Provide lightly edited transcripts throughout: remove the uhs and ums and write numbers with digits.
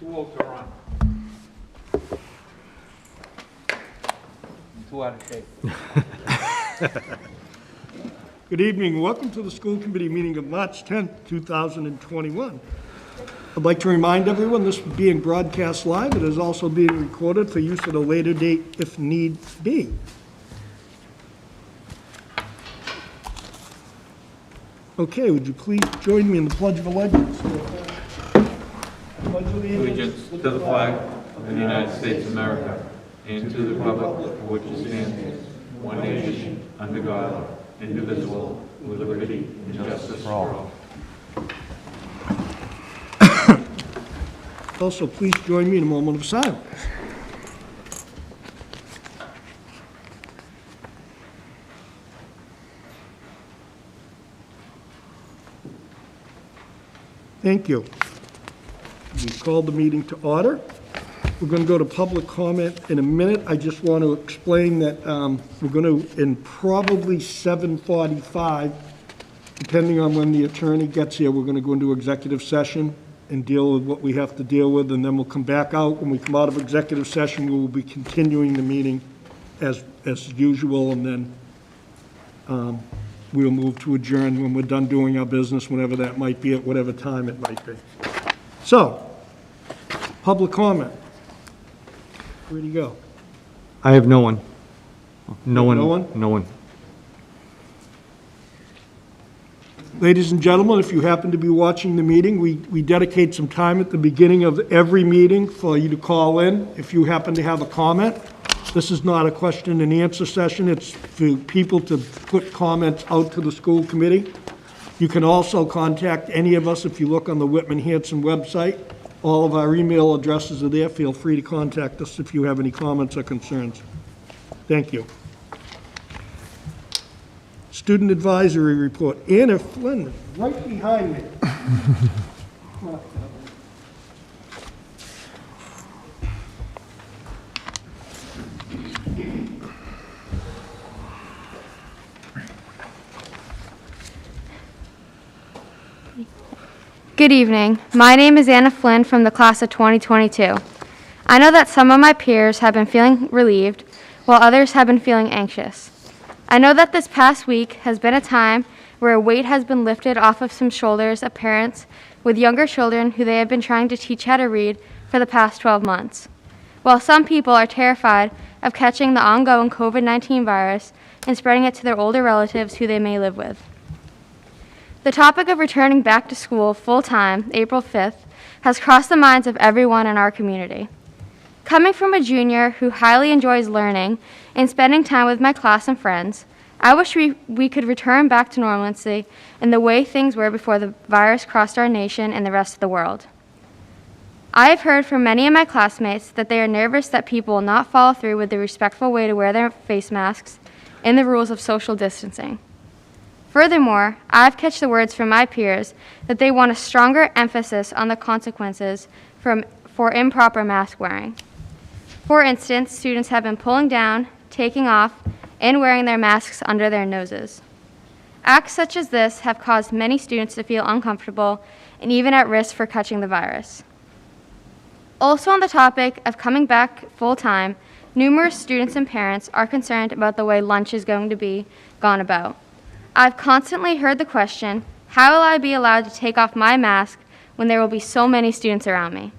too old to run. I'm too out of shape. Good evening. Welcome to the school committee meeting of March 10th, 2021. I'd like to remind everyone this is being broadcast live. It is also being recorded for use at a later date if need be. Okay, would you please join me in the Pledge of Allegiance? Pledge of Allegiance to the flag of the United States of America and to the republic for which it stands, one nation, under God, indivisible, with liberty and justice for all. Also, please join me in a moment of silence. Thank you. We called the meeting to order. We're going to go to public comment in a minute. I just want to explain that we're going to, in probably 7:45, depending on when the attorney gets here, we're going to go into executive session and deal with what we have to deal with, and then we'll come back out. When we come out of executive session, we will be continuing the meeting as usual, and then we'll move to adjourn when we're done doing our business, whenever that might be, at whatever time it might be. So, public comment. Where'd he go? I have no one. No one. No one? No one. Ladies and gentlemen, if you happen to be watching the meeting, we dedicate some time at the beginning of every meeting for you to call in if you happen to have a comment. This is not a question and answer session. It's for people to put comments out to the school committee. You can also contact any of us if you look on the Whitman Hanson website. All of our email addresses are there. Feel free to contact us if you have any comments or concerns. Thank you. Student Advisory Report. Anna Flynn, right behind me. Good evening. My name is Anna Flynn from the class of 2022. I know that some of my peers have been feeling relieved, while others have been feeling anxious. I know that this past week has been a time where a weight has been lifted off of some shoulders of parents with younger children who they have been trying to teach how to read for the past 12 months. While some people are terrified of catching the ongoing COVID-19 virus and spreading it to their older relatives who they may live with. The topic of returning back to school full-time, April 5th, has crossed the minds of everyone in our community. Coming from a junior who highly enjoys learning and spending time with my class and friends, I wish we could return back to normalcy in the way things were before the virus crossed our nation and the rest of the world. I have heard from many of my classmates that they are nervous that people will not follow through with the respectful way to wear their face masks and the rules of social distancing. Furthermore, I've catched the words from my peers that they want a stronger emphasis on the consequences for improper mask wearing. For instance, students have been pulling down, taking off, and wearing their masks under their noses. Acts such as this have caused many students to feel uncomfortable and even at risk for catching the virus. Also on the topic of coming back full-time, numerous students and parents are concerned about the way lunch is going to be gone about. I've constantly heard the question, how will I be allowed to take off my mask when there will be so many students around me?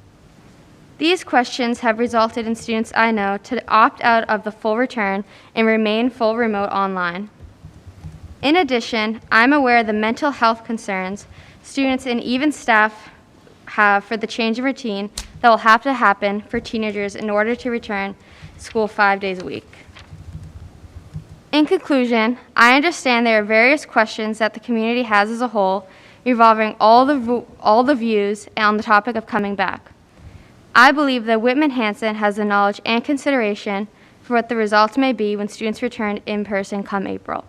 These questions have resulted in students I know to opt out of the full return and remain full remote online. In addition, I'm aware of the mental health concerns students and even staff have for the change in routine that will have to happen for teenagers in order to return to school 5 days a week. In conclusion, I understand there are various questions that the community has as a whole revolving all the views on the topic of coming back. I believe that Whitman Hanson has the knowledge and consideration for what the results may be when students return in person come April.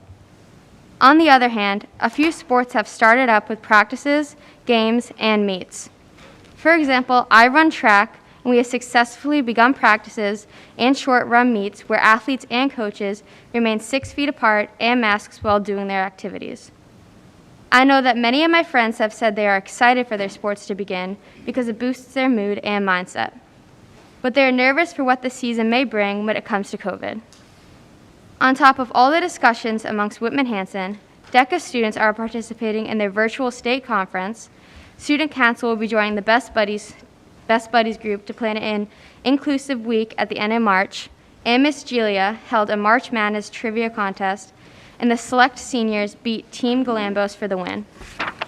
On the other hand, a few sports have started up with practices, games, and meets. For example, I run track, and we have successfully begun practices and short run meets where athletes and coaches remain 6 feet apart and masks while doing their activities. I know that many of my friends have said they are excited for their sports to begin because it boosts their mood and mindset. But they are nervous for what the season may bring when it comes to COVID. On top of all the discussions amongst Whitman Hanson, DECA students are participating in their virtual state conference. Student Council will be joining the Best Buddies group to plan an inclusive week at the end of March, and Miss Julia held a March Madness trivia contest, and the select seniors beat Team Galambos for the win.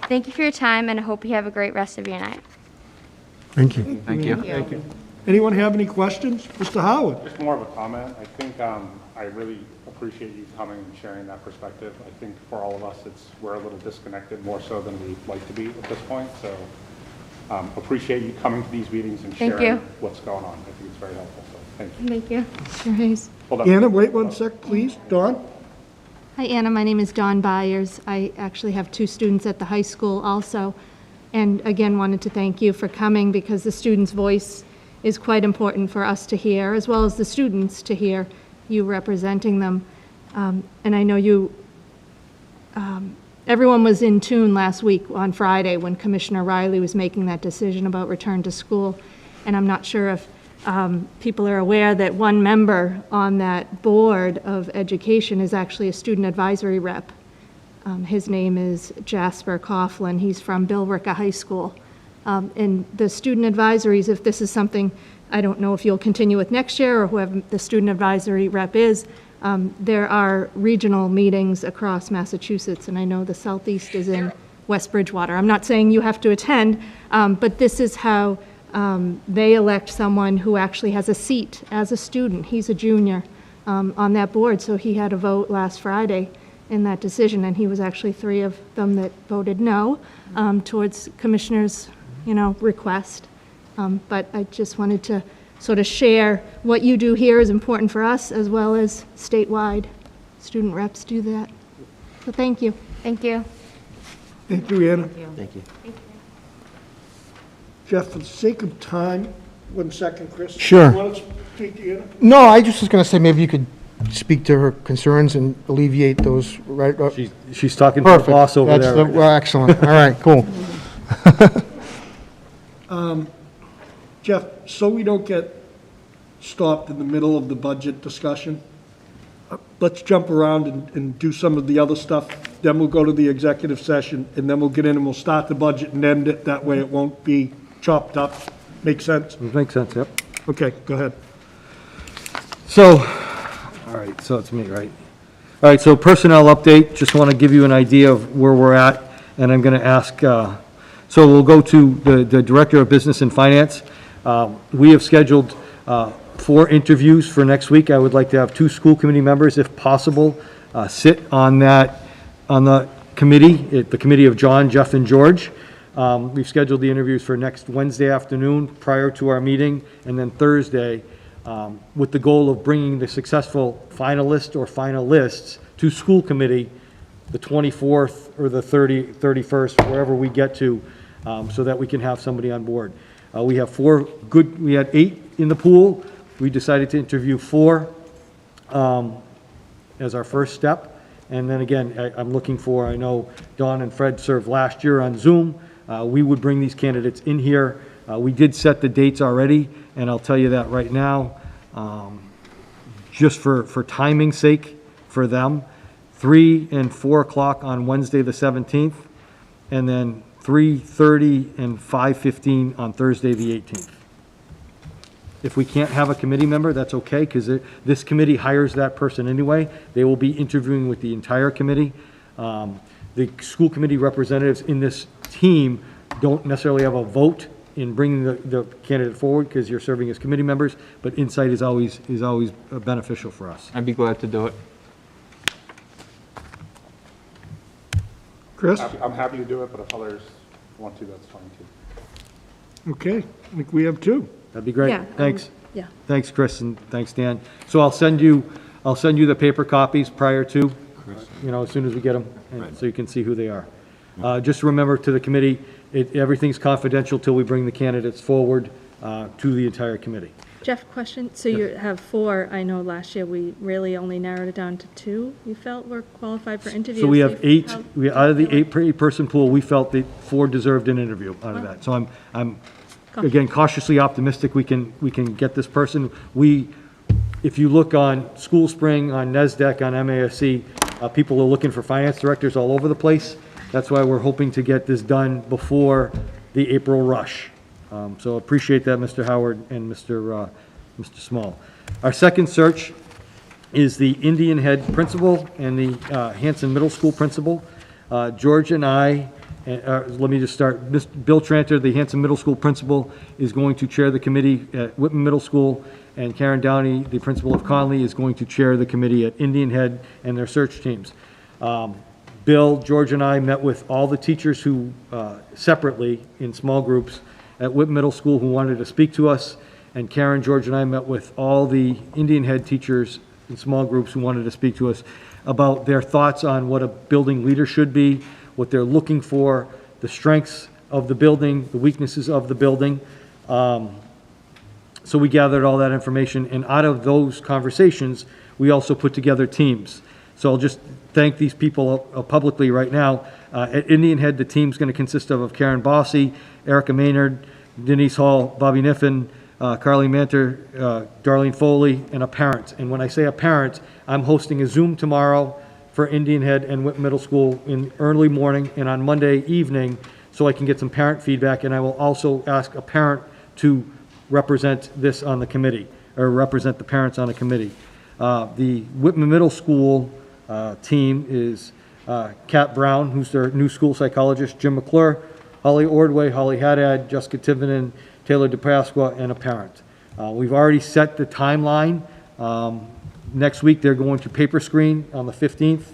Thank you for your time, and I hope you have a great rest of your night. Thank you. Thank you. Thank you. Anyone have any questions? Mr. Howard? Just more of a comment. I think I really appreciate you coming and sharing that perspective. I think for all of us, we're a little disconnected more so than we'd like to be at this point. So appreciate you coming to these meetings and Thank sharing you. what's going on. I think it's very helpful. So thank you. Thank you. Mr. Hayes. Hold on. Anna, wait one sec, please. Dawn? Hi, Anna. My name is Dawn Byers. I actually have 2 students at the high school also. And again, wanted to thank you for coming because the students' voice is quite important for us to hear, as well as the students to hear, you representing them. And I know everyone was in tune last week on Friday when Commissioner Riley was making that decision about return to school. And I'm not sure if people are aware that one member on that board of education is actually a student advisory rep. His name is Jasper Coughlin. He's from Billerica High School. And the student advisories, if this is something, I don't know if you'll continue with next year or whoever the student advisory rep is, there are regional meetings across Massachusetts, and I know the Southeast is in West Bridgewater. I'm not saying you have to attend, but this is how they elect someone who actually has a seat as a student. He's a junior on that board, so he had a vote last Friday in that decision, and he was actually 3 of them that voted no towards Commissioner's, request. But I just wanted to sort of share what you do here is important for us as well as statewide. Student reps do that. So thank you. Thank you. Thank you, Anna. Thank you. Jeff, for the sake of time, 1 second, Chris. Sure. You want to speak to Anna? No, I just was going to say maybe you could speak to her concerns and alleviate those, right? She's talking to the Perfect. boss over That's there. well, excellent. All right, cool. Jeff, so we don't get stopped in the middle of the budget discussion, let's jump around and do some of the other stuff. Then we'll go to the executive session, and then we'll get in and we'll start the budget and end it. That way it won't be chopped up. Make sense? Makes sense, yep. Okay, go ahead. So, all right, so it's me, right? All right, so personnel update, just want to give you an idea of where we're at, and I'm going to ask, so we'll go to the Director of Business and Finance. We have scheduled 4 interviews for next week. I would like to have 2 school committee members, if possible, sit on the committee, the committee of John, Jeff, and George. We've scheduled the interviews for next Wednesday afternoon prior to our meeting, and then Thursday, with the goal of bringing the successful finalist or finalists to school committee the 24th or the 31st, wherever we get to, so that we can have somebody on board. We have we had 8 in the pool. We decided to interview 4 as our first step. And then again, I'm looking for, I know Dawn and Fred served last year on Zoom. We would bring these candidates in here. We did set the dates already, and I'll tell you that right now, just for timing's sake for them, 3 and 4 o'clock on Wednesday the 17th, and then 3:30 and 5:15 on Thursday the 18th. If we can't have a committee member, that's okay, because this committee hires that person anyway. They will be interviewing with the entire committee. The school committee representatives in this team don't necessarily have a vote in bringing the candidate forward, because you're serving as committee members, but insight is always beneficial for us. I'd be glad to do it. Chris? I'm happy to do it, but if others want to, that's fine too. Okay, I think we have 2. That'd be great. Yeah, Thanks. yeah. Thanks, Chris, and thanks, Dan. So I'll send you the paper copies prior to, as soon as we get them, and so you can see who they are. Just remember to the committee, everything's confidential till we bring the candidates forward to the entire committee. Jeff, question, so you have 4, I know last year we really only narrowed it down to 2 you felt were qualified for interviews. So we have 8, How- out of the 8-person pool, we felt that 4 deserved an interview out of that. So I'm again, cautiously optimistic we can get this person. If you look on School Spring, on NESDEC, on MASC, people are looking for finance directors all over the place. That's why we're hoping to get this done before the April rush. So appreciate that, Mr. Howard and Mr. Small. Our second search is the Indian Head principal and the Hanson Middle School principal. George and I, let me just start. Bill Tranter, the Hanson Middle School principal, is going to chair the committee at Whitman Middle School, and Karen Downey, the principal of Conley, is going to chair the committee at Indian Head and their search teams. Bill, George, and I met with all the teachers who, separately, in small groups, at Whitman Middle School who wanted to speak to us, and Karen, George, and I met with all the Indian Head teachers in small groups who wanted to speak to us about their thoughts on what a building leader should be, what they're looking for, the strengths of the building, the weaknesses of the building. So we gathered all that information, and out of those conversations, we also put together teams. So I'll just thank these people publicly right now. At Indian Head, the team's going to consist of Karen Bossy, Erica Maynard, Denise Hall, Bobby Niffen, Carly Manter, Darlene Foley, and a parent. And when I say a parent, I'm hosting a Zoom tomorrow for Indian Head and Whitman Middle School in early morning and on Monday evening, so I can get some parent feedback. And I will also ask a parent to represent this on the committee, or represent the parents on the committee. The Whitman Middle School team is Kat Brown, who's their new school psychologist, Jim McClure, Holly Ordway, Holly Haddad, Jessica Tivenin, Taylor DePasqua, and a parent. We've already set the timeline. Next week, they're going to paper screen on the 15th,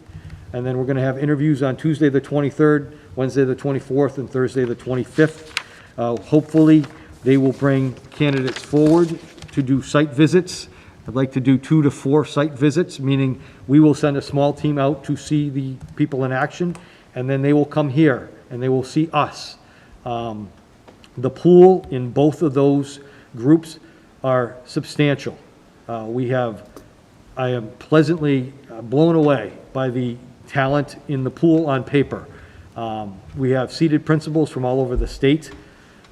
and then we're going to have interviews on Tuesday the 23rd, Wednesday the 24th, and Thursday the 25th. Hopefully, they will bring candidates forward to do site visits. I'd like to do 2 to 4 site visits, meaning we will send a small team out to see the people in action, and then they will come here and they will see us. The pool in both of those groups are substantial. I am pleasantly blown away by the talent in the pool on paper. We have seated principals from all over the state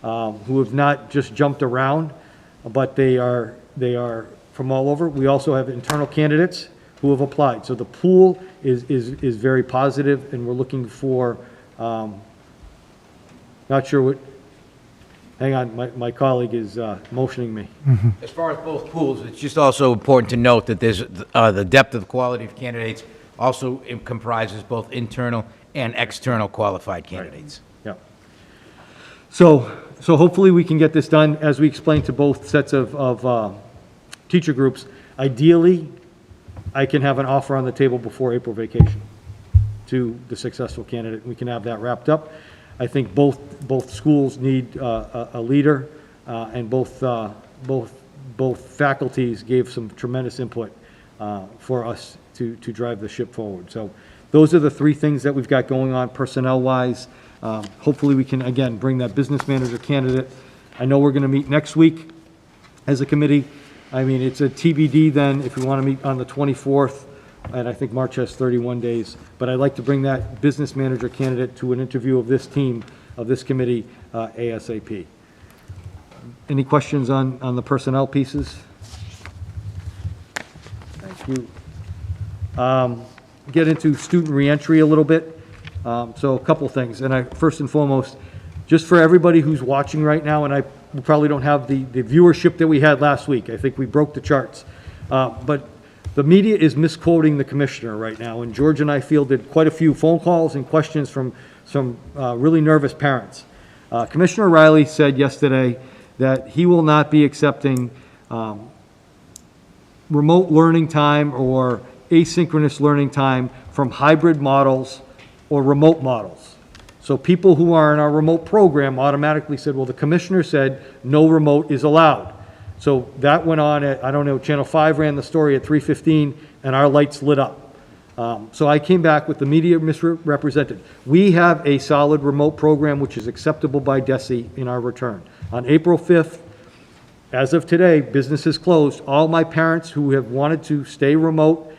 who have not just jumped around, but they are from all over. We also have internal candidates who have applied. So the pool is very positive, and we're looking for, not sure what, hang on, my colleague is motioning me. As far as both pools, it's just also important to note that there's the depth of quality of candidates also comprises both internal and external qualified candidates. Yeah. So hopefully we can get this done, as we explained to both sets of teacher groups. Ideally, I can have an offer on the table before April vacation to the successful candidate. We can have that wrapped up. I think both schools need a leader, and both faculties gave some tremendous input for us to drive the ship forward. So those are the 3 things that we've got going on personnel-wise. Hopefully we can, again, bring that business manager candidate. I know we're going to meet next week as a committee. I mean, it's a TBD then if we want to meet on the 24th, and I think March has 31 days. But I'd like to bring that business manager candidate to an interview of this team, of this committee, ASAP. Any questions on the personnel pieces? Thank you. Get into student reentry a little bit. So a couple things, and first and foremost, just for everybody who's watching right now, and we probably don't have the viewership that we had last week. I think we broke the charts. But the media is misquoting the commissioner right now, and George and I fielded quite a few phone calls and questions from some really nervous parents. Commissioner Riley said yesterday that he will not be accepting remote learning time or asynchronous learning time from hybrid models or remote models. So people who are in our remote program automatically said, well, the commissioner said no remote is allowed. So that went on at, I don't know, Channel 5 ran the story at 3:15, and our lights lit up. So I came back with the media misrepresented. We have a solid remote program which is acceptable by DESE in our return. On April 5th, As of today, business is closed. All my parents who have wanted to stay remote,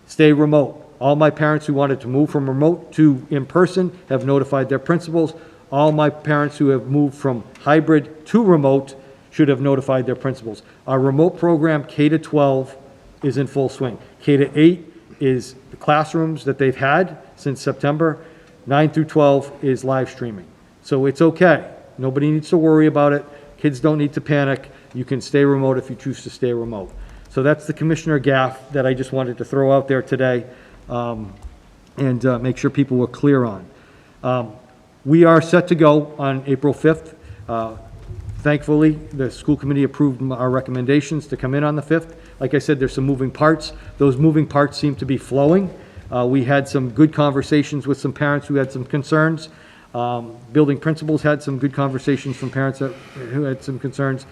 stay remote. All my parents who wanted to move from remote to in-person have notified their principals. All my parents who have moved from hybrid to remote should have notified their principals. Our remote program, K to 12, is in full swing. K to 8 is the classrooms that they've had since September. 9 through 12 is live streaming. So it's okay. Nobody needs to worry about it. Kids don't need to panic. You can stay remote if you choose to stay remote. So that's the Commissioner Gaff that I just wanted to throw out there today, and make sure people were clear on. We are set to go on April 5th. Thankfully, the school committee approved our recommendations to come in on the 5th. Like I said, there's some moving parts. Those moving parts seem to be flowing. We had some good conversations with some parents who had some concerns. Building principals had some good conversations from parents who had some concerns.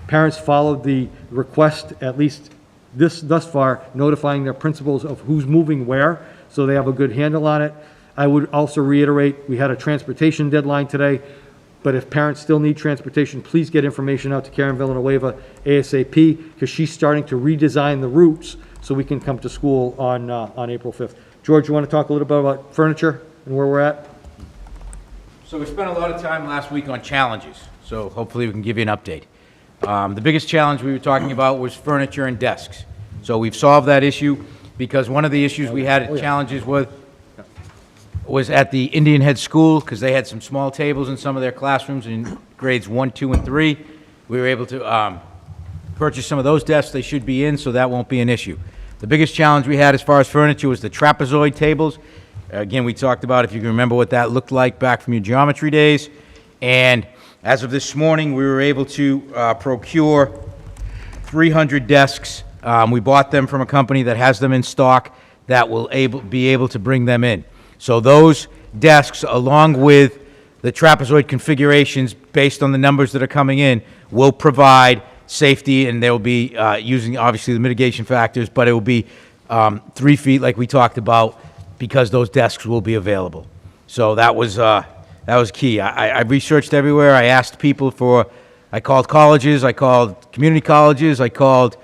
Parents followed the request, at least thus far, notifying their principals of who's moving where, so they have a good handle on it. I would also reiterate, we had a transportation deadline today, but if parents still need transportation, please get information out to Karen Villanueva ASAP, because she's starting to redesign the routes so we can come to school on April 5th. George, you want to talk a little bit about furniture and where we're at? So we spent a lot of time last week on challenges, so hopefully we can give you an update. The biggest challenge we were talking about was furniture and desks. So we've solved that issue, because one of the issues we had challenges with was at the Indian Head School, because they had some small tables in some of their classrooms in grades 1, 2, and 3. We were able to purchase some of those desks. They should be in, so that won't be an issue. The biggest challenge we had as far as furniture was the trapezoid tables. Again, we talked about, if you can remember what that looked like back from your geometry days. And as of this morning, we were able to procure 300 desks. We bought them from a company that has them in stock that will be able to bring them in. So those desks, along with the trapezoid configurations based on the numbers that are coming in, will provide safety, and they'll be using, obviously, the mitigation factors, but it will be 3 feet like we talked about, because those desks will be available. So that was key. I researched everywhere. I asked people I called colleges, I called community colleges, I called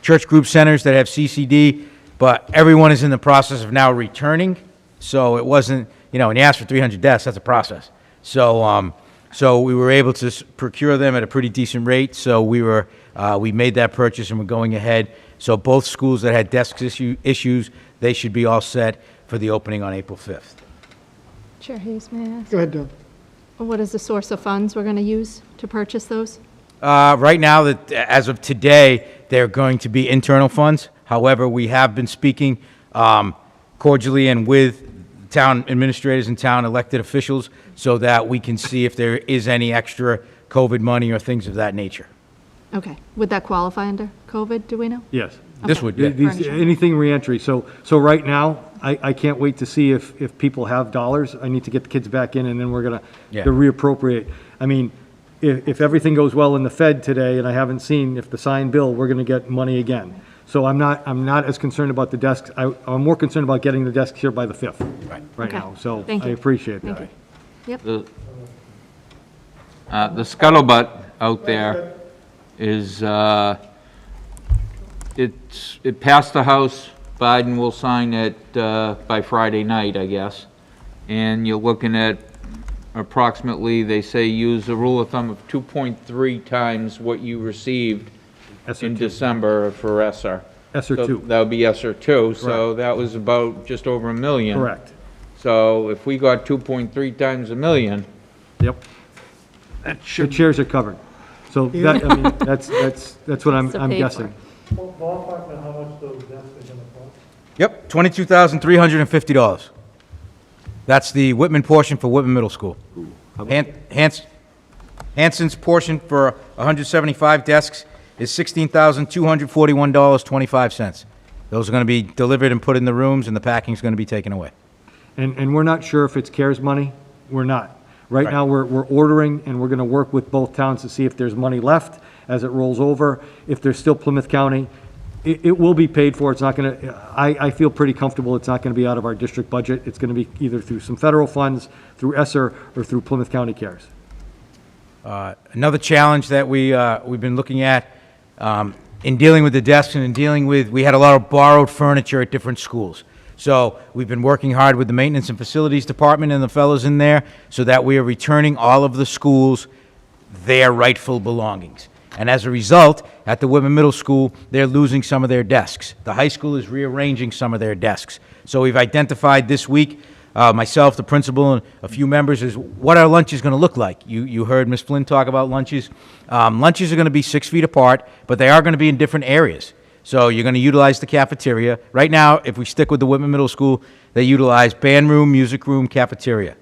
church group centers that have CCD, but everyone is in the process of now returning. So it wasn't, when you ask for 300 desks, that's a process. So we were able to procure them at a pretty decent rate. So we made that purchase, and we're going ahead. So both schools that had desk issues, they should be all set for the opening on April 5th. Chair Hayes, may I ask? Go ahead, Doug. What is the source of funds we're going to use to purchase those? Right now, as of today, they're going to be internal funds. However, we have been speaking cordially and with town administrators and town elected officials so that we can see if there is any extra COVID money or things of that nature. Okay. Would that qualify under COVID, do we know? Yes. This would, yeah. Anything reentry. So right now, I can't wait to see if people have dollars. I need to get the kids back in, and then we're going to reappropriate. I mean, if everything goes well in the Fed today, and I haven't seen if the signed bill, we're going to get money again. So I'm not as concerned about the desks. I'm more concerned about getting the desks here by the 5th right Okay. now. So Thank I you. appreciate Thank that. you. Yep. The scuttlebutt out there is, it passed the House. Biden will sign it by Friday night, I guess. And you're looking at approximately, they say, use a rule of thumb of 2.3 times what you received in December for ESSER. ESSER So 2. that would be ESSER 2, so that was about just over $1 million. Correct. So if we got 2.3 times $1 million, Yep. The chairs are covered. So that, I mean, that's what I'm paid guessing. Yep, $22,350. That's the Whitman portion for Whitman Middle School. Hanson's portion for 175 desks is $16,241.25. Those are going to be delivered and put in the rooms, and the packing's going to be taken away. And we're not sure if it's CARES money. We're not. Right now, we're ordering, and we're going to work with both towns to see if there's money left as it rolls over. If there's still Plymouth County, it will be paid for. It's not going to, I feel pretty comfortable it's not going to be out of our district budget. It's going to be either through some federal funds, through ESSER, or through Plymouth County CARES. Another challenge that we've been looking at in dealing with the desks and in dealing with, we had a lot of borrowed furniture at different schools. So we've been working hard with the Maintenance and Facilities Department and the fellows in there so that we are returning all of the schools their rightful belongings. And as a result, at the Whitman Middle School, they're losing some of their desks. The high school is rearranging some of their desks. So we've identified this week, myself, the principal, and a few members, is what our lunch is going to look like. You heard Ms. Flynn talk about lunches. Lunches are going to be 6 feet apart, but they are going to be in different areas. So you're going to utilize the cafeteria. Right now, if we stick with the Whitman Middle School, they utilize band room, music room, cafeteria.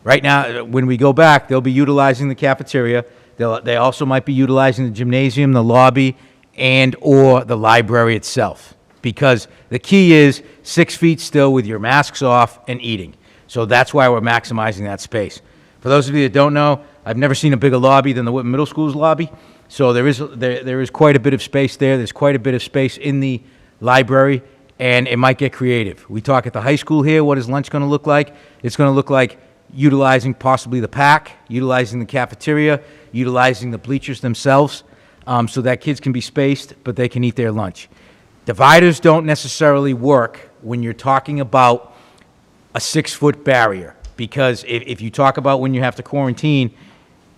Right now, when we go back, they'll be utilizing the cafeteria. They also might be utilizing the gymnasium, the lobby, and or the library itself. Because the key is 6 feet still with your masks off and eating. So that's why we're maximizing that space. For those of you that don't know, I've never seen a bigger lobby than the Whitman Middle School's lobby. So there is quite a bit of space there. There's quite a bit of space in the library, and it might get creative. We talk at the high school here, what is lunch going to look like? It's going to look like utilizing possibly the PAC, utilizing the cafeteria, utilizing the bleachers themselves, so that kids can be spaced, but they can eat their lunch. Dividers don't necessarily work when you're talking about a 6-foot barrier, because if you talk about when you have to quarantine,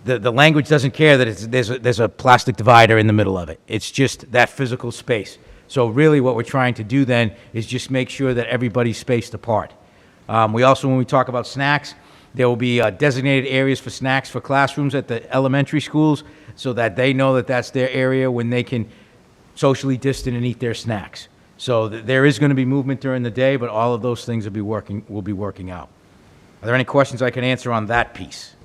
the language doesn't care that there's a plastic divider in the middle of it. It's just that physical space. So really what we're trying to do then is just make sure that everybody's spaced apart. We also, when we talk about snacks, there will be designated areas for snacks for classrooms at the elementary schools so that they know that that's their area when they can socially distant and eat their snacks. So there is going to be movement during the day, but all of those things will be working out. Are there any questions I can answer on that piece?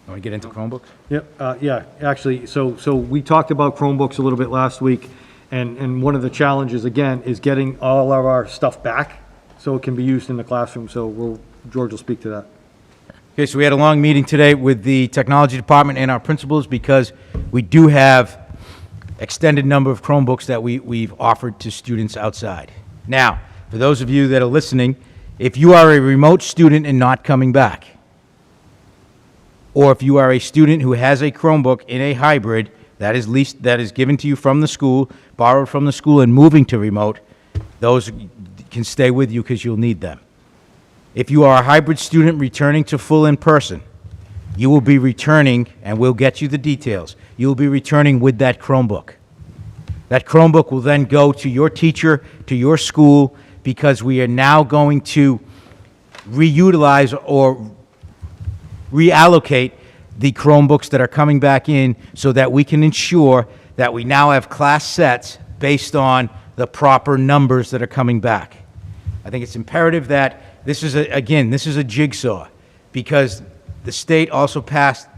Want to get into Chromebooks? Yep, yeah, actually, so we talked about Chromebooks a little bit last week, and one of the challenges, again, is getting all of our stuff back so it can be used in the classroom, so George will speak to that. Okay, so we had a long meeting today with the technology department and our principals because we do have extended number of Chromebooks that we've offered to students outside. Now, for those of you that are listening, if you are a remote student and not coming back, or if you are a student who has a Chromebook in a hybrid that is given to you from the school, borrowed from the school, and moving to remote, those can stay with you because you'll need them. If you are a hybrid student returning to full in-person, you will be returning, and we'll get you the details, you will be returning with that Chromebook. That Chromebook will then go to your teacher, to your school, because we are now going to reutilize or reallocate the Chromebooks that are coming back in so that we can ensure that we now have class sets based on the proper numbers that are coming back. I think it's imperative that this is a jigsaw, because the state also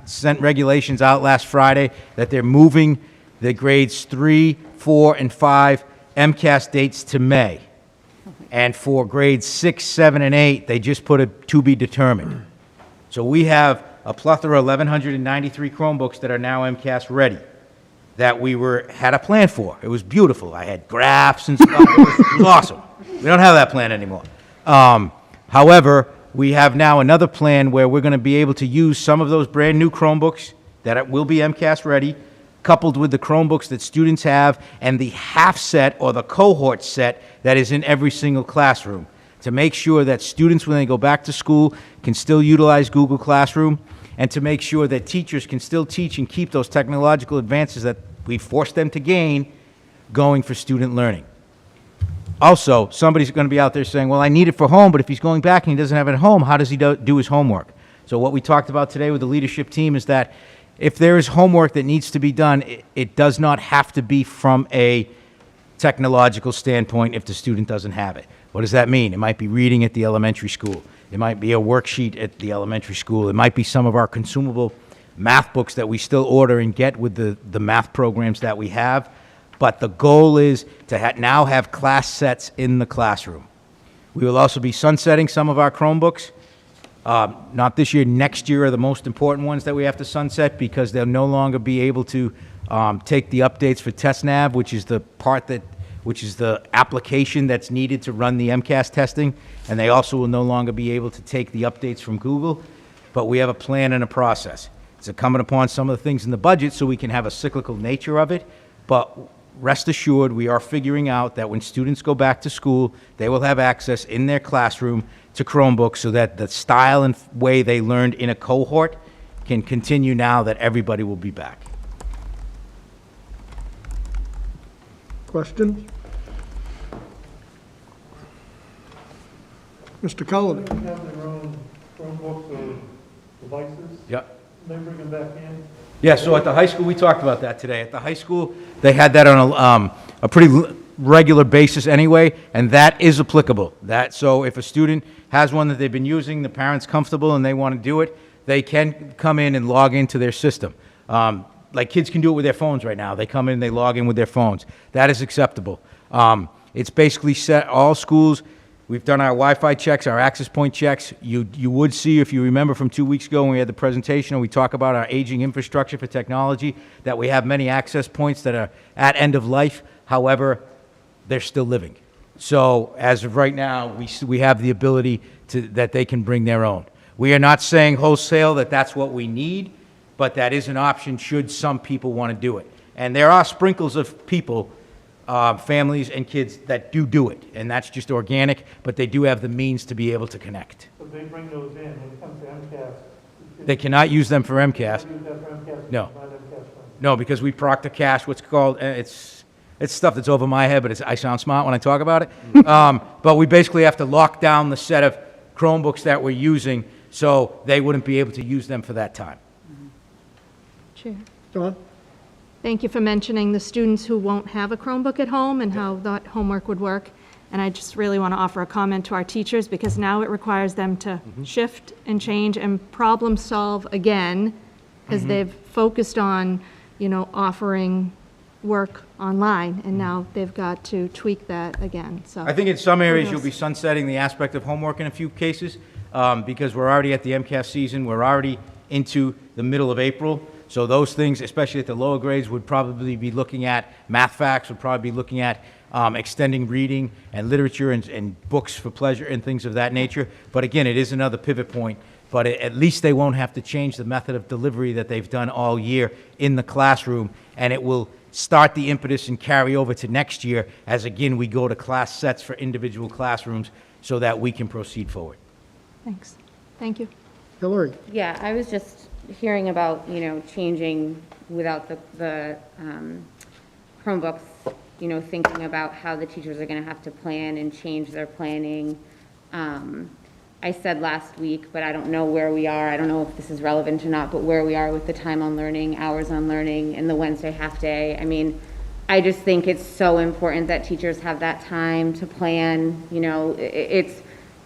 sent regulations out last Friday that they're moving the grades 3, 4, and 5 MCAS dates to May. And for grades 6, 7, and 8, they just put a to be determined. So we have a plethora of 1,193 Chromebooks that are now MCAS ready that we had a plan for. It was beautiful. I had graphs and stuff. It was awesome. We don't have that plan anymore. However, we have now another plan where we're going to be able to use some of those brand new Chromebooks that will be MCAS ready, coupled with the Chromebooks that students have and the half set or the cohort set that is in every single classroom, to make sure that students, when they go back to school, can still utilize Google Classroom, and to make sure that teachers can still teach and keep those technological advances that we forced them to gain going for student learning. Also, somebody's going to be out there saying, well, I need it for home, but if he's going back and he doesn't have it at home, how does he do his homework? So what we talked about today with the leadership team is that if there is homework that needs to be done, it does not have to be from a technological standpoint if the student doesn't have it. What does that mean? It might be reading at the elementary school. It might be a worksheet at the elementary school. It might be some of our consumable math books that we still order and get with the math programs that we have. But the goal is to now have class sets in the classroom. We will also be sunsetting some of our Chromebooks. Not this year, next year are the most important ones that we have to sunset, because they'll no longer be able to take the updates for TestNav, which is the application that's needed to run the MCAS testing, and they also will no longer be able to take the updates from Google. but we have a plan and a process. It's incumbent upon some of the things in the budget so we can have a cyclical nature of it, but rest assured, we are figuring out that when students go back to school, they will have access in their classroom to Chromebooks so that the style and way they learned in a cohort can continue now that everybody will be back. Questions? Mr. Cullen? Have their own Chromebooks or devices, Yep. they bring them back in? Yeah, so at the high school, we talked about that today. At the high school, they had that on a pretty regular basis anyway, and that is applicable. So if a student has one that they've been using, the parent's comfortable and they want to do it, they can come in and log into their system. Like kids can do it with their phones right now. They come in, they log in with their phones. That is acceptable. It's basically set, all schools, we've done our Wi-Fi checks, our access point checks. You would see, if you remember from 2 weeks ago when we had the presentation and we talk about our aging infrastructure for technology, that we have many access points that are at end of life. However, they're still living. So as of right now, we have the ability that they can bring their own. We are not saying wholesale that that's what we need, but that is an option should some people want to do it. And there are sprinkles of people, families and kids that do it, and that's just organic, but they do have the means to be able to connect. So they bring those in when it comes to MCAS? They cannot use them for MCAS. Use that for MCAS? No. Not MCAS funds? No, because we proctor cash, what's called, it's stuff that's over my head, but I sound smart when I talk about it. But we basically have to lock down the set of Chromebooks that we're using, so they wouldn't be able to use them for that time. Chair. Don? Thank you for mentioning the students who won't have a Chromebook at home and how that homework would work. And I just really want to offer a comment to our teachers, because now it requires them to shift and change and problem solve again, because they've focused on, offering work online, and now they've got to tweak that again, so. I think in some areas Who you'll knows? be sunsetting the aspect of homework in a few cases, because we're already at the MCAS season, we're already into the middle of April. So those things, especially at the lower grades, would probably be looking at, math facts would probably be looking at extending reading and literature and books for pleasure and things of that nature. But again, it is another pivot point, but at least they won't have to change the method of delivery that they've done all year in the classroom, and it will start the impetus and carry over to next year as, again, we go to class sets for individual classrooms so that we can proceed forward. Thanks. Thank you. Hillary? Yeah, I was just hearing about, changing without the Chromebooks, thinking about how the teachers are going to have to plan and change their planning. I said last week, but I don't know where we are. I don't know if this is relevant or not, but where we are with the time on learning, hours on learning, and the Wednesday half day. I mean, I just think it's so important that teachers have that time to plan.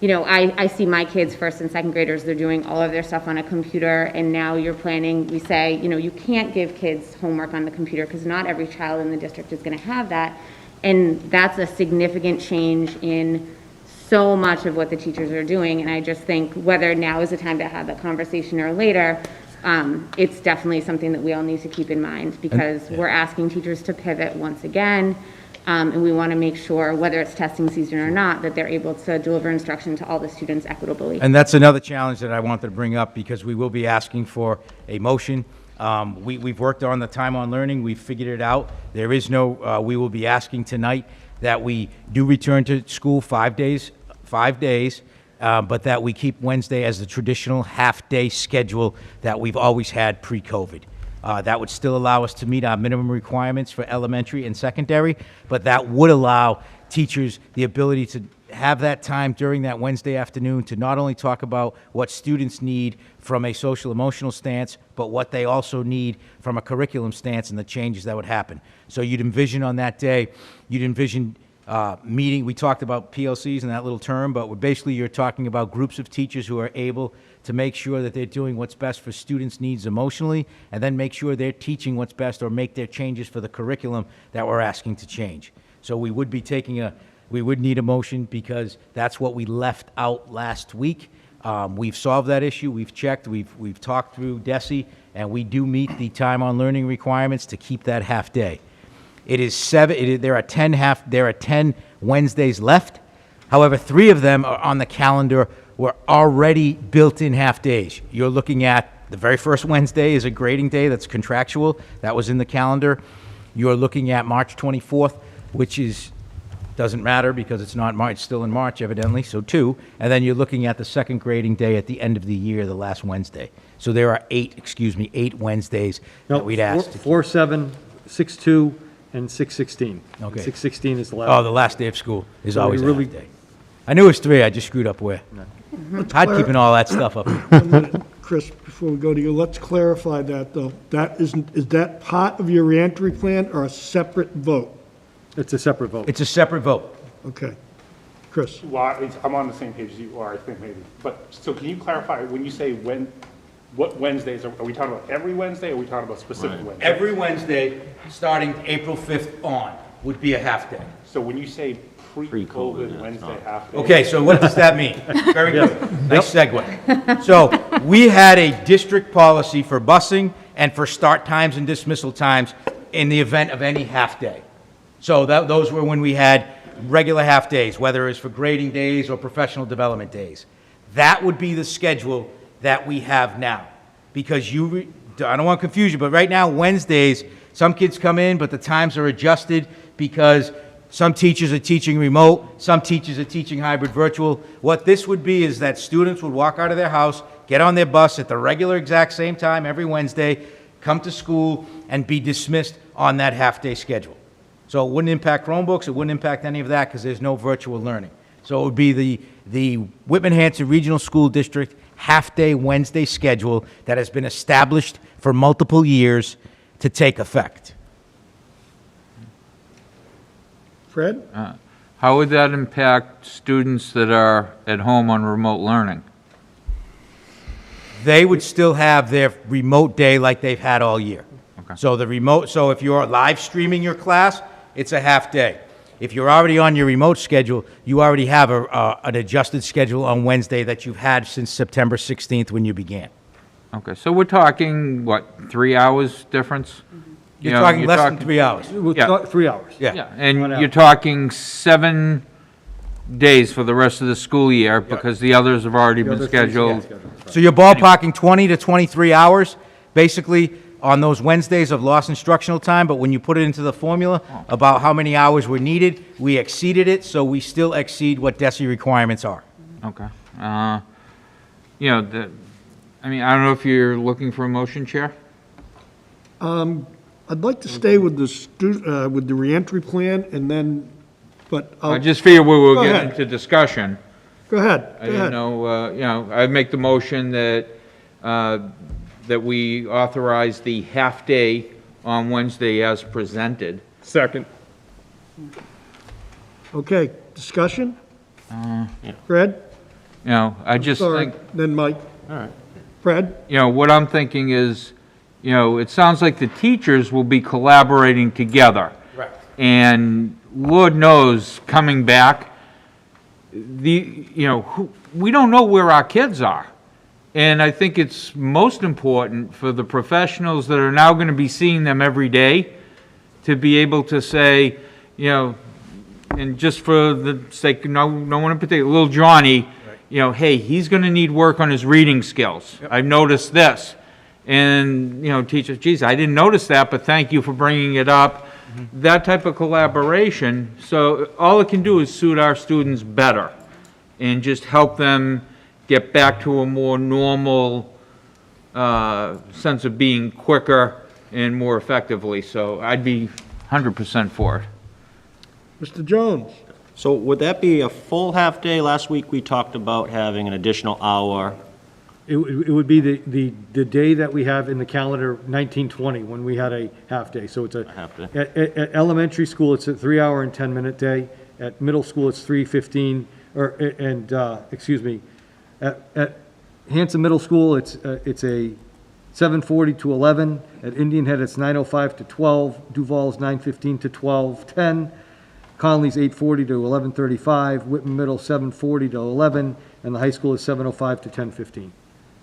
I see my kids, first and second graders, they're doing all of their stuff on a computer, and now you're planning, we say, you can't give kids homework on the computer because not every child in the district is going to have that. And that's a significant change in so much of what the teachers are doing. And I just think whether now is the time to have that conversation or later, it's definitely something that we all need to keep in mind, because we're asking teachers to pivot once again. And we want to make sure, whether it's testing season or not, that they're able to deliver instruction to all the students equitably. And that's another challenge that I wanted to bring up, because we will be asking for a motion. We've worked on the time on learning. We've figured it out. There is no, we will be asking tonight that we do return to school 5 days, but that we keep Wednesday as the traditional half-day schedule that we've always had pre-COVID. That would still allow us to meet our minimum requirements for elementary and secondary, but that would allow teachers the ability to have that time during that Wednesday afternoon to not only talk about what students need from a social emotional stance, but what they also need from a curriculum stance and the changes that would happen. So you'd envision on that day, meeting, we talked about PLCs and that little term, but basically you're talking about groups of teachers who are able to make sure that they're doing what's best for students' needs emotionally, and then make sure they're teaching what's best or make their changes for the curriculum that we're asking to change. So we would be we would need a motion, because that's what we left out last week. We've solved that issue, we've checked, we've talked through DESE, and we do meet the time on learning requirements to keep that half day. There are 10 Wednesdays left. However, 3 of them are on the calendar were already built-in half-days. You're looking at the very first Wednesday is a grading day that's contractual. That was in the calendar. You're looking at March 24th, which doesn't matter because it's not March, still in March evidently, so 2. And then you're looking at the second grading day at the end of the year, the last Wednesday. So there are 8 Wednesdays that we'd asked. 4, 7, 6, 2, and 6/16. Okay. 6/16 is the last. Oh, the last day of school is So we always a really- half day. I knew it was 3, I just screwed up where. Hard keeping all that stuff up. Chris, before we go to you, let's clarify that, though. Is that part of your reentry plan or a separate vote? It's a separate vote. It's a separate vote. Okay. Chris? Well, I'm on the same page as you are, I think maybe. But, so can you clarify, when you say what Wednesdays, are we talking about every Wednesday, or are we talking about specific Wednesdays? Every Wednesday, starting April 5th on, would be a half day. So when you say pre-COVID Wednesday half day? Okay, so what does that mean? Very good. Nice segue. So we had a district policy for busing and for start times and dismissal times in the event of any half day. So those were when we had regular half days, whether it's for grading days or professional development days. That would be the schedule that we have now. Because I don't want to confuse you, but right now, Wednesdays, some kids come in, but the times are adjusted because some teachers are teaching remote, some teachers are teaching hybrid virtual. What this would be is that students would walk out of their house, get on their bus at the regular exact same time every Wednesday, come to school, and be dismissed on that half-day schedule. So it wouldn't impact Chromebooks, it wouldn't impact any of that because there's no virtual learning. So it would be the Whitman Hanson Regional School District half-day Wednesday schedule that has been established for multiple years to take effect. Fred? How would that impact students that are at home on remote learning? They would still have their remote day like they've had all year. Okay. So if you're live streaming your class, it's a half day. If you're already on your remote schedule, you already have an adjusted schedule on Wednesday that you've had since September 16th when you began. Okay, so we're talking, what, 3 hours difference? You're talking less than 3 hours. Yeah. 3 hours. Yeah, and you're talking 7 days for the rest of the school year because the others have already been scheduled. So you're ballparking 20 to 23 hours, basically, on those Wednesdays of lost instructional time, but when you put it into the formula about how many hours were needed, we exceeded it, so we still exceed what DESI requirements are. Okay. I don't know if you're looking for a motion, Chair? I'd like to stay with the reentry plan and then, but I just figured we were Go getting ahead. into discussion. Go ahead. I didn't know, I'd make the motion that we authorize the half-day on Wednesday as presented. Second. Okay, discussion? Fred? I just Sorry, think, then Mike. All right. Fred? what I'm thinking is, it sounds like the teachers will be collaborating together. Right. And Lord knows, coming back, we don't know where our kids are. And I think it's most important for the professionals that are now going to be seeing them every day to be able to say, and just for the sake, no one in particular, little Johnny, hey, he's going to need work on his reading skills. I've noticed this. And, teachers, geez, I didn't notice that, but thank you for bringing it up. Mm-hmm. That type of collaboration. So all it can do is suit our students better and just help them get back to a more normal sense of being quicker and more effectively. So I'd be 100% for it. Mr. Jones? So would that be a full half-day? Last week, we talked about having an additional hour. It would be the day that we have in the calendar, 1920, when we had a half-day. So it's a Half-day. At elementary school, it's a 3-hour and 10-minute day. At middle school, it's 3:15, at Hanson Middle School, it's a 7:40 to 11. At Indian Head, it's 9:05 to 12. Duval's 9:15 to 12:10. Conley's 8:40 to 11:35. Whitman Middle, 7:40 to 11. And the high school is 7:05 to 10:15.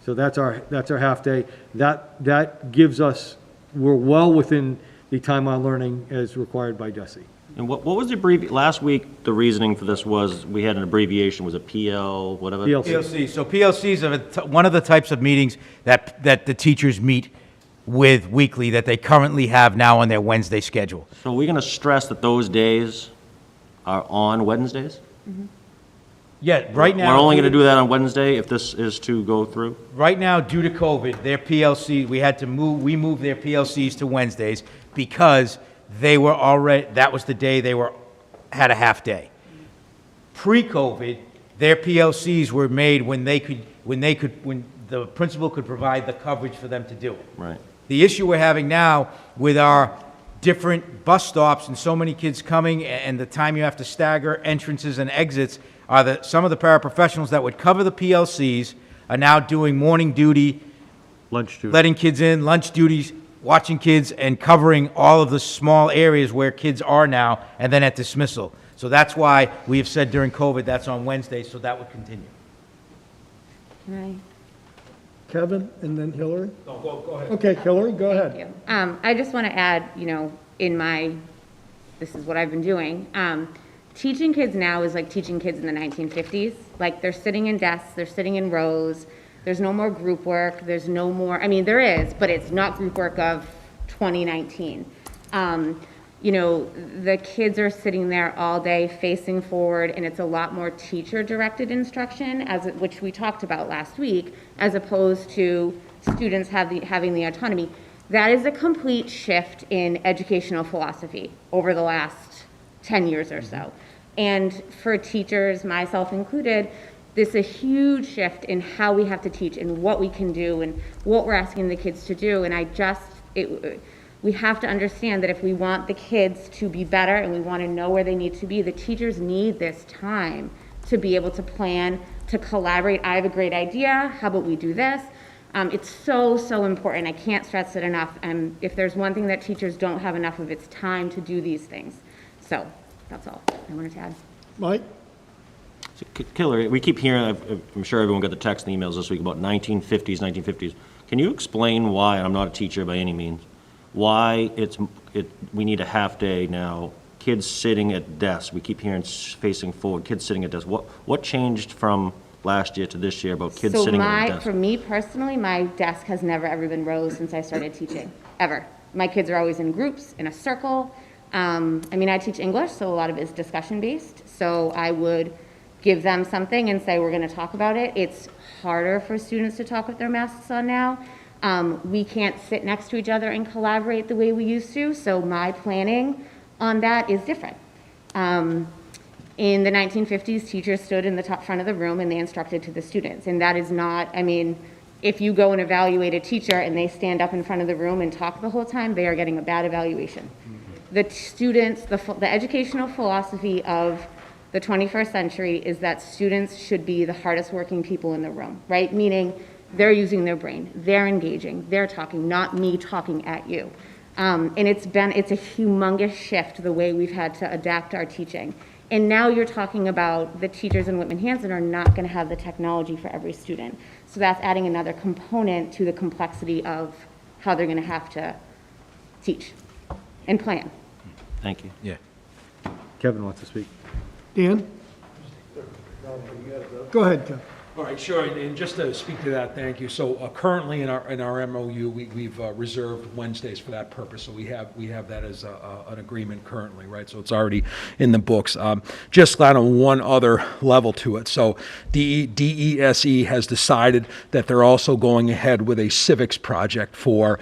So that's our half-day. That gives us, we're well within the time on learning as required by DESI. And what was the last week, the reasoning for this was, we had an abbreviation, was it PL, whatever? PLC. So PLCs are one of the types of meetings that the teachers meet with weekly that they currently have now on their Wednesday schedule. So are we going to stress that those days are on Wednesdays? Yeah, right now. We're only going to do that on Wednesday if this is to go through? Right now, due to COVID, their PLC, we moved their PLCs to Wednesdays because they were already, that was the day they had a half day. Pre-COVID, their PLCs were made when the principal could provide the coverage for them to do it. Right. The issue we're having now with our different bus stops and so many kids coming and the time you have to stagger entrances and exits are that some of the paraprofessionals that would cover the PLCs are now doing morning duty, Lunch duty. letting kids in, lunch duties, watching kids, and covering all of the small areas where kids are now, and then at dismissal. So that's why we have said during COVID, that's on Wednesdays, so that would continue. Right. Kevin, and then Hillary? No, go ahead. Okay, Hillary, go ahead. Thank you. I just want to add, this is what I've been doing. Teaching kids now is like teaching kids in the 1950s. Like, they're sitting in desks, they're sitting in rows, there's no more group work, there's no more, there is, but it's not group work of 2019. The kids are sitting there all day facing forward, and it's a lot more teacher-directed instruction, which we talked about last week, as opposed to students having the autonomy. That is a complete shift in educational philosophy over the last 10 years or so. And for teachers, myself included, this is a huge shift in how we have to teach and what we can do and what we're asking the kids to do. And we have to understand that if we want the kids to be better and we want to know where they need to be, the teachers need this time to be able to plan, to collaborate. I have a great idea. How about we do this? It's so, so important. I can't stress it enough. If there's one thing that teachers don't have enough of, it's time to do these things. So that's all I wanted to add. Mike? Hillary, we keep hearing, I'm sure everyone got the text and emails this week about 1950s. Can you explain why, and I'm not a teacher by any means, why we need a half day now, kids sitting at desks? We keep hearing facing forward, kids sitting at desks. What changed from last year to this year about kids sitting at desks? For me personally, my desk has never ever been rows since I started teaching, ever. My kids are always in groups, in a circle. I teach English, so a lot of it is discussion based. So I would give them something and say, we're going to talk about it. It's harder for students to talk with their masks on now. We can't sit next to each other and collaborate the way we used to, so my planning on that is different. In the 1950s, teachers stood in the top front of the room and they instructed to the students, and that is not, if you go and evaluate a teacher and they stand up in front of the room and talk the whole time, they are getting a bad evaluation. The students, the educational philosophy of the 21st century is that students should be the hardest working people in the room, right? Meaning they're using their brain, they're engaging, they're talking, not me talking at you. And it's a humongous shift the way we've had to adapt our teaching. And now you're talking about the teachers in Whitman Hanson are not going to have the technology for every student. So that's adding another component to the complexity of how they're going to have to teach and plan. Thank you. Yeah. Kevin wants to speak. Dan? Go ahead, Kevin. All right, sure, and just to speak to that, thank you. So currently in our MOU, we've reserved Wednesdays for that purpose, so we have that as an agreement currently, right? So it's already in the books. Just on one other level to it. So DESE has decided that they're also going ahead with a civics project for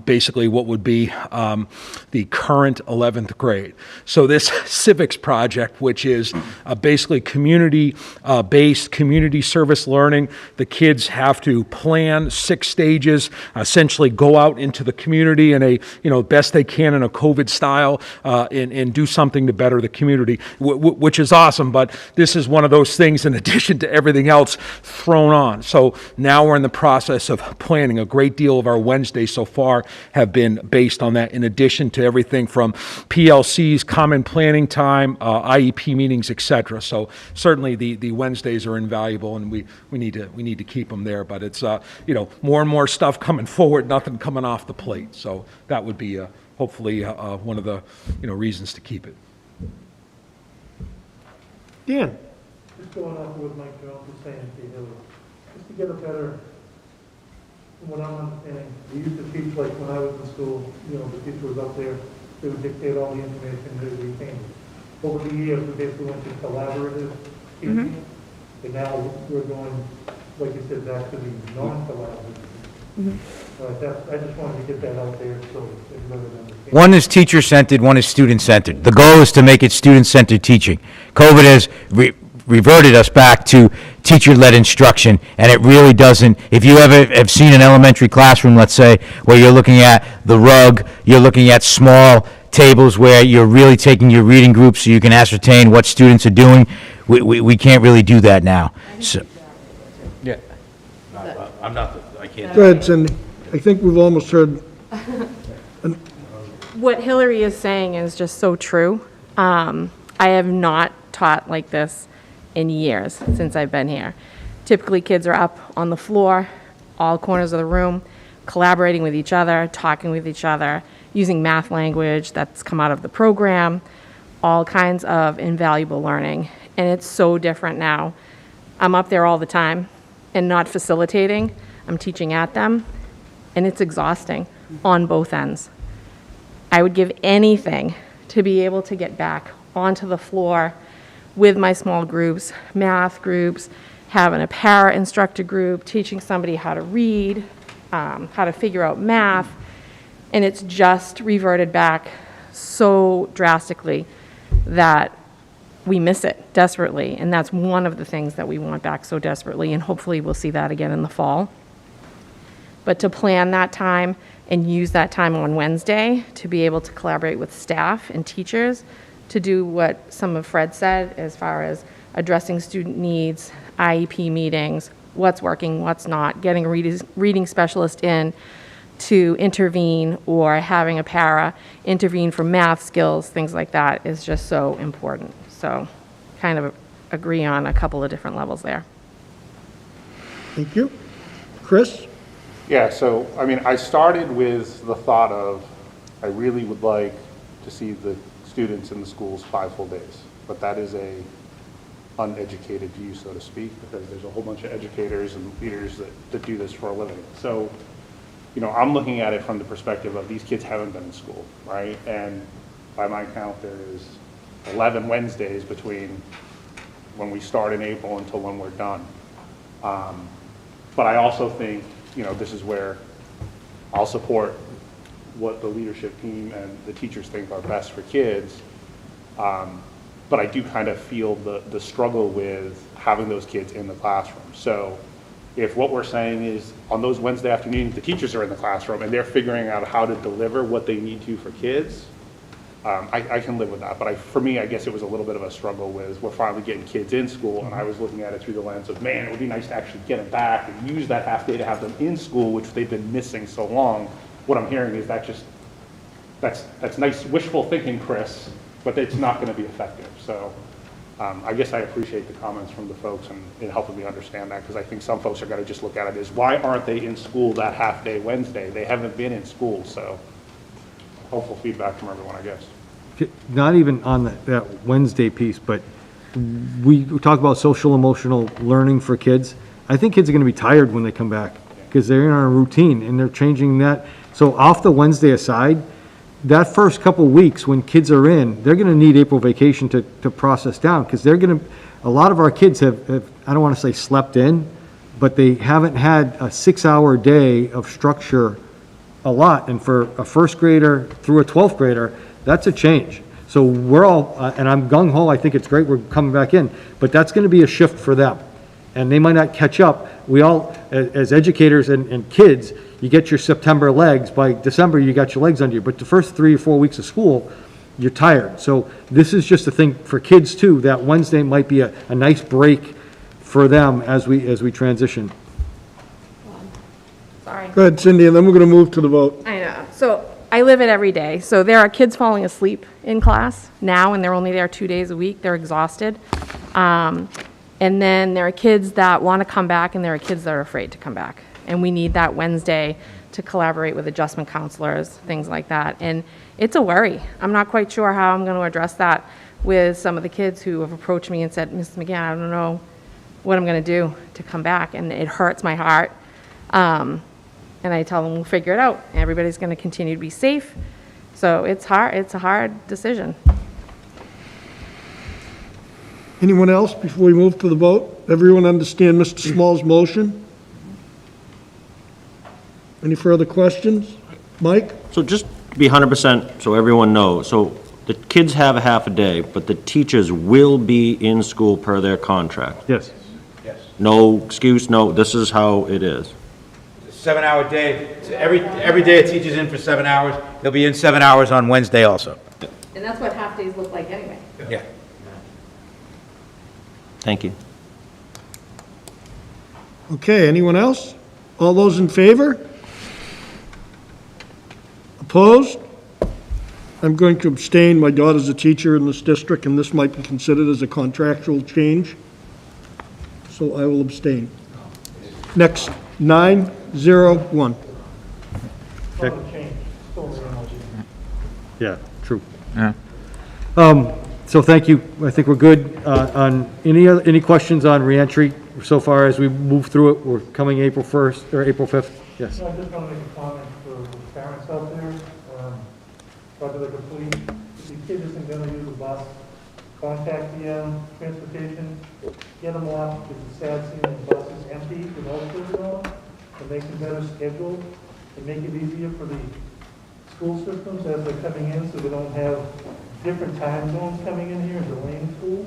basically what would be the current 11th grade. So this civics project, which is basically community-based, community service learning. The kids have to plan 6 stages, essentially go out into the community in a, best they can in a COVID style, and do something to better the community, which is awesome. But this is one of those things in addition to everything else thrown on. So now we're in the process of planning. A great deal of our Wednesdays so far have been based on that, in addition to everything from PLCs, common planning time, IEP meetings, etc. So certainly the Wednesdays are invaluable, and we need to keep them there. But it's more and more stuff coming forward, nothing coming off the plate. So that would be hopefully one of the reasons to keep it. Dan? Just going off what Mike Jones was saying to you, just to get a better, from what I'm understanding, we used to teach, like when I was in school, you know, the teacher was up there, they would dictate all the information that we came. Over the years, we basically went to collaborative teaching, and now we're going, like you said, back to the non-collaborative. I just wanted to get that out there so everybody would understand. One is teacher-centered, one is student-centered. The goal is to make it student-centered teaching. COVID has reverted us back to teacher-led instruction, and it really doesn't. If you ever have seen an elementary classroom, let's say, where you're looking at the rug, you're looking at small tables where you're really taking your reading group so you can ascertain what students are doing, we can't really do that now. So, yeah. I'm not, I can't. Go ahead, Cindy. I think we've almost heard, What Hillary is saying is just so true. I have not taught like this in years since I've been here. Typically, kids are up on the floor, all corners of the room, collaborating with each other, talking with each other, using math language that's come out of the program, all kinds of invaluable learning. And it's so different now. I'm up there all the time and not facilitating. I'm teaching at them, and it's exhausting on both ends. I would give anything to be able to get back onto the floor with my small groups, math groups, having a para-instructor group, teaching somebody how to read, how to figure out math, and it's just reverted back so drastically that we miss it desperately, and that's one of the things that we want back so desperately, and hopefully we'll see that again in the fall. But to plan that time and use that time on Wednesday to be able to collaborate with staff and teachers to do what some of Fred said as far as addressing student needs, IEP meetings, what's working, what's not, getting a reading specialist in to intervene, or having a para intervene for math skills, things like that is just so important. So kind of agree on a couple of different levels there. thank you. Chris? Yeah, so, I mean, I started with the thought of, I really would like to see the students in the schools 5 full days, but that is a uneducated view, so to speak, because there's a whole bunch of educators and leaders that do this for a living. So, you know, I'm looking at it from the perspective of these kids haven't been in school, right? And by my count, there is 11 Wednesdays between when we start in April until when we're done. But I also think, you know, this is where I'll support what the leadership team and the teachers think are best for kids. But I do kind of feel the struggle with having those kids in the classroom. So if what we're saying is on those Wednesday afternoons, the teachers are in the classroom and they're figuring out how to deliver what they need to for kids, I can live with that. But for me, I guess it was a little bit of a struggle with, we're finally getting kids in school, and I was looking at it through the lens of, man, it would be nice to actually get them back and use that half day to have them in school, which they've been missing so long. What I'm hearing is that's nice wishful thinking, Chris, but it's not going to be effective. So I guess I appreciate the comments from the folks and helping me understand that, because I think some folks are going to just look at it as, why aren't they in school that half day Wednesday? They haven't been in school. So hopeful feedback from everyone, I guess. Not even on that Wednesday piece, but we talk about social emotional learning for kids. I think kids are gonna be tired when they come back, because they're in a routine and they're changing that. So off the Wednesday aside, that first couple weeks when kids are in, they're gonna need April vacation to process down, because a lot of our kids have, I don't wanna say slept in, but they haven't had a 6-hour day of structure a lot. And for a first grader through a 12th grader, that's a change. So we're all, and I'm gung-ho, I think it's great we're coming back in, but that's gonna be a shift for them. And they might not catch up. We all, as educators and kids, you get your September legs. By December, you got your legs under you. But the first 3 or 4 weeks of school, you're tired. So this is just a thing for kids too, that Wednesday might be a nice break for them as we transition. Sorry. Go ahead, Cindy, and then we're gonna move to the vote. I know. So I live it every day. So there are kids falling asleep in class now, and they're only there 2 days a week. They're exhausted. And then there are kids that want to come back, and there are kids that are afraid to come back. And we need that Wednesday to collaborate with adjustment counselors, things like that. And it's a worry. I'm not quite sure how I'm going to address that with some of the kids who have approached me and said, Mrs. McGann, I don't know what I'm going to do to come back, and it hurts my heart. And I tell them, we'll figure it out. Everybody's going to continue to be safe. So it's hard. It's a hard decision. Anyone else before we move to the vote? Everyone understand Mr. Small's motion? Any further questions? Mike? So just to be 100%, so everyone knows, so the kids have a half a day, but the teachers will be in school per their contract? Yes. Yes. No excuse, no, this is how it is. 7-hour day. So every day a teacher's in for 7 hours. They'll be in 7 hours on Wednesday also. And that's what half days look like anyway. Yeah. Thank you. Okay, anyone else? All those in favor? Opposed? I'm going to abstain. My daughter's a teacher in this district, and this might be considered as a contractual change, so I will abstain. Next, 901. Not a change, still the MOU. Yeah, true. Yeah. So thank you. I think we're good. On any questions on reentry so far as we move through it? We're coming April 1st or April 5th? Yes. No, I just want to make a comment for the parents out there. Probably like a police, if your kid isn't going to use a bus, contact the transportation, get them off, because it's sad seeing the buses empty with all the children on, and make them better scheduled, and make it easier for the school systems as they're coming in, so we don't have different time zones coming in here and delaying school.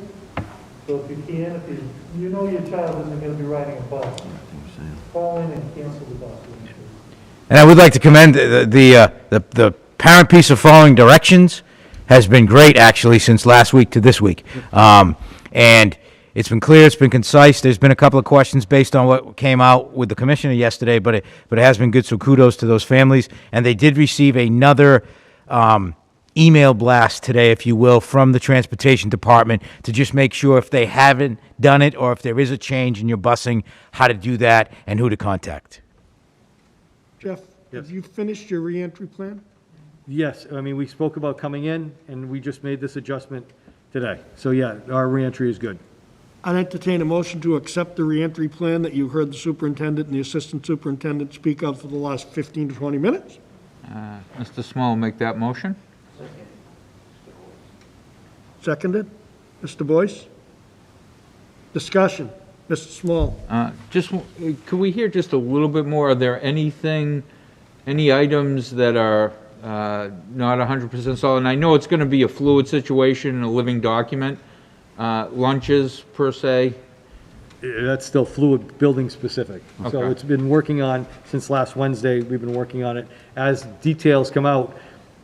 So if you can, if you know your child isn't going to be riding a bus, call in and cancel the bus. And I would like to commend the parent piece of following directions has been great, actually, since last week to this week. And it's been clear, it's been concise. There's been a couple of questions based on what came out with the commissioner yesterday, but it has been good, so kudos to those families. And they did receive another email blast today, if you will, from the Transportation Department to just make sure if they haven't done it or if there is a change in your busing, how to do that and who to contact. Jeff, have you finished your reentry plan? Yes, I mean, we spoke about coming in, and we just made this adjustment today. So yeah, our reentry is good. I'd entertain a motion to accept the reentry plan that you heard the superintendent and the assistant superintendent speak of for the last 15 to 20 minutes. Mr. Small will make that motion. Seconded. Mr. Boyce? Discussion. Mr. Small? Could we hear just a little bit more? Are there any items that are not 100% solid? And I know it's going to be a fluid situation, a living document. Lunches, per se? That's still fluid, building specific. So Okay. it's been working on, since last Wednesday, we've been working on it. As details come out,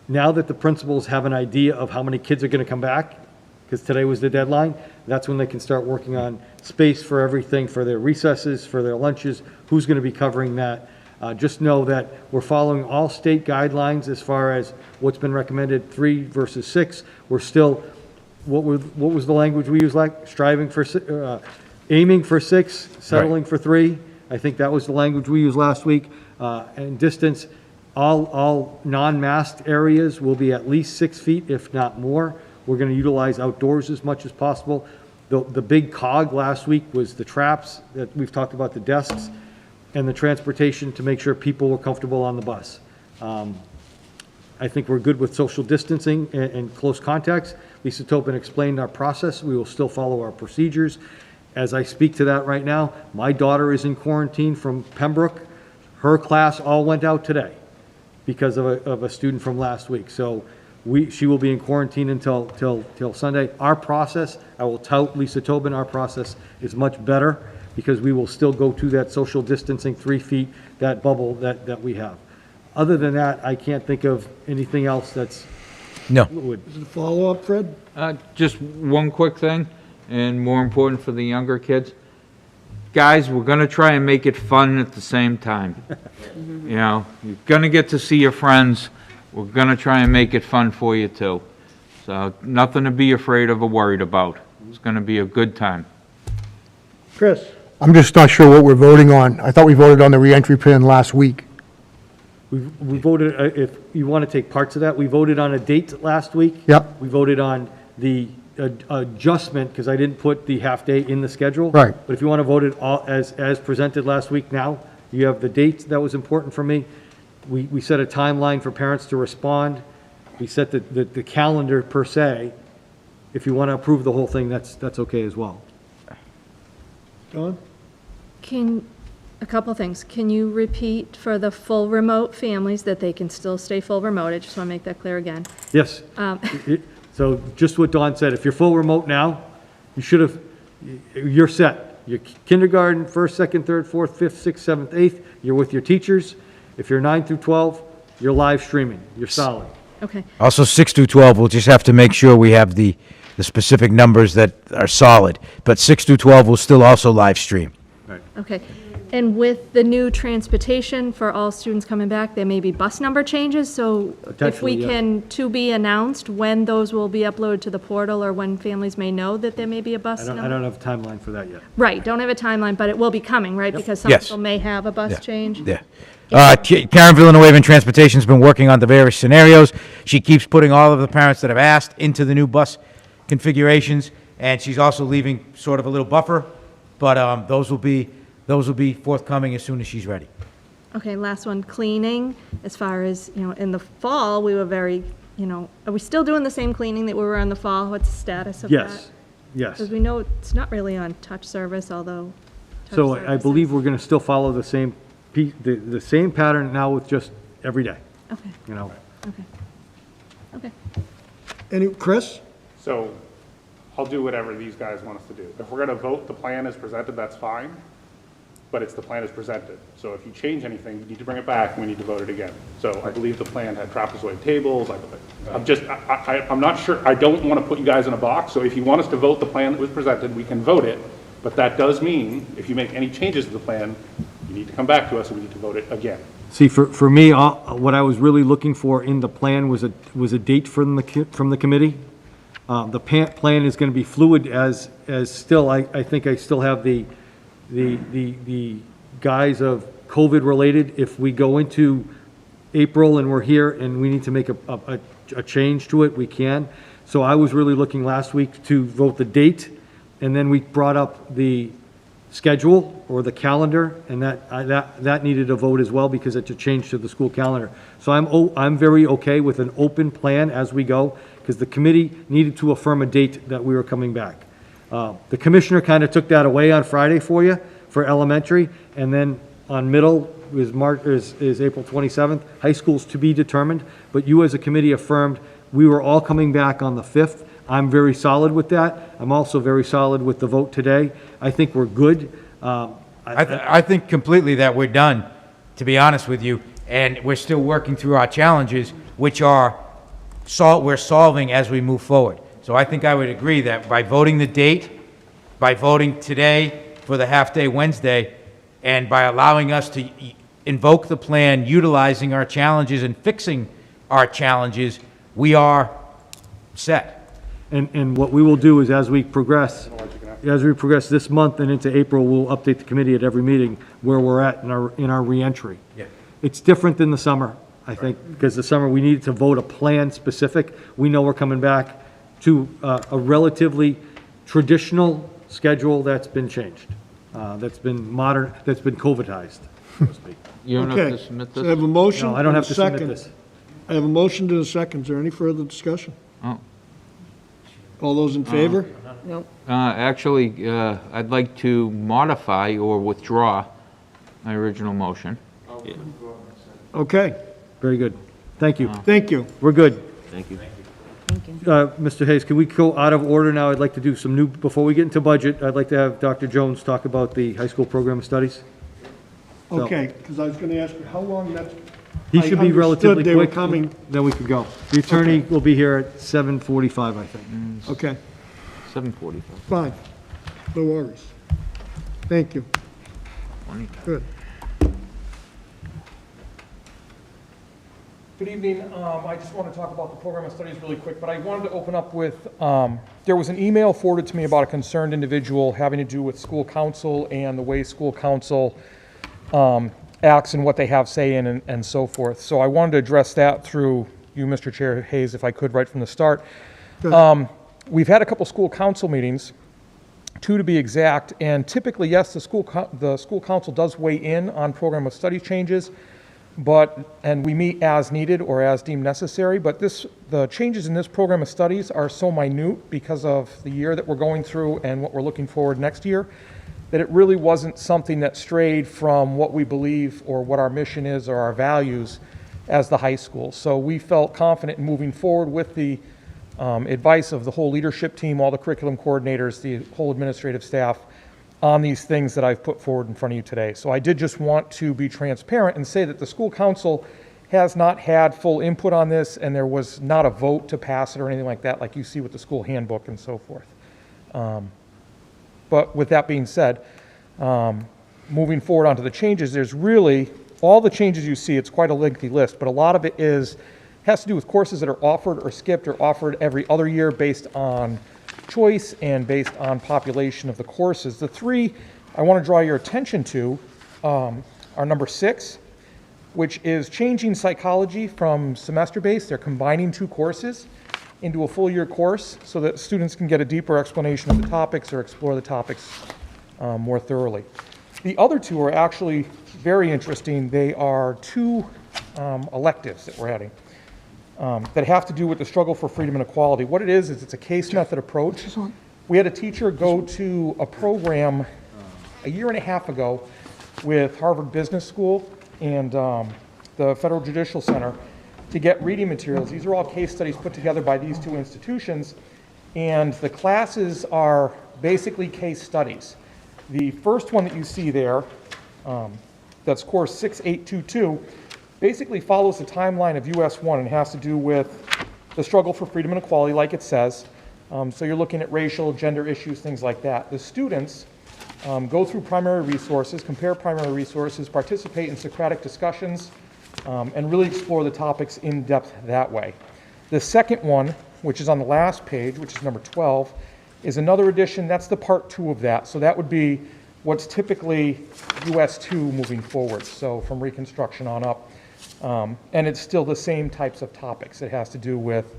now that the principals have an idea of how many kids are going to come back, because today was the deadline, that's when they can start working on space for everything, for their recesses, for their lunches, who's going to be covering that. Just know that we're following all state guidelines as far as what's been recommended, 3 versus 6. We're still, what was the language we used, like striving for, aiming for 6, settling for 3. I think that was the language we used last week. And distance, all non-masked areas will be at least 6 feet, if not more. We're going to utilize outdoors as much as possible. The big cog last week was the traps that we've talked about, the desks, and the transportation to make sure people were comfortable on the bus. I think we're good with social distancing and close contacts. Lisa Topin explained our process. We will still follow our procedures. As I speak to that right now, my daughter is in quarantine from Pembroke. Her class all went out today because of a student from last week. So she will be in quarantine until Sunday. Our process, I will tout Lisa Tobin, our process is much better because we will still go to that social distancing 3 feet, that bubble that we have. Other than that, I can't think of anything else that's fluid. Is it a follow-up, Fred? Just one quick thing, and more important for the younger kids. Guys, we're going to try and make it fun at the same time. You know, you're going to get to see your friends. We're going to try and make it fun for you, too. So nothing to be afraid of or worried about. It's going to be a good time. Chris? I'm just not sure what we're voting on. I thought we voted on the reentry plan last week. We voted, if you want to take parts of that, we voted on a date last week. Yep. We voted on the adjustment, because I didn't put the half-day in the schedule. Right. But if you want to vote it all as presented last week now, you have the date that was important for me. We set a timeline for parents to respond. We set the calendar per se. If you want to approve the whole thing, that's okay as well. Don? A couple things. Can you repeat for the full remote families that they can still stay full remote? I just want to make that clear again. Yes. So just what Dawn said, if you're full remote now, you're set. Your kindergarten, first, second, third, fourth, fifth, sixth, seventh, eighth, you're with your teachers. If you're 9 through 12, you're live streaming. You're solid. Okay. Also, 6 through 12, we'll just have to make sure we have the specific numbers that are solid. But 6 through 12 will still also live stream. Okay. And with the new transportation for all students coming back, there may be bus number changes, so if Potentially, we yeah. can, to be announced, when those will be uploaded to the portal, or when families may know that there may be a bus I number? don't have a timeline for that yet. Right, don't have a timeline, but it will be coming, right? Because some Yes. people may have a bus Yeah. change? Yeah. Karen Villanueva Transportation's been working on the various scenarios. She keeps putting all of the parents that have asked into the new bus configurations, and she's also leaving sort of a little buffer, but those will be forthcoming as soon as she's ready. Okay, last one, cleaning, as far as, in the fall, we were very, are we still doing the same cleaning that we were in the fall? What's the status of that? Yes. Because we know it's not really on touch service, although. touch So I service believe is- we're going to still follow the same, the same pattern now with just every day, Okay, okay. Chris? So I'll do whatever these guys want us to do. If we're going to vote the plan as presented, that's fine, but it's the plan as presented. So if you change anything, you need to bring it back, and we need to vote it again. So I believe the plan had trapezoid tables. I'm not sure, I don't want to put you guys in a box, so if you want us to vote the plan that was presented, we can vote it, but that does mean, if you make any changes to the plan, you need to come back to us, and we need to vote it again. See, for me, what I was really looking for in the plan was a date from the committee. The plan is going to be fluid as still, I think I still have the guise of COVID-related. If we go into April and we're here and we need to make a change to it, we can. So I was really looking last week to vote the date, and then we brought up the schedule or the calendar, and that needed a vote as well because it's a change to the school calendar. So I'm very okay with an open plan as we go, because the committee needed to affirm a date that we were coming back. The commissioner kind of took that away on Friday for you, for elementary, and then on middle is April 27th. High school's to be determined, but you as a committee affirmed we were all coming back on the 5th. I'm very solid with that. I'm also very solid with the vote today. I think we're good. I think completely that we're done, to be honest with you, and we're still working through our challenges, which are we're solving as we move forward. So I think I would agree that by voting the date, by voting today for the half-day Wednesday, and by allowing us to invoke the plan, utilizing our challenges and fixing our challenges, we are set. And what we will do is as we progress this month and into April, we'll update the committee at every meeting where we're at in our reentry. Yeah. It's different than the summer, I think, because the summer we needed to vote a plan specific. We know we're coming back to a relatively traditional schedule that's been changed, that's been modern, that's been COVIDized, so to speak. You don't have Okay, to submit so I this? have a motion No, I don't and a have to submit second. this. I have a motion to a second. Is there any further discussion? Oh. All those in favor? Nope. Actually, I'd like to modify or withdraw my original motion. Okay, Very good. Thank you. thank you. We're good. Thank you. Mr. Hayes, can we go out of order now? I'd like to do some new, before we get into budget, I'd like to have Dr. Jones talk about the high school program of studies. So- Okay, because I was going to ask you, how long that's... He I should be understood relatively they were quick. coming. Then we could go. The attorney will be here at 7:45, I think. Okay, 7:45. fine. No worries. Thank you. Good. Good evening. I just want to talk about the program of studies really quick, but I wanted to open up with, there was an email forwarded to me about a concerned individual having to do with school council and the way school council acts and what they have say in and so forth. So I wanted to address that through you, Mr. Chair Hayes, if I could, right from the start. We've had a couple school council meetings, 2 to be exact, and typically, yes, the school council does weigh in on program of study changes, and we meet as needed or as deemed necessary, but the changes in this program of studies are so minute because of the year that we're going through and what we're looking forward next year, that it really wasn't something that strayed from what we believe or what our mission is or our values as the high school. So we felt confident in moving forward with the advice of the whole leadership team, all the curriculum coordinators, the whole administrative staff, on these things that I've put forward in front of you today. So I did just want to be transparent and say that the school council has not had full input on this, and there was not a vote to pass it or anything like that, like you see with the school handbook and so forth. But with that being said, moving forward onto the changes, there's really, all the changes you see, it's quite a lengthy list, but a lot of it has to do with courses that are offered or skipped or offered every other year based on choice and based on population of the courses. The 3 I want to draw your attention to are number 6, which is changing psychology from semester-based. They're combining 2 courses into a full-year course so that students can get a deeper explanation of the topics or explore the topics more thoroughly. The other 2 are actually very interesting. They are 2 electives that we're adding. That have to do with the struggle for freedom and equality. What it is it's a case method approach. We had a teacher go to a program a year and a half ago with Harvard Business School and the Federal Judicial Center to get reading materials. These are all case studies put together by these 2 institutions, and the classes are basically case studies. The first one that you see there, that's course 6822, basically follows the timeline of US 1 and has to do with the struggle for freedom and equality, like it says. So you're looking at racial, gender issues, things like that. The students go through primary resources, compare primary resources, participate in Socratic discussions, and really explore the topics in depth that way. The second one, which is on the last page, which is number 12, is another edition. That's the part 2 of that. So that would be what's typically US 2 moving forward, so from Reconstruction on up. And it's still the same types of topics. It has to do with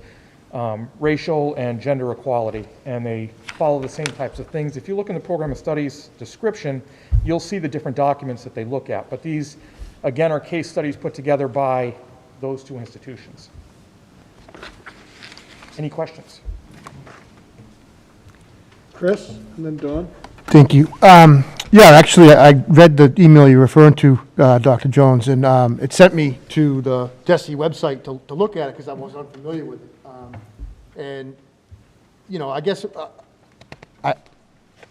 racial and gender equality, and they follow the same types of things. If you look in the program of studies description, you'll see the different documents that they look at. But these, again, are case studies put together by those 2 institutions. Any questions? Chris, and then Don. Thank you. Yeah, actually, I read the email you're referring to, Dr. Jones, and it sent me to the DESE website to look at it because I was unfamiliar with it. And, you know, I guess,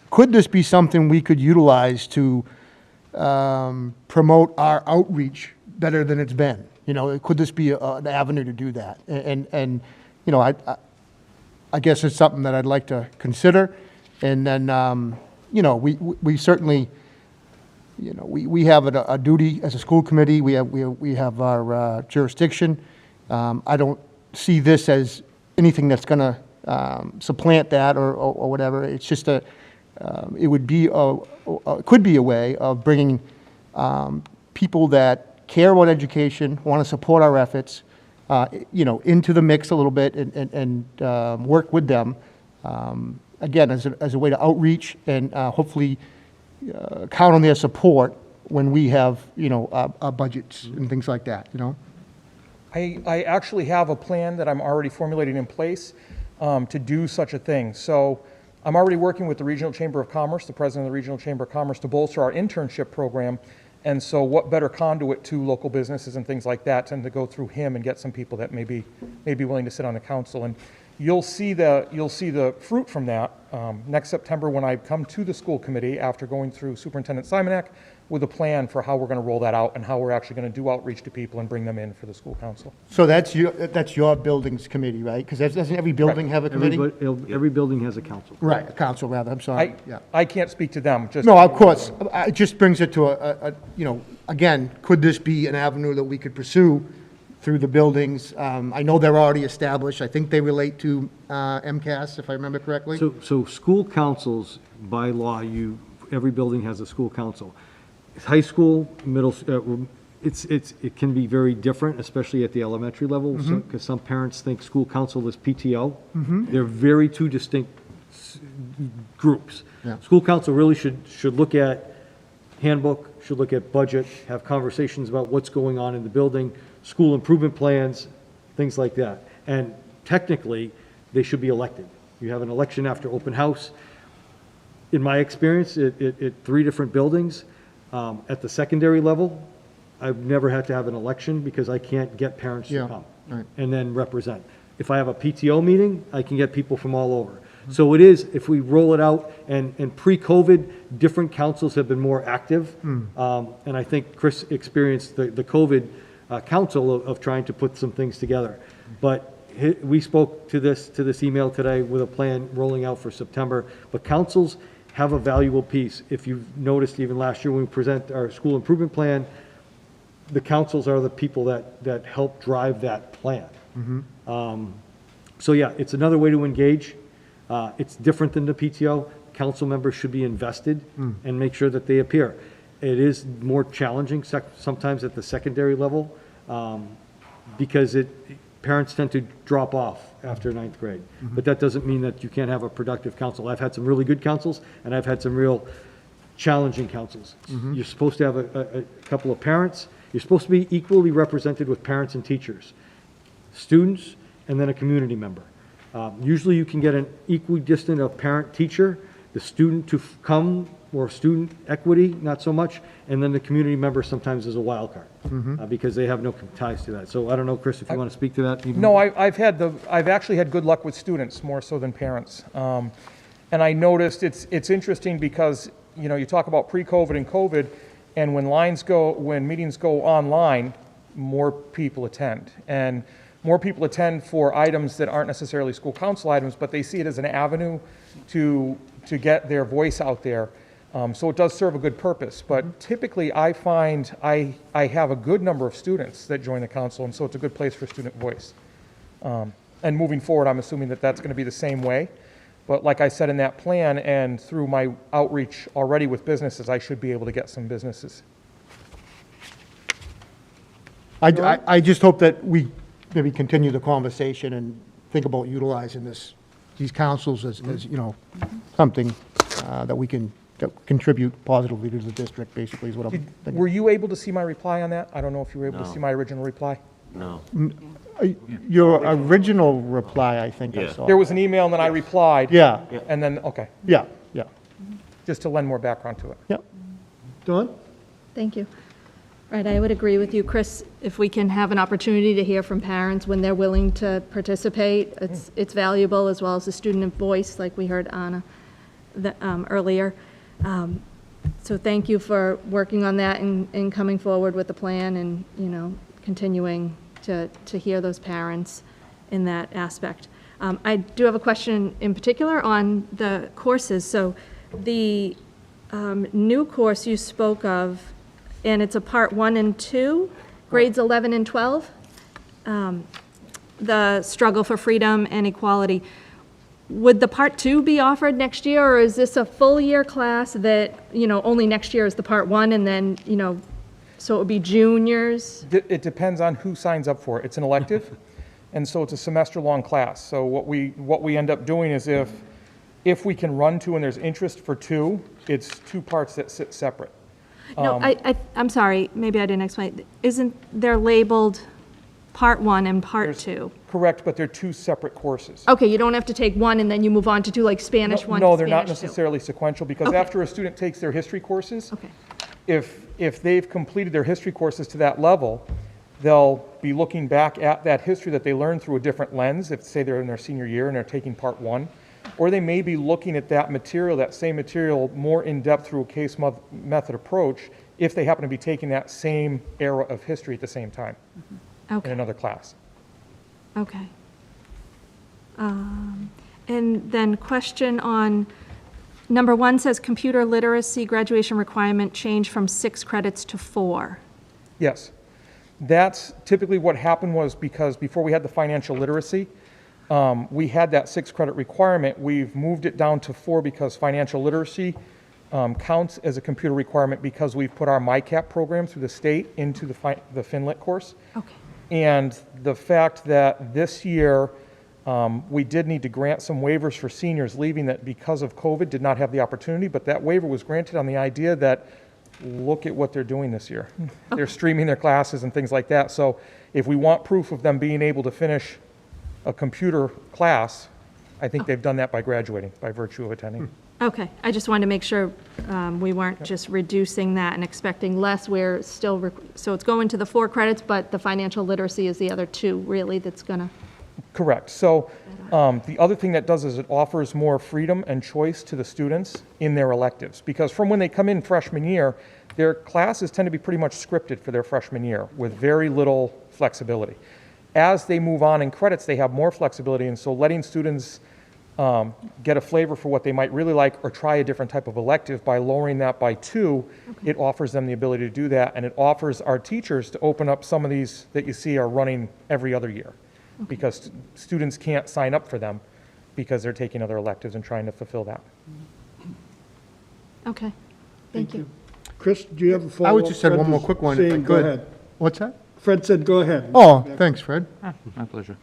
could this be something we could utilize to promote our outreach better than it's been? You know, could this be an avenue to do that? And you know, I guess it's something that I'd like to consider. And then, you know, we certainly, you know, we have a duty as a school committee. We have our jurisdiction. I don't see this as anything that's going to supplant that or whatever. It's just it would be could be a way of bringing people that care about education, want to support our efforts, you know, into the mix a little bit and work with them. Again, as a way to outreach and hopefully count on their support when we have, you know, our budgets and things like that, you know? I actually have a plan that I'm already formulating in place to do such a thing. So I'm already working with the Regional Chamber of Commerce, the president of the Regional Chamber of Commerce, to bolster our internship program. And so what better conduit to local businesses and things like that than to go through him and get some people that may be willing to sit on the council. And you'll see the fruit from that next September when I come to the school committee after going through Superintendent Simonak with a plan for how we're going to roll that out and how we're actually going to do outreach to people and bring them in for the school council. So that's your buildings committee, right? Because doesn't every building have a committee? Every building has a council. Right, a council rather, I'm sorry. I can't speak to them. Just No, of course. It just brings it to a, you know, again, could this be an avenue that we could pursue through the buildings? I know they're already established. I think they relate to MCAS, if I remember correctly. So school councils, by law, every building has a school council. High school, it can be very different, especially at the elementary level, because some parents think school council is PTO. They're very two distinct groups. Yeah. School council really should look at handbook, should look at budget, have conversations about what's going on in the building, school improvement plans, things like that. And technically, they should be elected. You have an election after open house. In my experience, at 3 different buildings, at the secondary level, I've never had to have an election because I can't get parents to Yeah, come right. and then represent. If I have a PTO meeting, I can get people from all over. So it is, if we roll it out, and pre-COVID, different councils have been more active. And I think Chris experienced the COVID council of trying to put some things together. But we spoke to this email today with a plan rolling out for September. But councils have a valuable piece. If you've noticed, even last year when we present our school improvement plan, the councils are the people that help drive that plan. So yeah, it's another way to engage. It's different than the PTO. Council members should be invested and make sure that they appear. It is more challenging sometimes at the secondary level because parents tend to drop off after 9th grade. But that doesn't mean that you can't have a productive council. I've had some really good councils, and I've had some real challenging councils. You're supposed to have a couple of parents. You're supposed to be equally represented with parents and teachers, students, and then a community member. Usually you can get an equidistant of parent-teacher, the student to come, or student equity, not so much, and then the community member sometimes is a wild card, because they have no ties to that. So I don't know, Chris, if you want to speak to that? No, I've actually had good luck with students more so than parents. And I noticed it's interesting because, you talk about pre-COVID and COVID, and when meetings go online, more people attend. And more people attend for items that aren't necessarily school council items, but they see it as an avenue to get their voice out there. So it does serve a good purpose. But typically, I find I have a good number of students that join the council, and so it's a good place for student voice. And moving forward, I'm assuming that that's going to be the same way. But like I said in that plan, and through my outreach already with businesses, I should be able to get some businesses. I just hope that we maybe continue the conversation and think about utilizing these councils as something that we can contribute positively to the district, basically, is what I'm thinking. Were you able to see my reply on that? I don't know if you were able to No. see my original reply. No. Your original reply, I think I Yeah. saw. There was an email and then I replied. Yeah, And then, okay, yeah. just to lend more background to it. Yep. Dawn? Thank you. Right, I would agree with you, Chris. If we can have an opportunity to hear from parents when they're willing to participate, it's valuable, as well as the student voice, like we heard Anna earlier. So thank you for working on that and coming forward with the plan and, continuing to hear those parents in that aspect. I do have a question in particular on the courses. So the new course you spoke of, and it's a part 1 and 2, grades 11 and 12, the struggle for freedom and equality. Would the part 2 be offered next year, or is this a full year class that, only next year is the part 1, and then, so it would be juniors? It depends on who signs up for it. It's an elective, and so it's a semester-long class. So what we end up doing is if we can run 2 and there's interest for 2, it's 2 parts that sit separate. No, I'm sorry, maybe I didn't explain. Isn't they're labeled part 1 and part 2? Correct, but they're 2 separate courses. Okay, you don't have to take 1 and then you move on to 2, like Spanish 1 to No, they're not Spanish 2. necessarily sequential, because Okay. after a student takes their history courses, Okay. if they've completed their history courses to that level, they'll be looking back at that history that they learned through a different lens, if, say, they're in their senior year and they're taking part 1. Or they may be looking at that same material, more in-depth through a case method approach, if they happen to be taking that same era of history at the same time in Okay, another class. okay. And then question on, number 1 says computer literacy graduation requirement change from 6 credits to 4. Yes. That's typically what happened, was because before we had the financial literacy, we had that 6 credit requirement. We've moved it down to 4 because financial literacy counts as a computer requirement because we've put our MyCap program through the state into the FinLit course. Okay. And the fact that this year, we did need to grant some waivers for seniors leaving that because of COVID did not have the opportunity, but that waiver was granted on the idea that, look at what they're doing this year. They're streaming their classes and things like that. So if we want proof of them being able to finish a computer class, I think they've done that by graduating, by virtue of attending. Okay, I just wanted to make sure we weren't just reducing that and expecting less. We're still, so it's going to the 4 credits, but the financial literacy is the other 2, really, that's gonna. Correct. So the other thing that does is it offers more freedom and choice to the students in their electives. Because from when they come in freshman year, their classes tend to be pretty much scripted for their freshman year with very little flexibility. As they move on in credits, they have more flexibility. And so letting students get a flavor for what they might really like or try a different type of elective by lowering that by 2, it offers them the ability to do that. And it offers our teachers to open up some of these that you see are running every other year. Because students can't sign up for them because they're taking other electives and trying to fulfill that. Okay, thank you. Chris, do you have a follow-up? I would just add Fred one more was quick one, if I saying, Go could. ahead. What's that? Fred said, go ahead. Oh, thanks, Fred. My pleasure.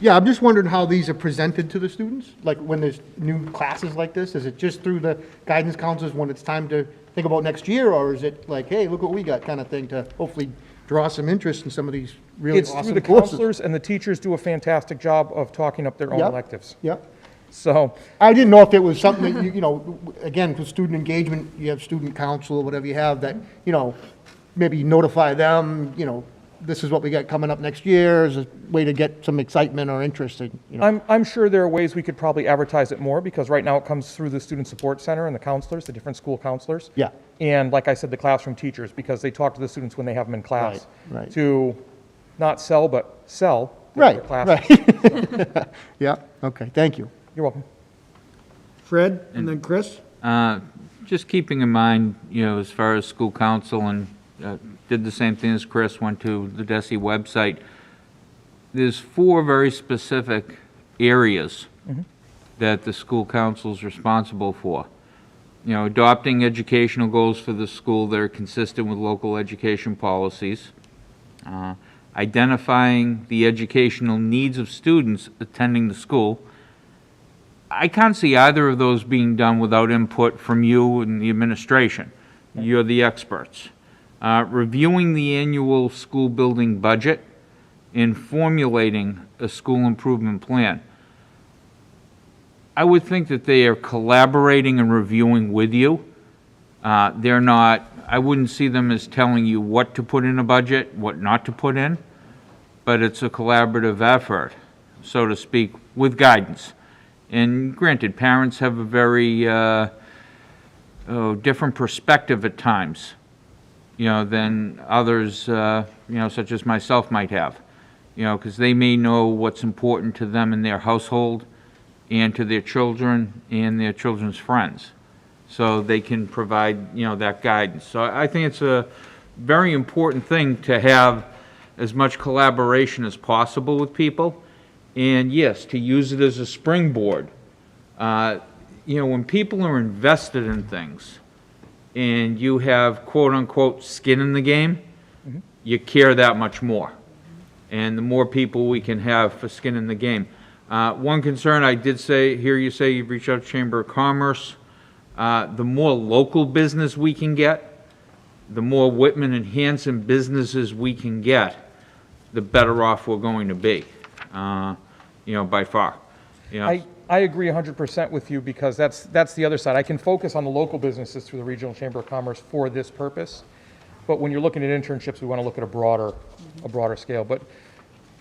Yeah, I'm just wondering how these are presented to the students, like when there's new classes like this? Is it just through the guidance counselors when it's time to think about next year, or is it like, hey, look what we got kind of thing to hopefully draw some interest in some of these really It's through awesome the courses? counselors, and the teachers do a fantastic job of talking up their own Yep. electives. Yep. So, I didn't know if it was something that, you know, again, for student engagement, you have student council or whatever you have that, you know, maybe notify them, you know, this is what we got coming up next year, as a way to get some excitement or interest in, you know. I'm sure there are ways we could probably advertise it more, because right now it comes through the Student Support Center and the counselors, the different school counselors. Yeah. And like I said, the classroom teachers, because they talk to the students when they have them in class. Right, right. To not sell, but sell their Right, classes. right. Yeah, okay, thank you. You're welcome. Fred, and then Chris? Just keeping in mind, you know, as far as school council, and did the same thing as Chris, went to the DESE website. There's 4 very specific areas that the school council is responsible for. You know, adopting educational goals for the school that are consistent with local education policies, identifying the educational needs of students attending the school. I can't see either of those being done without input from you and the administration. You're the experts. Reviewing the annual school building budget and formulating a school improvement plan. I would think that they are collaborating and reviewing with you. They're not, I wouldn't see them as telling you what to put in a budget, what not to put in, but it's a collaborative effort, so to speak, with guidance. And granted, parents have a very different perspective at times, you know, than others, you know, such as myself might have, you know, because they may know what's important to them in their household and to their children and their children's friends. So they can provide, you know, that guidance. So I think it's a very important thing to have as much collaboration as possible with people. And yes, to use it as a springboard. You know, when people are invested in things and you have quote-unquote skin in the game, you care that much more. And the more people we can have for skin in the game. One concern I did hear you say you've reached out to Chamber of Commerce. The more local business we can get, the more Whitman and Hanson businesses we can get, the better off we're going to be, you know, by far. You know, I agree 100% with you, because that's the other side. I can focus on the local businesses through the Regional Chamber of Commerce for this purpose. But when you're looking at internships, we want to look at a broader scale. But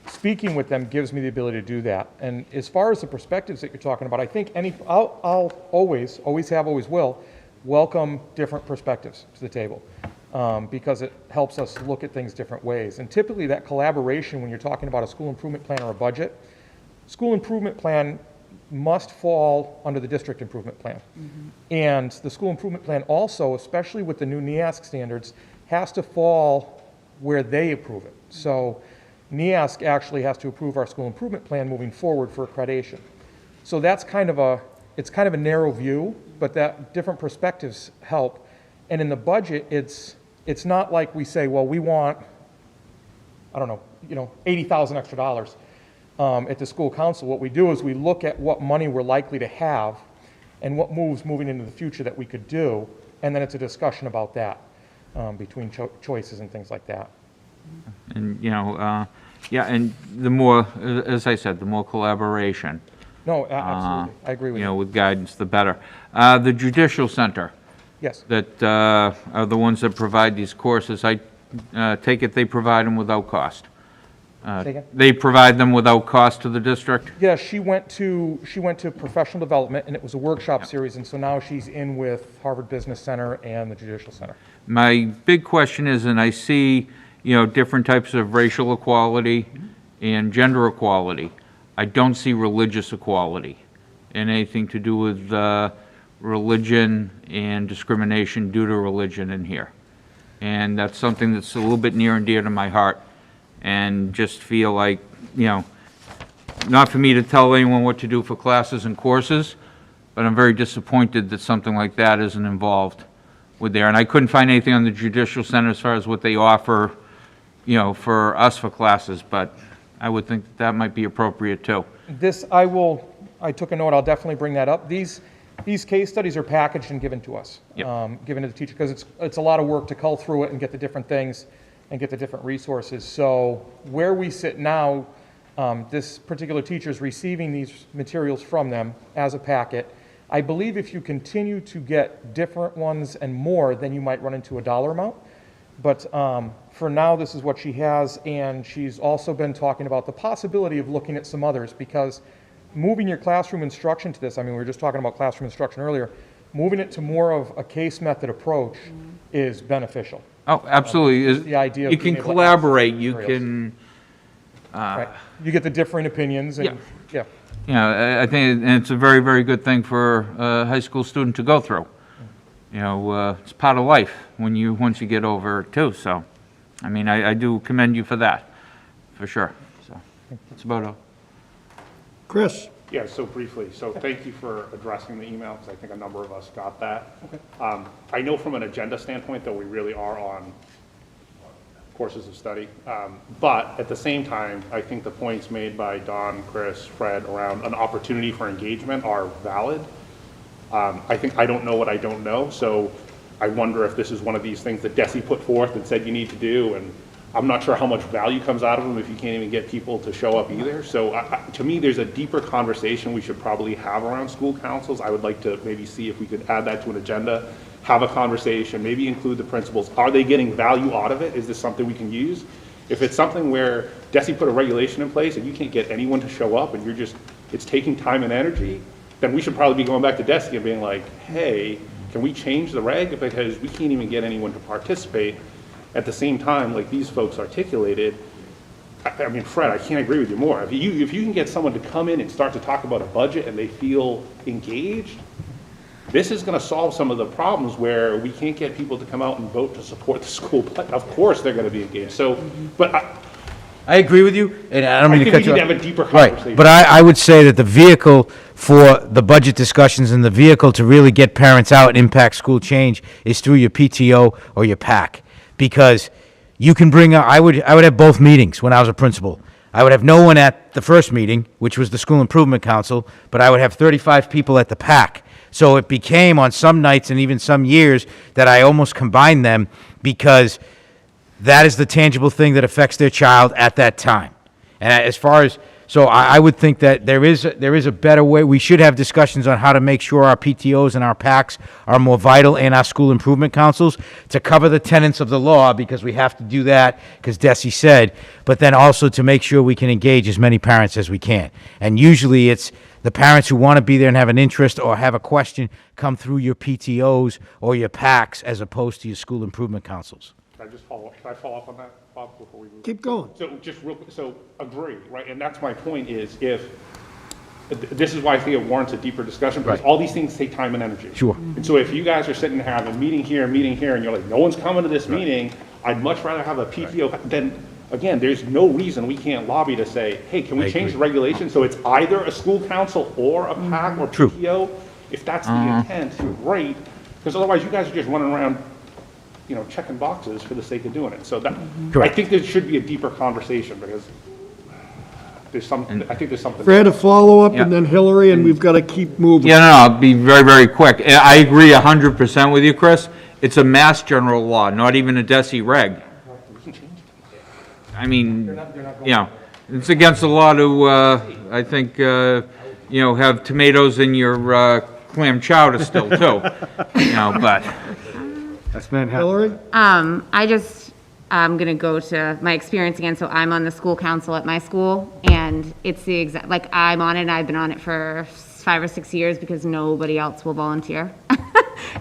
speaking with them gives me the ability to do that. And as far as the perspectives that you're talking about, I think I'll always have, always will, welcome different perspectives to the table, because it helps us look at things different ways. And typically that collaboration, when you're talking about a school improvement plan or a budget, school improvement plan must fall under the district improvement plan. And the school improvement plan also, especially with the new NEASC standards, has to fall where they approve it. So NEASC actually has to approve our school improvement plan moving forward for accreditation. So that's kind of it's kind of a narrow view, but that different perspectives help. And in the budget, it's not like we say, well, we want, I don't know, $80,000 extra dollars at the school council. What we do is we look at what money we're likely to have and what moves moving into the future that we could do, and then it's a discussion about that between choices and things like that. And, yeah, and the more, as I said, the more collaboration. No, absolutely. I agree with you. With guidance, the better. The Judicial Center. Yes. That are the ones that provide these courses. I take it they provide them without cost. Say again? They provide them without cost to the district? Yeah, she went to professional development, and it was a workshop series, and so now she's in with Harvard Business Center and the Judicial Center. My big question is, and I see, different types of racial equality and gender equality. I don't see religious equality and anything to do with religion and discrimination due to religion in here. And that's something that's a little bit near and dear to my heart, and just feel like, not for me to tell anyone what to do for classes and courses, but I'm very disappointed that something like that isn't involved with there. And I couldn't find anything on the Judicial Center as far as what they offer, for us for classes, but I would think that might be appropriate too. I took a note, I'll definitely bring that up. These case studies are packaged and given to us, given to the teacher, because it's a lot of work to cull through it and get the different things and get the different resources. So where we sit now, this particular teacher is receiving these materials from them as a packet. I believe if you continue to get different ones and more, then you might run into a dollar amount. But for now, this is what she has, and she's also been talking about the possibility of looking at some others, because moving your classroom instruction to this, we were just talking about classroom instruction earlier, moving it to more of a case method approach is beneficial. Oh, absolutely. The idea of you being can able to collaborate, access you materials. can, Right. You get the differing opinions, and, I think it's a very, very good thing for a high school student to go through. It's part of life once you get over it too, so, I do commend you for that, for sure, so, that's about all. Chris? Yeah, so briefly, so thank you for addressing the email, because I think a number of us got that. Okay. I know from an agenda standpoint that we really are on courses of study, but at the same time, I think the points made by Don, Chris, Fred around an opportunity for engagement are valid. I don't know what I don't know, so I wonder if this is one of these things that DESE put forth and said you need to do, and I'm not sure how much value comes out of them if you can't even get people to show up either. So to me, there's a deeper conversation we should probably have around school councils. I would like to maybe see if we could add that to an agenda, have a conversation, maybe include the principals. Are they getting value out of it? Is this something we can use? If it's something where DESE put a regulation in place and you can't get anyone to show up and it's taking time and energy, then we should probably be going back to DESE and being like, hey, can we change the reg? Because we can't even get anyone to participate. At the same time, like these folks articulated, Fred, I can't agree with you more. If you can get someone to come in and start to talk about a budget and they feel engaged, this is going to solve some of the problems where we can't get people to come out and vote to support the school. But of course, they're going to be engaged. So, but I agree with you, and I don't mean to cut you off. I think we need to have a deeper conversation. Right, but I would say that the vehicle for the budget discussions and the vehicle to really get parents out and impact school change is through your PTO or your PAC. Because you can bring out, I would have both meetings when I was a principal. I would have no one at the first meeting, which was the School Improvement Council, but I would have 35 people at the PAC. So it became on some nights and even some years that I almost combined them, because that is the tangible thing that affects their child at that time. And as far as, so I would think that there is a better way. We should have discussions on how to make sure our PTOs and our PACs are more vital, and our school improvement councils, to cover the tenets of the law, because we have to do that, because DESE said, but then also to make sure we can engage as many parents as we can. And usually it's the parents who want to be there and have an interest or have a question come through your PTOs or your PACs as opposed to your school improvement councils. Can I follow up on that, Bob, before we move? Keep going. So just real quick, so agree, right? And that's my point is, if, this is why I think it warrants a deeper discussion, because all these things take time and energy. Sure. And so if you guys are sitting and having a meeting here, and you're like, no one's coming to this meeting, I'd much rather have a PTO, then again, there's no reason we can't lobby to say, hey, can we change the regulation so it's either a school council or a PAC or PTO? If that's the intent, great, because otherwise you guys are just running around, you know, checking boxes for the sake of doing it. So that, I think there should be a deeper conversation, because I think there's something. Fred, a follow-up, Yeah. and then Hillary, and we've got to keep moving. Yeah, no, I'll be very, very quick. I agree 100% with you, Chris. It's a mass general law, not even a DESI reg. I mean, you know, it's against the law to, I think, you know, have tomatoes in your clam chowder still, too. You know, but, That's Manhattan. Hillary? I'm going to go to my experience again. So I'm on the school council at my school, and it's the exact, like, I'm on it, and I've been on it for 5 or 6 years because nobody else will volunteer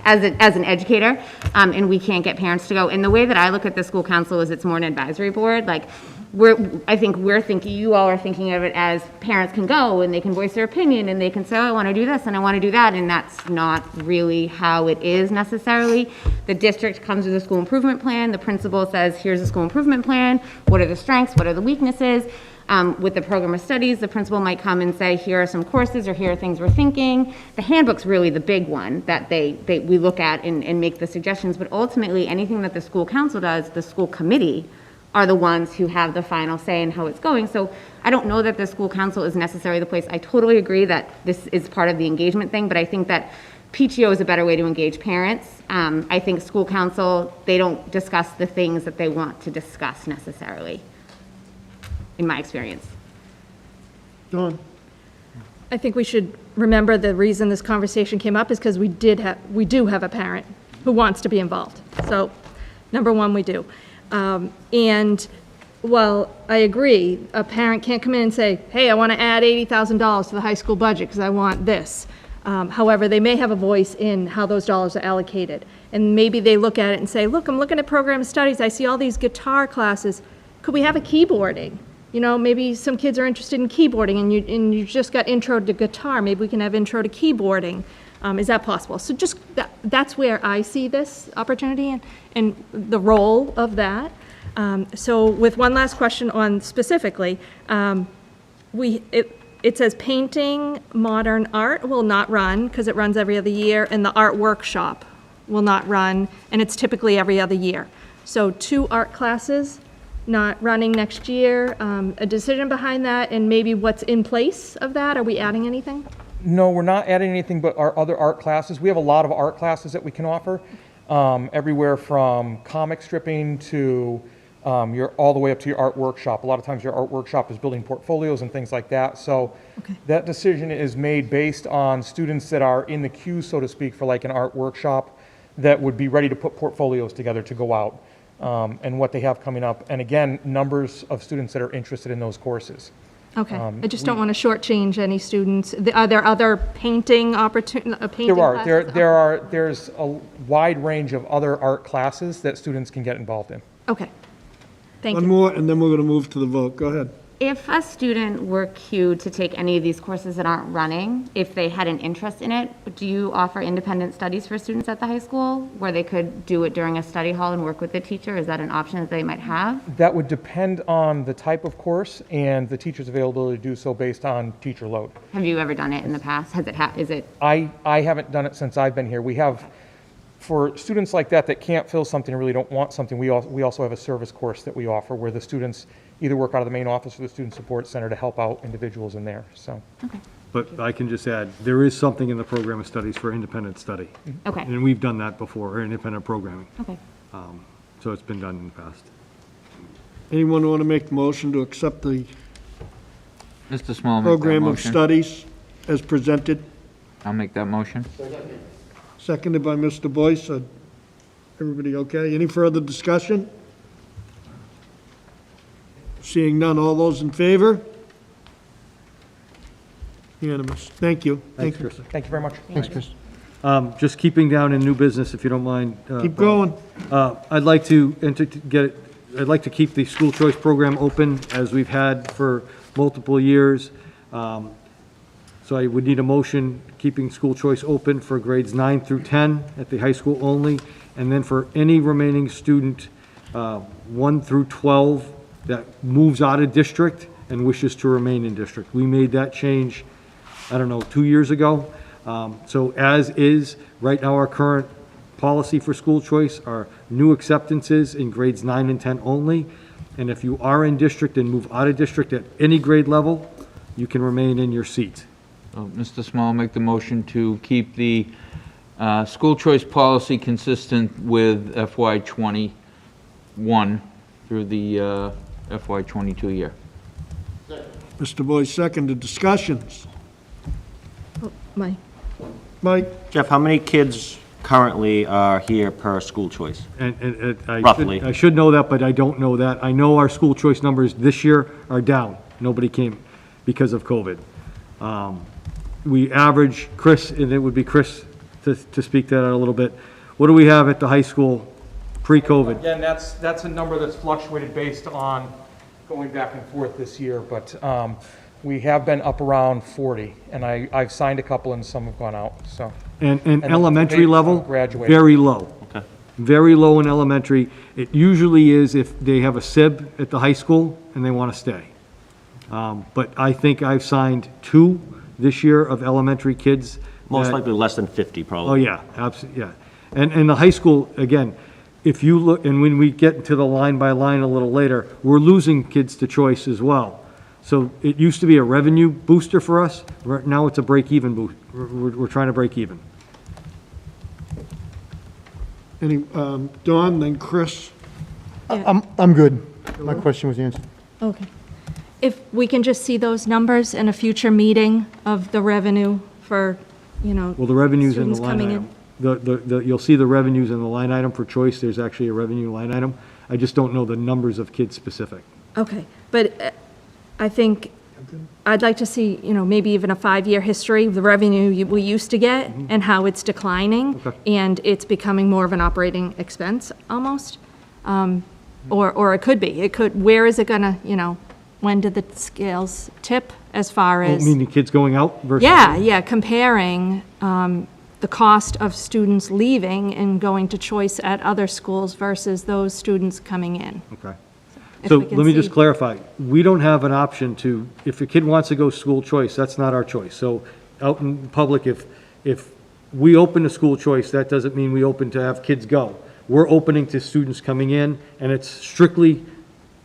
as an educator, and we can't get parents to go. And the way that I look at the school council is it's more an advisory board. Like, I think we're thinking, you all are thinking of it as parents can go and they can voice their opinion and they can say, oh, I want to do this and I want to do that, and that's not really how it is necessarily. The district comes with a school improvement plan. The principal says, here's a school improvement plan. What are the strengths? What are the weaknesses? With the program of studies, the principal might come and say, here are some courses, or here are things we're thinking. The handbook's really the big one that we look at and make the suggestions, but ultimately, anything that the school council does, the school committee are the ones who have the final say in how it's going. So I don't know that the school council is necessarily the place. I totally agree that this is part of the engagement thing, but I think that PTO is a better way to engage parents. I think school council, they don't discuss the things that they want to discuss necessarily, in my experience. Dawn? I think we should remember the reason this conversation came up is because we do have a parent who wants to be involved. So, number one, we do. And while I agree, a parent can't come in and say, hey, I want to add $80,000 to the high school budget because I want this. However, they may have a voice in how those dollars are allocated. And maybe they look at it and say, look, I'm looking at program studies. I see all these guitar classes. Could we have a keyboarding? You know, maybe some kids are interested in keyboarding and you just got intro to guitar. Maybe we can have intro to keyboarding. Is that possible? So just that's where I see this opportunity and the role of that. So with one last question on specifically, it says painting modern art will not run because it runs every other year, and the art workshop will not run, and it's typically every other year. So 2 art classes not running next year, a decision behind that, and maybe what's in place of that? Are we adding anything? No, we're not adding anything but our other art classes. We have a lot of art classes that we can offer, everywhere from comic stripping to all the way up to your art workshop. A lot of times your art workshop is building portfolios and things like that. So that decision is made based on students that are in the queue, so to speak, for like an art workshop that would be ready to put portfolios together to go out, and what they have coming up. And again, numbers of students that are interested in those courses. Okay, I just don't want to shortchange any students. Are there other painting opportunities? There are. There's a wide range of other art classes that students can get involved in. Okay, thank you. One more, and then we're going to move to the vote. Go ahead. If a student were queued to take any of these courses that aren't running, if they had an interest in it, do you offer independent studies for students at the high school where they could do it during a study hall and work with the teacher? Is that an option that they might have? That would depend on the type of course and the teacher's availability to do so based on teacher load. Have you ever done it in the past? Is it? I haven't done it since I've been here. We have, for students like that can't fill something and really don't want something, we also have a service course that we offer where the students either work out of the main office or the Student Support Center to help out individuals in there, so. Okay. But I can just add, there is something in the program of studies for independent study. Okay. And we've done that before, independent programming. Okay. So it's been done in the past. Anyone want to make the motion to accept the Mr. Small, make that program of motion. studies as presented? I'll make that motion. Seconded by Mr. Boyce. Everybody okay? Any further discussion? Seeing none, all those in favor? Unanimous. Thank you. Thanks, Chris. Thank you very much. Thanks, Chris. Just keeping down in new business, if you don't mind. Keep going. I'd like to keep the school choice program open as we've had for multiple years. So I would need a motion keeping school choice open for grades 9 through 10 at the high school only, and then for any remaining student, 1 through 12 that moves out of district and wishes to remain in district. We made that change, I don't know, 2 years ago. So as is, right now, our current policy for school choice are new acceptances in grades 9 and 10 only. And if you are in district and move out of district at any grade level, you can remain in your seat. So, Mr. Small, make the motion to keep the school choice policy consistent with FY '21 through the FY '22 year. Mr. Boyce seconded. Discussions. Mike? Mike? Jeff, how many kids currently are here per school choice? And Roughly. I should know that, but I don't know that. I know our school choice numbers this year are down. Nobody came because of COVID. We average, Chris, and it would be Chris to speak to that a little bit. What do we have at the high school pre-COVID? Again, that's a number that's fluctuated based on going back and forth this year, but we have been up around 40, and I've signed a couple and some have gone out, so. And And elementary maybe some level, graduated. very low. Okay. Very low in elementary. It usually is if they have a SIB at the high school and they want to stay. But I think I've signed 2 this year of elementary kids. Most that- likely less than 50, probably. Oh, yeah, absolutely, yeah. And the high school, again, if you look, and when we get into the line by line a little later, we're losing kids to choice as well. So it used to be a revenue booster for us. Right now it's a break-even boost. We're trying to break even. Any, Dawn, then Chris? I'm good. My question was answered. Okay. If we can just see those numbers in a future meeting of the revenue for, Well, the revenues in the students line coming item. in. You'll see the revenues in the line item for choice. There's actually a revenue line item. I just don't know the numbers of kids specific. Okay, but I think I'd like to see, maybe even a 5-year history of the revenue we used to get and how it's declining. Okay. And it's becoming more of an operating expense almost. Or it could be. Where is it gonna, when did the scales tip as far Oh, as? meaning kids going out versus? Yeah, comparing the cost of students leaving and going to choice at other schools versus those students coming in. Okay. If So we can let me just see- clarify. We don't have an option to, if a kid wants to go school choice, that's not our choice. So out in public, if we open a school choice, that doesn't mean we open to have kids go. We're opening to students coming in, and it's strictly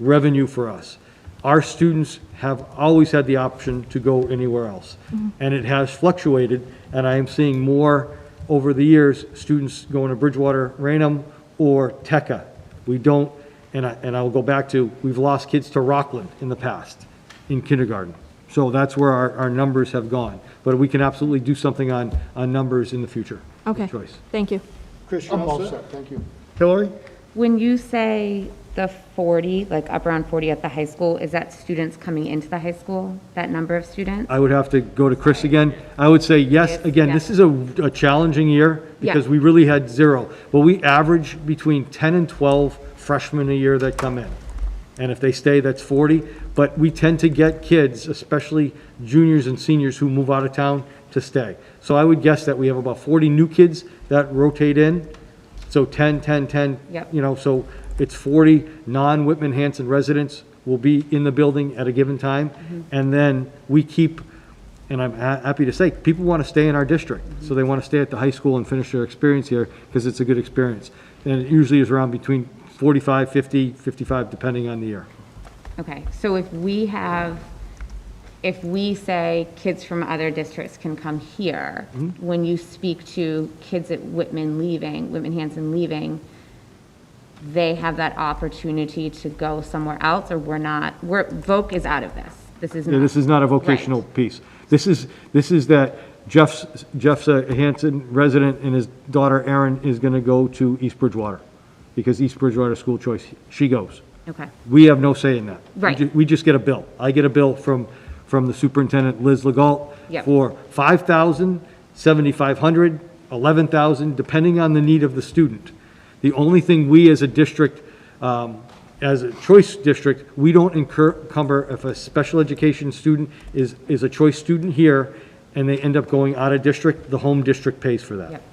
revenue for us. Our students have always had the option to go anywhere else. And it has fluctuated, and I am seeing more over the years, students going to Bridgewater, Raynham, or Tecca. We don't, and I'll go back to, we've lost kids to Rockland in the past, in kindergarten. So that's where our numbers have gone. But we can absolutely do something on numbers in the future. Okay, Choice. thank you. Chris, you I'm all all set? set, thank you. Hillary? When you say the 40, like up around 40 at the high school, is that students coming into the high school, that number of students? I would have to go to Chris again. I would say yes. Again, this is a challenging year because Yeah. we really had 0. But we average between 10 and 12 freshmen a year that come in. And if they stay, that's 40. But we tend to get kids, especially juniors and seniors who move out of town, to stay. So I would guess that we have about 40 new kids that rotate in. So 10, 10, 10. Yep. So it's 40 non-Whitman Hanson residents will be in the building at a given time. And then we keep, and I'm happy to say, people want to stay in our district. So they want to stay at the high school and finish their experience here because it's a good experience. And it usually is around between 45, 50, 55, depending on the year. Okay, so if we say kids from other districts can come here, when you speak to kids at Whitman Hanson leaving, they have that opportunity to go somewhere else, or Voc is out of this? This is not? Yeah, this is not a vocational piece. This is that Jeff's a Hanson resident and his daughter Erin is going to go to East Bridgewater because East Bridgewater school choice, she goes. Okay, We have no say in that. Right. We just get a bill. I get a bill from the superintendent, Liz Legault, Yep. for $5,000, $7,500, $11,000, depending on the need of the student. The only thing we as a district, as a choice district, we don't encumber if a special education student is a choice student here and they end up going out of district, the home district pays for that. Yep.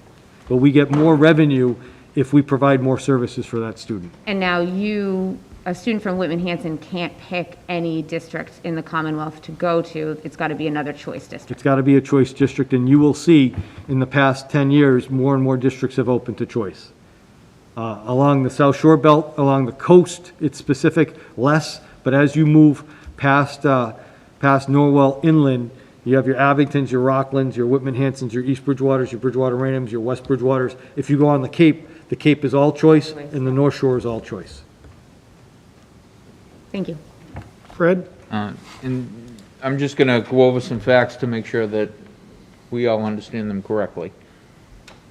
But we get more revenue if we provide more services for that student. And now a student from Whitman Hanson can't pick any district in the Commonwealth to go to. It's got to be another choice district. It's got to be a choice district, and you will see in the past 10 years, more and more districts have opened to choice. Along the South Shore Belt, along the coast, it's specific, less, but as you move past Norwell inland, you have your Abingtons, your Rocklands, your Whitman Hansons, your East Bridgewaters, your Bridgewater Raynhams, your West Bridgewaters. If you go on the Cape is all choice, and the North Shore is all choice. Thank you. Fred? And I'm just going to go over some facts to make sure that we all understand them correctly.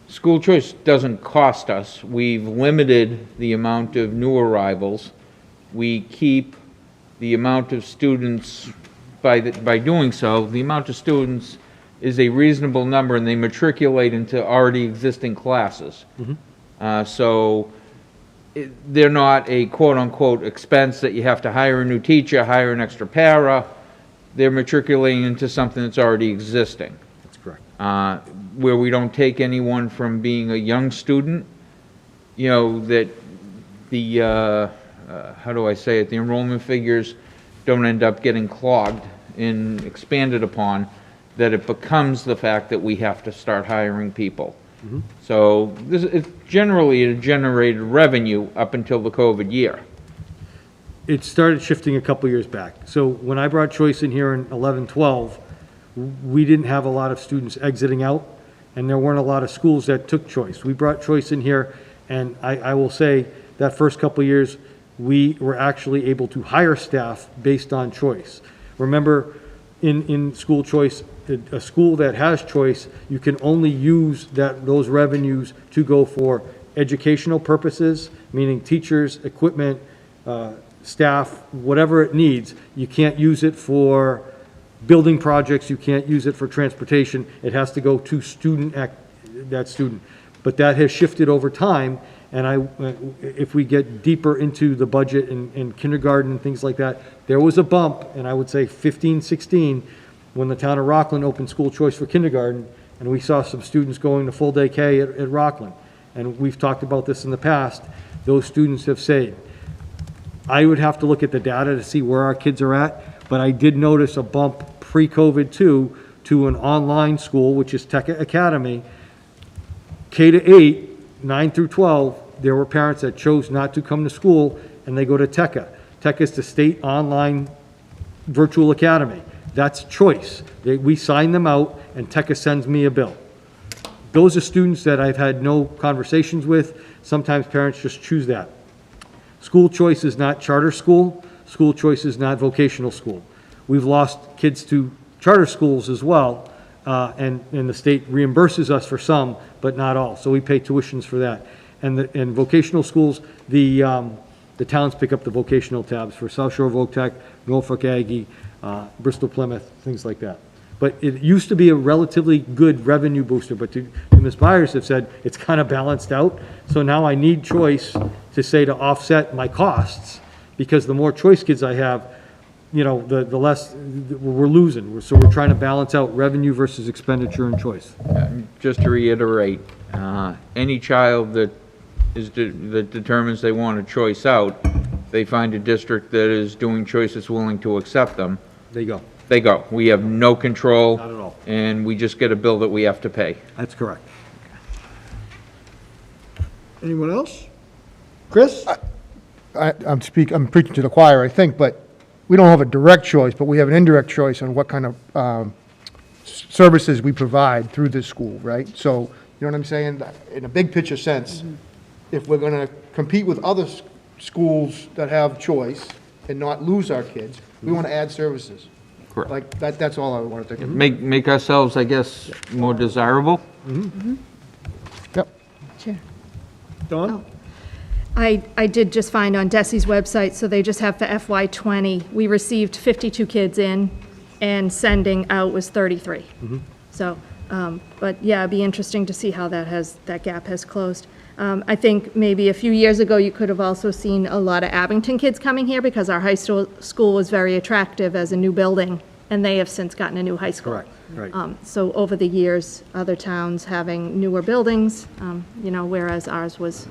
School choice doesn't cost us. We've limited the amount of new arrivals. We keep the amount of students, by doing so, the amount of students is a reasonable number, and they matriculate into already existing classes. So they're not a quote-unquote expense that you have to hire a new teacher, hire an extra para. They're matriculating into something that's already existing. That's correct. Where we don't take anyone from being a young student, you know, that the, how do I say it, the enrollment figures don't end up getting clogged and expanded upon, that it becomes the fact that we have to start hiring people. So this is generally it generated revenue up until the COVID year. It started shifting a couple years back. So when I brought choice in here in 11-12, we didn't have a lot of students exiting out, and there weren't a lot of schools that took choice. We brought choice in here, and I will say that first couple years, we were actually able to hire staff based on choice. Remember, in school choice, a school that has choice, you can only use those revenues to go for educational purposes, meaning teachers, equipment, staff, whatever it needs. You can't use it for building projects, you can't use it for transportation. It has to go to that student. But that has shifted over time, and if we get deeper into the budget in kindergarten and things like that, there was a bump, and I would say 15, 16, when the town of Rockland opened school choice for kindergarten, and we saw some students going to full day K at Rockland. And we've talked about this in the past. Those students have stayed. I would have to look at the data to see where our kids are at, but I did notice a bump pre-COVID too, to an online school, which is Tech Academy. K-8, 9 through 12, there were parents that chose not to come to school, and they go to TECA. TECA is the state online virtual academy. That's choice. We sign them out, and TECA sends me a bill. Those are students that I've had no conversations with. Sometimes parents just choose that. School choice is not charter school. School choice is not vocational school. We've lost kids to charter schools as well, and the state reimburses us for some, but not all. So we pay tuitions for that. And vocational schools, the towns pick up the vocational tabs for South Shore Voc-Tech, Norfolk Aggie, Bristol Plymouth, things like that. But it used to be a relatively good revenue booster, but Ms. Byers have said it's kind of balanced out. So now I need choice to offset my costs, because the more choice kids I have, you know, the less we're losing. So we're trying to balance out revenue versus expenditure and choice. Just to reiterate, any child that determines they want a choice out, they find a district that is doing choice that's willing to accept them. They go. They go. We have no control. Not at all. And we just get a bill that we have to pay. That's correct. Anyone else? Chris? I'm preaching to the choir, I think, but we don't have a direct choice, but we have an indirect choice on what kind of services we provide through this school, right? So, you know what I'm saying? In a big picture sense, if we're going to compete with other schools that have choice and not lose our kids, we want to add services. Correct. Like, that's all I want to think of. Make ourselves, I guess, more desirable. Yep. Chair. Dawn? I did just find on DESI's website, so they just have for FY '20, we received 52 kids in, and sending out was 33. So, but yeah, it'd be interesting to see how that gap has closed. I think maybe a few years ago, you could have also seen a lot of Abington kids coming here, because our high school was very attractive as a new building, and they have since gotten a new high school. Correct. Right. So over the years, other towns having newer buildings, whereas ours was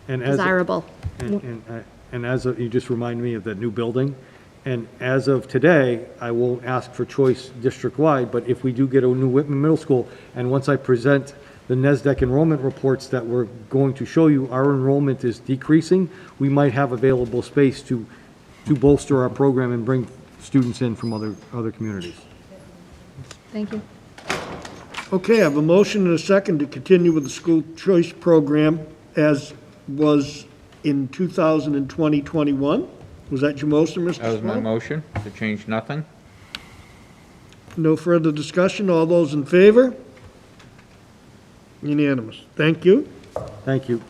And as- desirable. And as of, you just remind me of that new building, and as of today, I won't ask for choice district-wide, but if we do get a new Whitman Middle School, and once I present the NESDEC enrollment reports that we're going to show you, our enrollment is decreasing, we might have available space to bolster our program and bring students in from other communities. Thank you. Okay, I have a motion and a second to continue with the school choice program as was in 2020-21. Was that your motion, Mr. That was my Small? motion, to change nothing. No further discussion. All those in favor? Unanimous. Thank you. Thank you.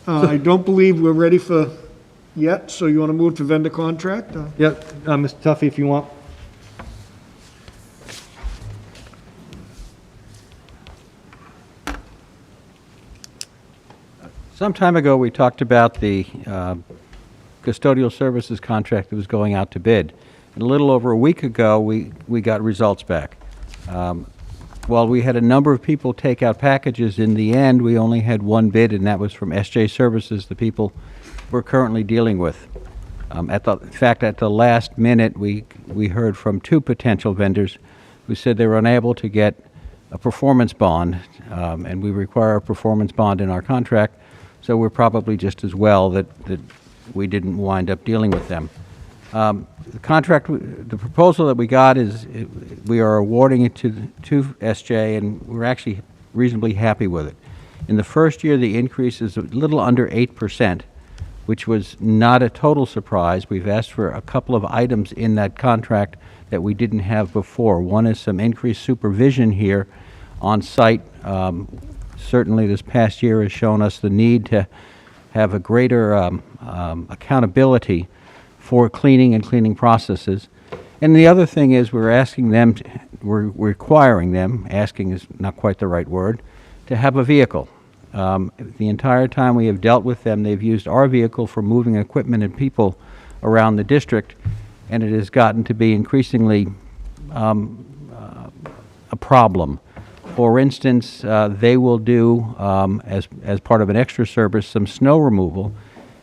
I don't believe we're ready for yet, so you want to move to vendor contract? Yeah, Mr. Tuffy, if you want. Some time ago, we talked about the custodial services contract that was going out to bid. And a little over a week ago, we got results back. While we had a number of people take out packages, in the end, we only had one bid, and that was from SJ Services, the people we're currently dealing with. In fact, at the last minute, we heard from two potential vendors who said they were unable to get a performance bond, and we require a performance bond in our contract, so we're probably just as well that we didn't wind up dealing with them. The contract, the proposal that we got is, we are awarding it to SJ, and we're actually reasonably happy with it. In the first year, the increase is a little under 8%, which was not a total surprise. We've asked for a couple of items in that contract that we didn't have before. One is some increased supervision here on site. Certainly this past year has shown us the need to have a greater accountability for cleaning and cleaning processes. And the other thing is we're requiring them, asking is not quite the right word, to have a vehicle. The entire time we have dealt with them, they've used our vehicle for moving equipment and people around the district, and it has gotten to be increasingly a problem. For instance, they will do, as part of an extra service, some snow removal,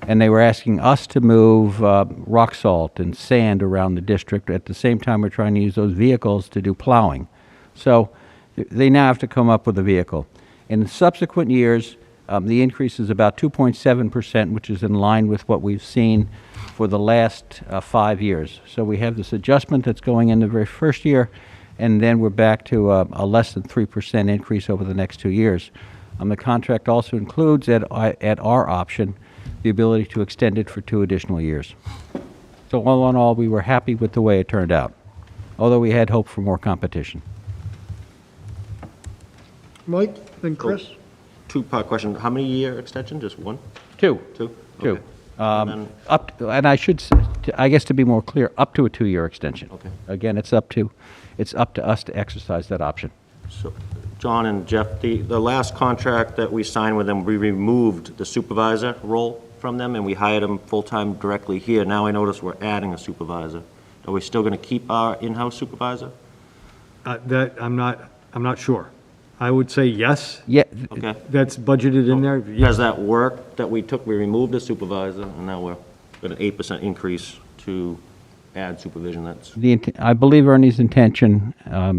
and they were asking us to move rock salt and sand around the district. At the same time, we're trying to use those vehicles to do plowing. So they now have to come up with a vehicle. In subsequent years, the increase is about 2.7%, which is in line with what we've seen for the last 5 years. So we have this adjustment that's going in the very first year, and then we're back to a less than 3% increase over the next 2 years. The contract also includes, at our option, the ability to extend it for 2 additional years. So all in all, we were happy with the way it turned out, although we had hoped for more competition. Mike, then Chris? Two-part question. How many year extension? Just one? Two. Two? Two. Okay. And I should, I guess to be more clear, up to a 2-year extension. Okay. Again, it's up to us to exercise that option. So, John and Jeff, the last contract that we signed with them, we removed the supervisor role from them, and we hired them full-time directly here. Now I notice we're adding a supervisor. Are we still going to keep our in-house supervisor? That, I'm not sure. I would say yes. Yeah. Okay. That's budgeted in there. Does that work that we took, we removed the supervisor, and now we're got an 8% increase to add supervision? That's I believe Ernie's intention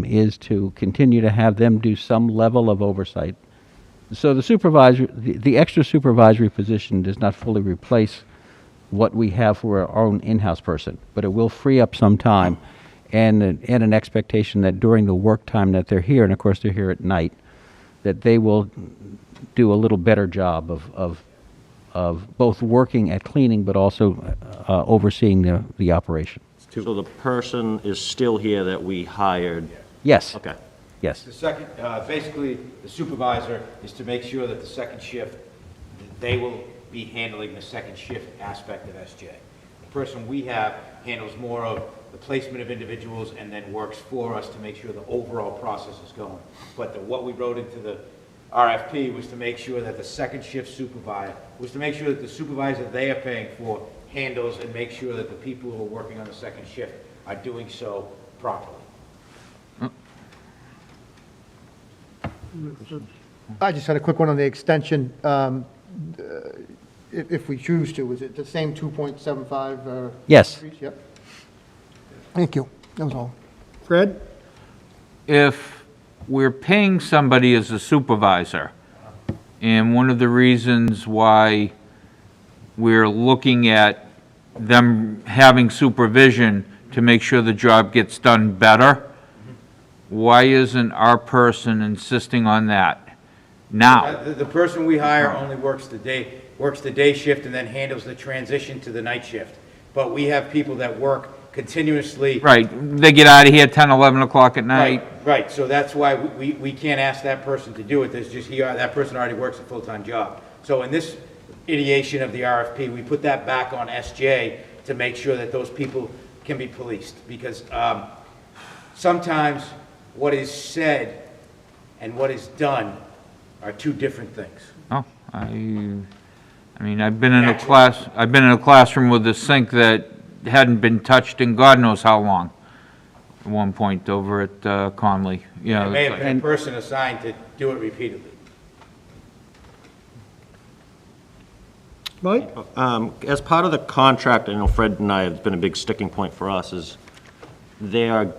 is to continue to have them do some level of oversight. So the supervisor, the extra supervisory position does not fully replace what we have for our own in-house person, but it will free up some time and an expectation that during the work time that they're here, and of course they're here at night, that they will do a little better job of both working at cleaning but also overseeing the operation. so the person is still here that we hired? Yes. Okay. Yes. The second, basically, the supervisor is to make sure that the second shift, they will be handling the second shift aspect of SJ. The person we have handles more of the placement of individuals and then works for us to make sure the overall process is going. But what we wrote into the RFP was to make sure that the second shift supervisor, was to make sure that the supervisor they are paying for handles and make sure that the people who are working on the second shift are doing so properly. I just had a quick one on the extension. If we choose to, is it the same 2.75? Yes. increase? Yep. Thank you. That was all. Fred? If we're paying somebody as a supervisor, and one of the reasons why we're looking at them having supervision to make sure the job gets done better, why isn't our person insisting on that now? The person we hire only works the day shift and then handles the transition to the night shift. But we have people that work continuously. Right, they get out of here 10, 11 o'clock at night. Right, so that's why we can't ask that person to do it, there's just, that person already works a full-time job. So in this ideation of the RFP, we put that back on SJ to make sure that those people can be policed, because sometimes what is said and what is done are two different things. Oh, I mean, I've been in a classroom with a sink that hadn't been touched in God knows how long, at one point over at Conley. You know, There may have been a person assigned to do it repeatedly. Mike? As part of the contract, I know Fred and I have been a big sticking point for us, is they are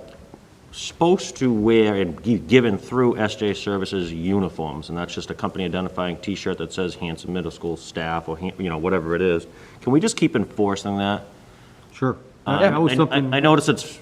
supposed to wear and given through SJ Services uniforms, and that's just a company identifying T-shirt that says Hanson Middle School staff, or, whatever it is. Can we just keep enforcing that? Sure. That was something, I notice it's,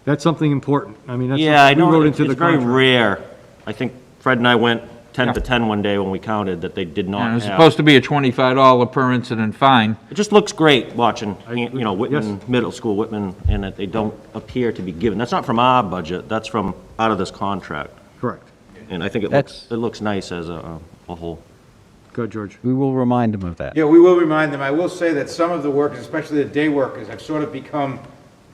that's something important. I mean, that's yeah, I something we know, wrote it's into the very contract. rare. I think Fred and I went 10 to 10 one day when we counted that they did not and have. it's supposed to be a $25 per incident fine. It just looks great watching, Whitman Middle School, Whitman, and that they don't appear to be given. That's not from our budget, that's from out of this contract. Correct. And I think it looks nice as a whole. Good, George. We will remind them of that. Yeah, we will remind them. I will say that some of the workers, especially the day workers, have sort of become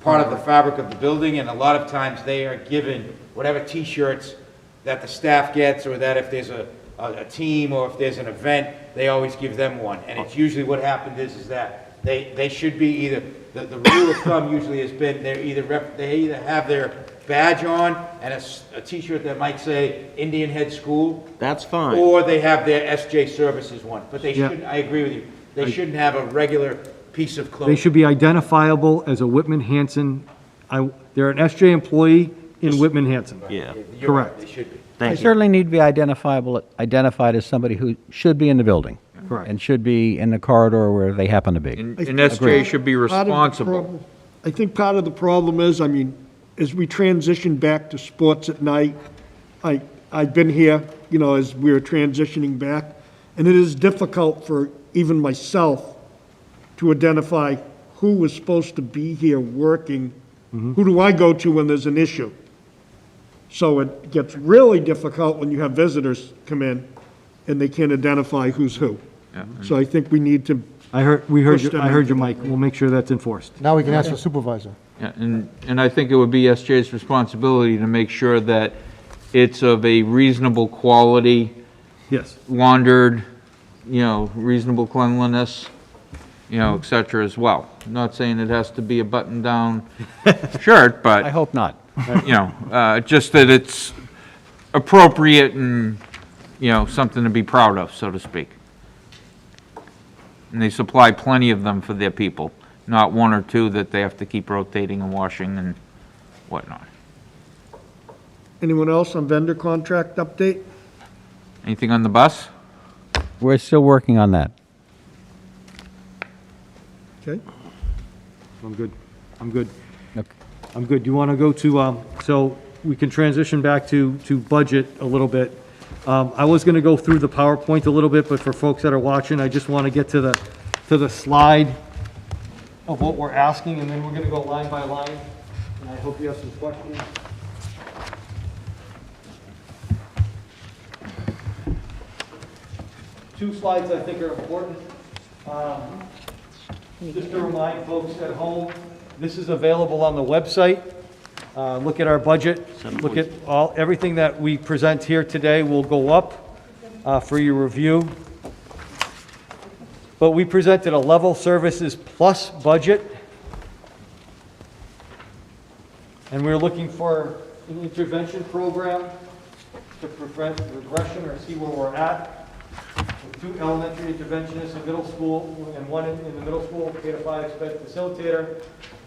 part of the fabric of the building, and a lot of times they are given whatever T-shirts that the staff gets, or that if there's a team or if there's an event, they always give them one. And it's usually what happened is that they should be either, the rule of thumb usually has been they either have their badge on and a T-shirt that might say Indian Head School. That's fine. Or they have their SJ Services one. But they Yeah. shouldn't, I agree with you, they shouldn't have a regular piece of They clothing. should be identifiable as a Whitman Hanson. They're an SJ employee in Whitman Hanson. Yeah. You're right, Correct. They should be. They Thank you. certainly need to be identified as somebody who should be in the building. Correct. And should be in the corridor where they happen to be. And SJ should be Part of the responsible. problem- I think part of the problem is, I mean, as we transition back to sports at night, I've been here, as we're transitioning back, and it is difficult for even myself to identify who was supposed to be here working. Who do I go to when there's an issue? So it gets really difficult when you have visitors come in and they can't identify who's who. So I think we need to, We heard Push you, them I heard you, into- Mike. We'll make sure that's enforced. Now we can ask the supervisor. Yeah, and I think it would be SJ's responsibility to make sure that it's of a reasonable quality, Yes. laundered, reasonable cleanliness, et cetera as well. Not saying it has to be a button-down shirt, I but, hope not. just that it's appropriate and, something to be proud of, so to speak. And they supply plenty of them for their people, not one or two that they have to keep rotating and washing and whatnot. anyone else on vendor contract update? Anything on the bus? We're still working on that. Okay. I'm good. I'm good. Okay. I'm good. Do you want to go to, so we can transition back to budget a little bit. I was going to go through the PowerPoint a little bit, but for folks that are watching, I just want to get to the slide of what we're asking, and then we're going to go line by line, and I hope you have some questions. Two slides I think are important. Just to remind folks at home, this is available on the website. Look at our budget, look at everything that we present here today will go up for your review. But we presented a level services plus budget. And we're looking for an intervention program to prevent regression or see where we're at. With 2 elementary interventionists in middle school, and 1 in the middle school, K-5 facilitator,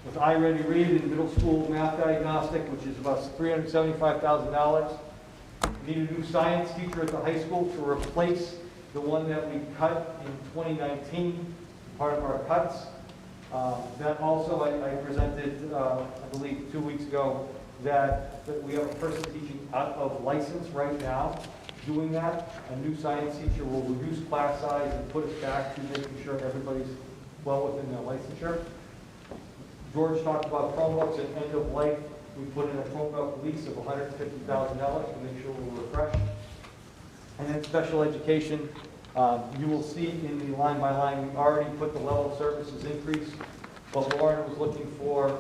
with iReady Read in middle school math diagnostic, which is about $375,000. We need a new science teacher at the high school to replace the one that we cut in 2019, part of our cuts. That also, I presented, I believe 2 weeks ago, that we have a person teaching out of license right now doing that. A new science teacher will reduce class size and put us back to making sure everybody's well within their licensure. George talked about Chromebooks at end of life. We put in a Chromebook lease of $150,000 to make sure we're refreshed. And then special education, you will see in the line by line, we already put the level of services increase, but Lauren was looking for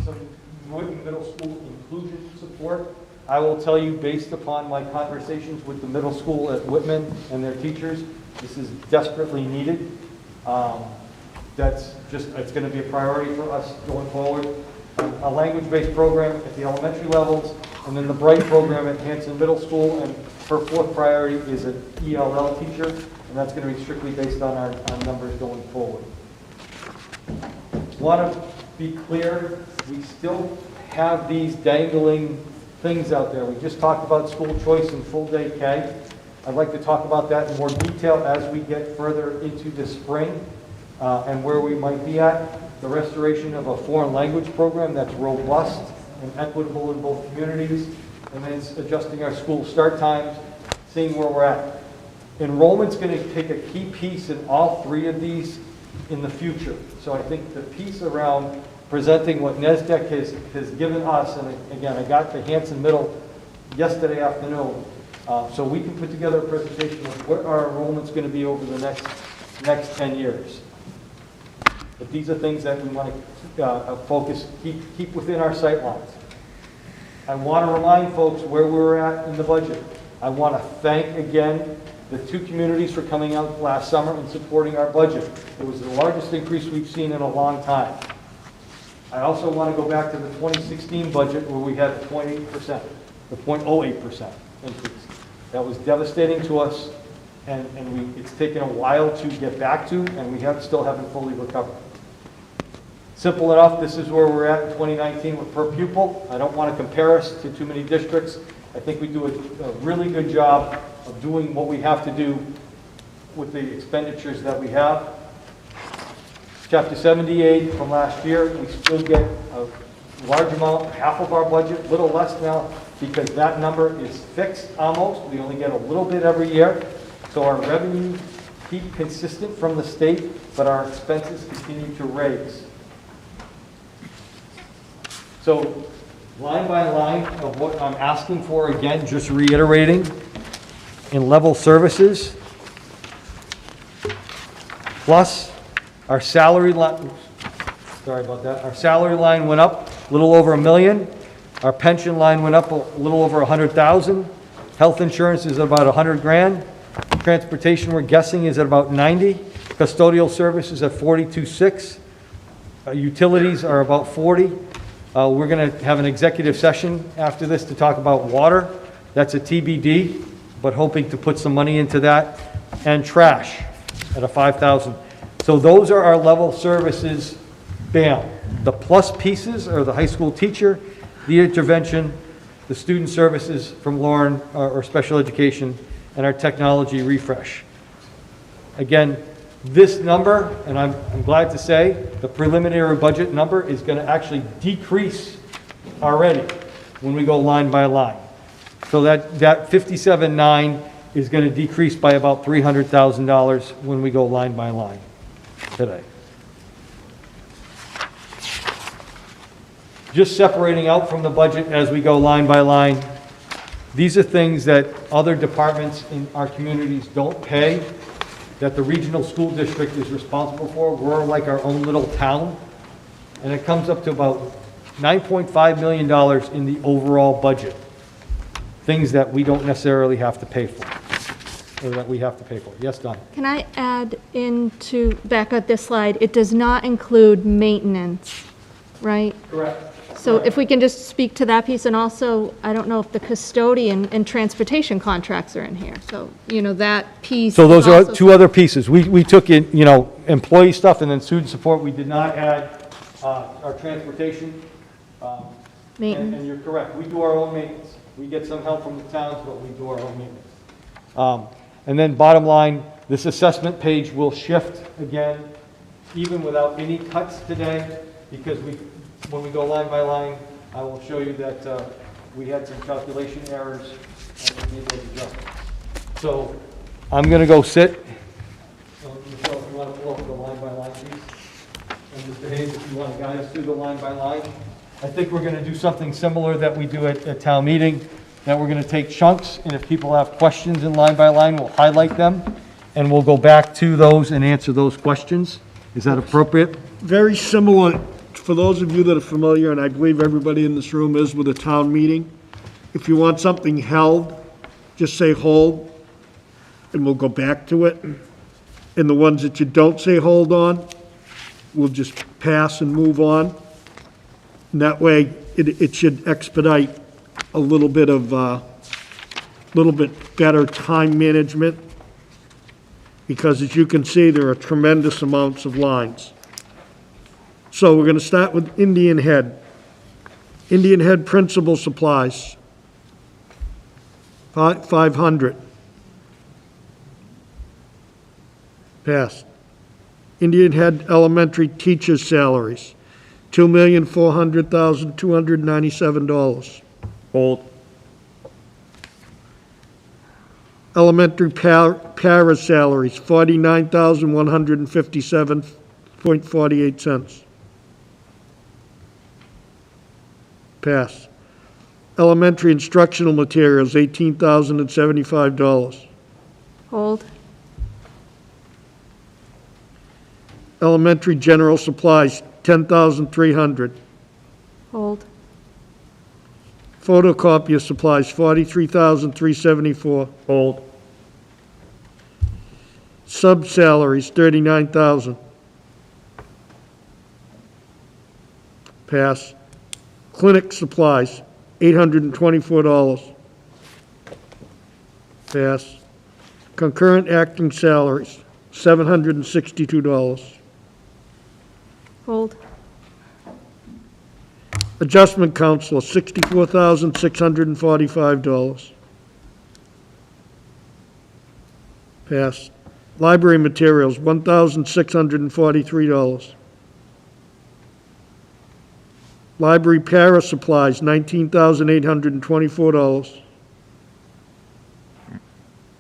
some Whitman Middle School inclusion support. I will tell you, based upon my conversations with the middle school at Whitman and their teachers, this is desperately needed. That's just, it's going to be a priority for us going forward. A language-based program at the elementary levels, and then the Bright program at Hanson Middle School, and her 4th priority is an ELL teacher, and that's going to be strictly based on our numbers going forward. Want to be clear, we still have these dangling things out there. We just talked about school choice and full day K. I'd like to talk about that in more detail as we get further into the spring and where we might be at. The restoration of a foreign language program that's robust and equitable in both communities, and then adjusting our school start times, seeing where we're at. Enrollment's going to take a key piece in all 3 of these in the future. So I think the piece around presenting what NESDEC has given us, and again, I got the Hanson Middle yesterday afternoon, so we can put together a presentation of what our enrollment's going to be over the next 10 years. But these are things that we want to focus, keep within our sight lines. I want to remind folks where we're at in the budget. I want to thank again the 2 communities for coming out last summer and supporting our budget. It was the largest increase we've seen in a long time. I also want to go back to the 2016 budget where we had 0.8%, the 0.08% increase. That was devastating to us, and it's taken a while to get back to, and we still haven't fully recovered. Simple enough, this is where we're at in 2019 with per pupil. I don't want to compare us to too many districts. I think we do a really good job of doing what we have to do with the expenditures that we have. Chapter 78 from last year, we still get a large amount, half of our budget, a little less now, because that number is fixed almost. We only get a little bit every year. So our revenues keep consistent from the state, but our expenses continue to raise. So line by line of what I'm asking for, again, just reiterating, in level services, plus our salary line, sorry about that, our salary line went up a little over $1 million. Our pension line went up a little over 100,000. Health insurance is about 100 grand. Transportation, we're guessing, is at about 90. Custodial services at 42.6. Utilities are about 40. We're going to have an executive session after this to talk about water. That's a TBD, but hoping to put some money into that. And trash at a 5,000. So those are our level services. Bam. The plus pieces are the high school teacher, the intervention, the student services from Lauren, or special education, and our technology refresh. Again, this number, and I'm glad to say, the preliminary budget number is going to actually decrease already when we go line by line. So that 57.9 is going to decrease by about $300,000 when we go line by line today. Just separating out from the budget as we go line by line. These are things that other departments in our communities don't pay, that the regional school district is responsible for. We're like our own little town. And it comes up to about $9.5 million in the overall budget. Things that we don't necessarily have to pay for, or that we have to pay for. Yes, Don? Can I add back at this slide, it does not include maintenance, right? Correct. So if we can just speak to that piece, and also, I don't know if the custodian and transportation contracts are in here, so, that piece. So those is are also- two other pieces. We took in, employee stuff and then student support. We did not add our transportation. And Maintenance. you're correct, we do our own maintenance. We get some help from the towns, but we do our own maintenance. And then bottom line, this assessment page will shift again, even without any cuts today, because when we go line by line, I will show you that we had some calculation errors and we made those adjustments. So I'm going to go sit. Michelle, if you want to pull up the line by line piece, and Mr. Hayes, if you want to guide us through the line by line. I think we're going to do something similar that we do at town meeting, that we're going to take chunks, and if people have questions in line by line, we'll highlight them, and we'll go back to those and answer those questions. Is that appropriate? Very similar, for those of you that are familiar, and I believe everybody in this room is, with a town meeting. If you want something held, just say hold, and we'll go back to it. And the ones that you don't say hold on, we'll just pass and move on. And that way, it should expedite a little bit better time management, because as you can see, there are tremendous amounts of lines. So we're going to start with Indian Head. Indian Head principal supplies, 500. Passed. Indian Head elementary teachers' salaries, $2,400,297. Hold. Elementary para salaries, $49,157.48. Pass. Elementary instructional materials, $18,075. Hold. Elementary general supplies, $10,300. Hold. Photocopier supplies, $43,374. Hold. Sub salaries, $39,000. Pass. Clinic supplies, $824. Pass. Concurrent acting salaries, $762. Hold. Adjustment counselor, $64,645. Pass. Library materials, $1,643. Library para supplies, $19,824.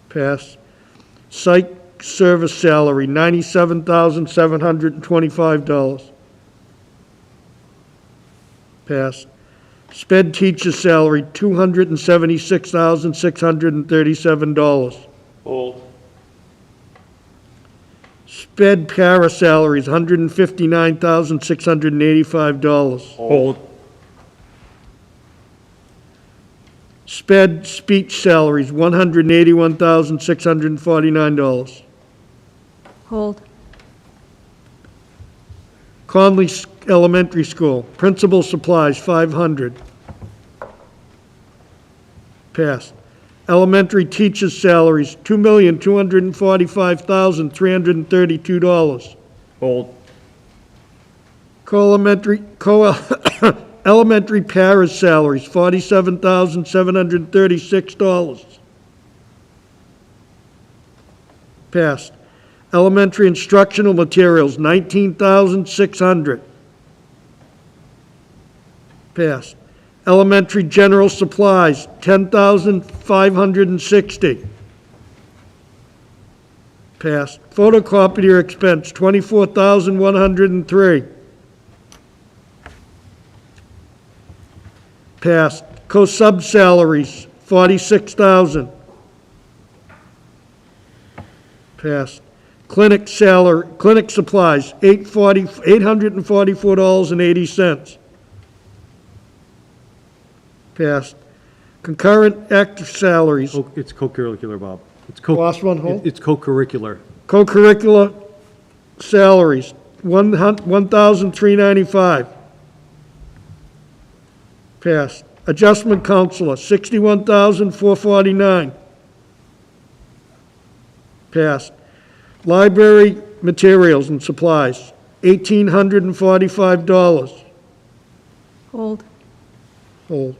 Pass. Psych service salary, $97,725. Pass. Sped teacher salary, $276,637. Hold. Sped para salaries, $159,685. Hold. Sped speech salaries, $181,649. Hold. Conley Elementary School, principal supplies, $500. Passed. Elementary teachers' salaries, $2,245,332. Hold. Elementary paras salaries, $47,736. Passed. Elementary instructional materials, $19,600. Passed. Elementary general supplies, $10,560. Passed. Photocopier expense, $24,103. Passed. Co-sub salaries, $46,000. Passed. Clinic supplies, $844.80. Passed. Concurrent active salaries, It's co-curricular, Bob. It's Last one, hold. It's co-curricular. co-curricular salaries, $1,395. Clinic supplies, $844.80. Passed. Concurrent active salaries, Last one, hold. Co-curricular salaries, co-curricular salaries, $1,395. Passed. Concurrent active salaries, co-curricular salaries, $1,395. Passed. Concurrent active salaries, $1,395. Passed. Concurrent active salaries, $1,395. Passed. Adjustment counselor, $61,449. Passed. Library materials and supplies, $1,845. Hold. Hold.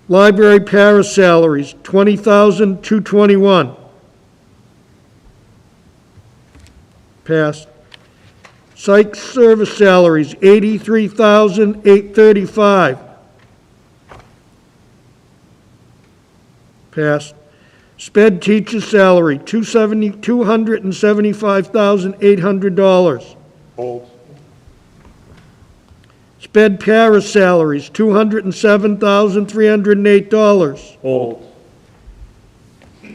Library para salaries, $20,221. Passed. Psych service salaries, $83,835. Passed. Sped teacher salary, $275,800. Hold. Sped para salaries, $207,308. Hold.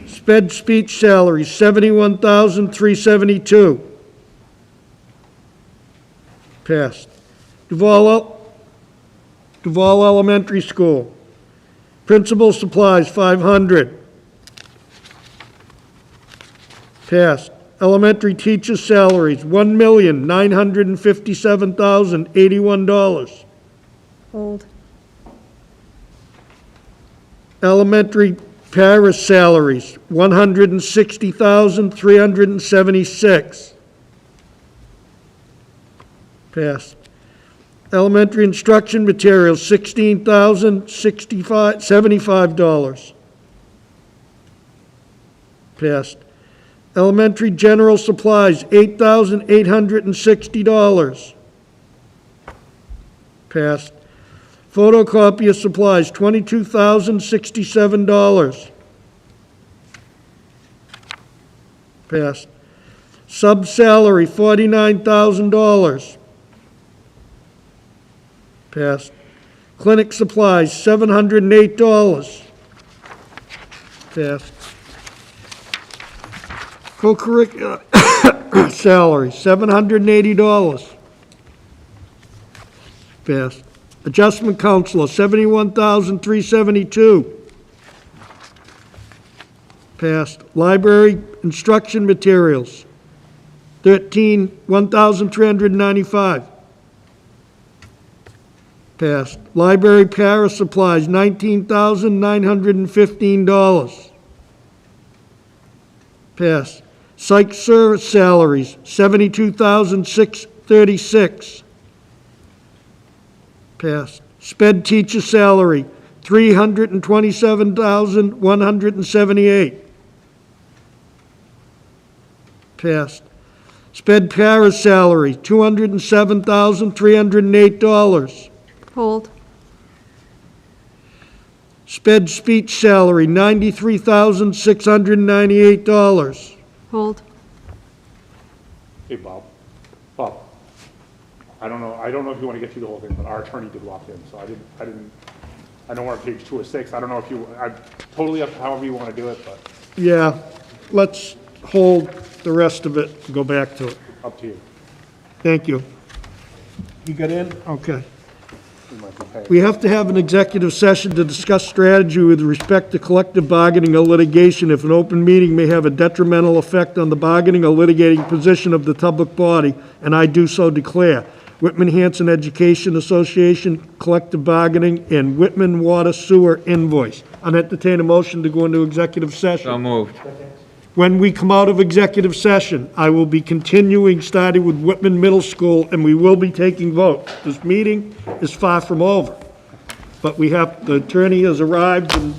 Sped speech salaries, $71,372. Passed. Duval Elementary School, principal supplies, $500. Passed. Elementary teacher salaries, $1,957,081. Hold. Elementary para salaries, $160,376. Passed. Elementary instruction materials, $16,075. Passed. Elementary general supplies, $8,860. Passed. Photocopier supplies, $22,067. Passed. Sub-salary, $49,000. Passed. Clinic supplies, $708. Passed. Co-curricular salary, $780. Passed. Adjustment counselor, $71,372. Passed. Library instruction materials, $1,395. Passed. Library para supplies, $19,915. Passed. Psych service salaries, $72,636. Passed. Sped teacher salary, $327,178. Passed. Sped para salary, $207,308. Hold. Sped speech salary, $93,698. Hold. Hey, Bob. I don't know if you want to get through the whole thing, but our attorney did walk in, so I know we're on page 2 of 6. I don't know if I'm totally up to however you want to do it, but Yeah, let's hold the rest of it and go back to it. up to you. Thank you. You got in? Okay. We might be paying. We have to have an executive session to discuss strategy with respect to collective bargaining or litigation if an open meeting may have a detrimental effect on the bargaining or litigating position of the public body, and I do so declare. Whitman Hanson Education Association collective bargaining and Whitman Water Sewer invoice. I'll entertain a motion to go into executive session. So moved. When we come out of executive session, I will be continuing, starting with Whitman Middle School, and we will be taking votes. This meeting is far from over. But the attorney has arrived, and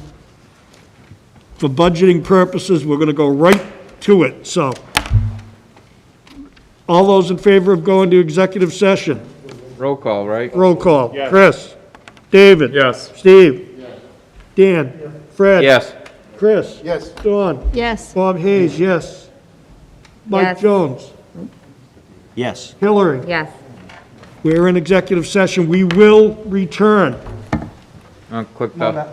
for budgeting purposes, we're going to go right to it. So, all those in favor of going to executive session? Roll call, right? Roll call. Yes. Chris? David? Yes. Steve? Dan? Fred? Yes. Chris? Yes. Dawn? Yes. Bob Hayes, yes. Mike Yes. Jones? Yes. Hillary? Yes. We're in executive session. We will return. Click the camera.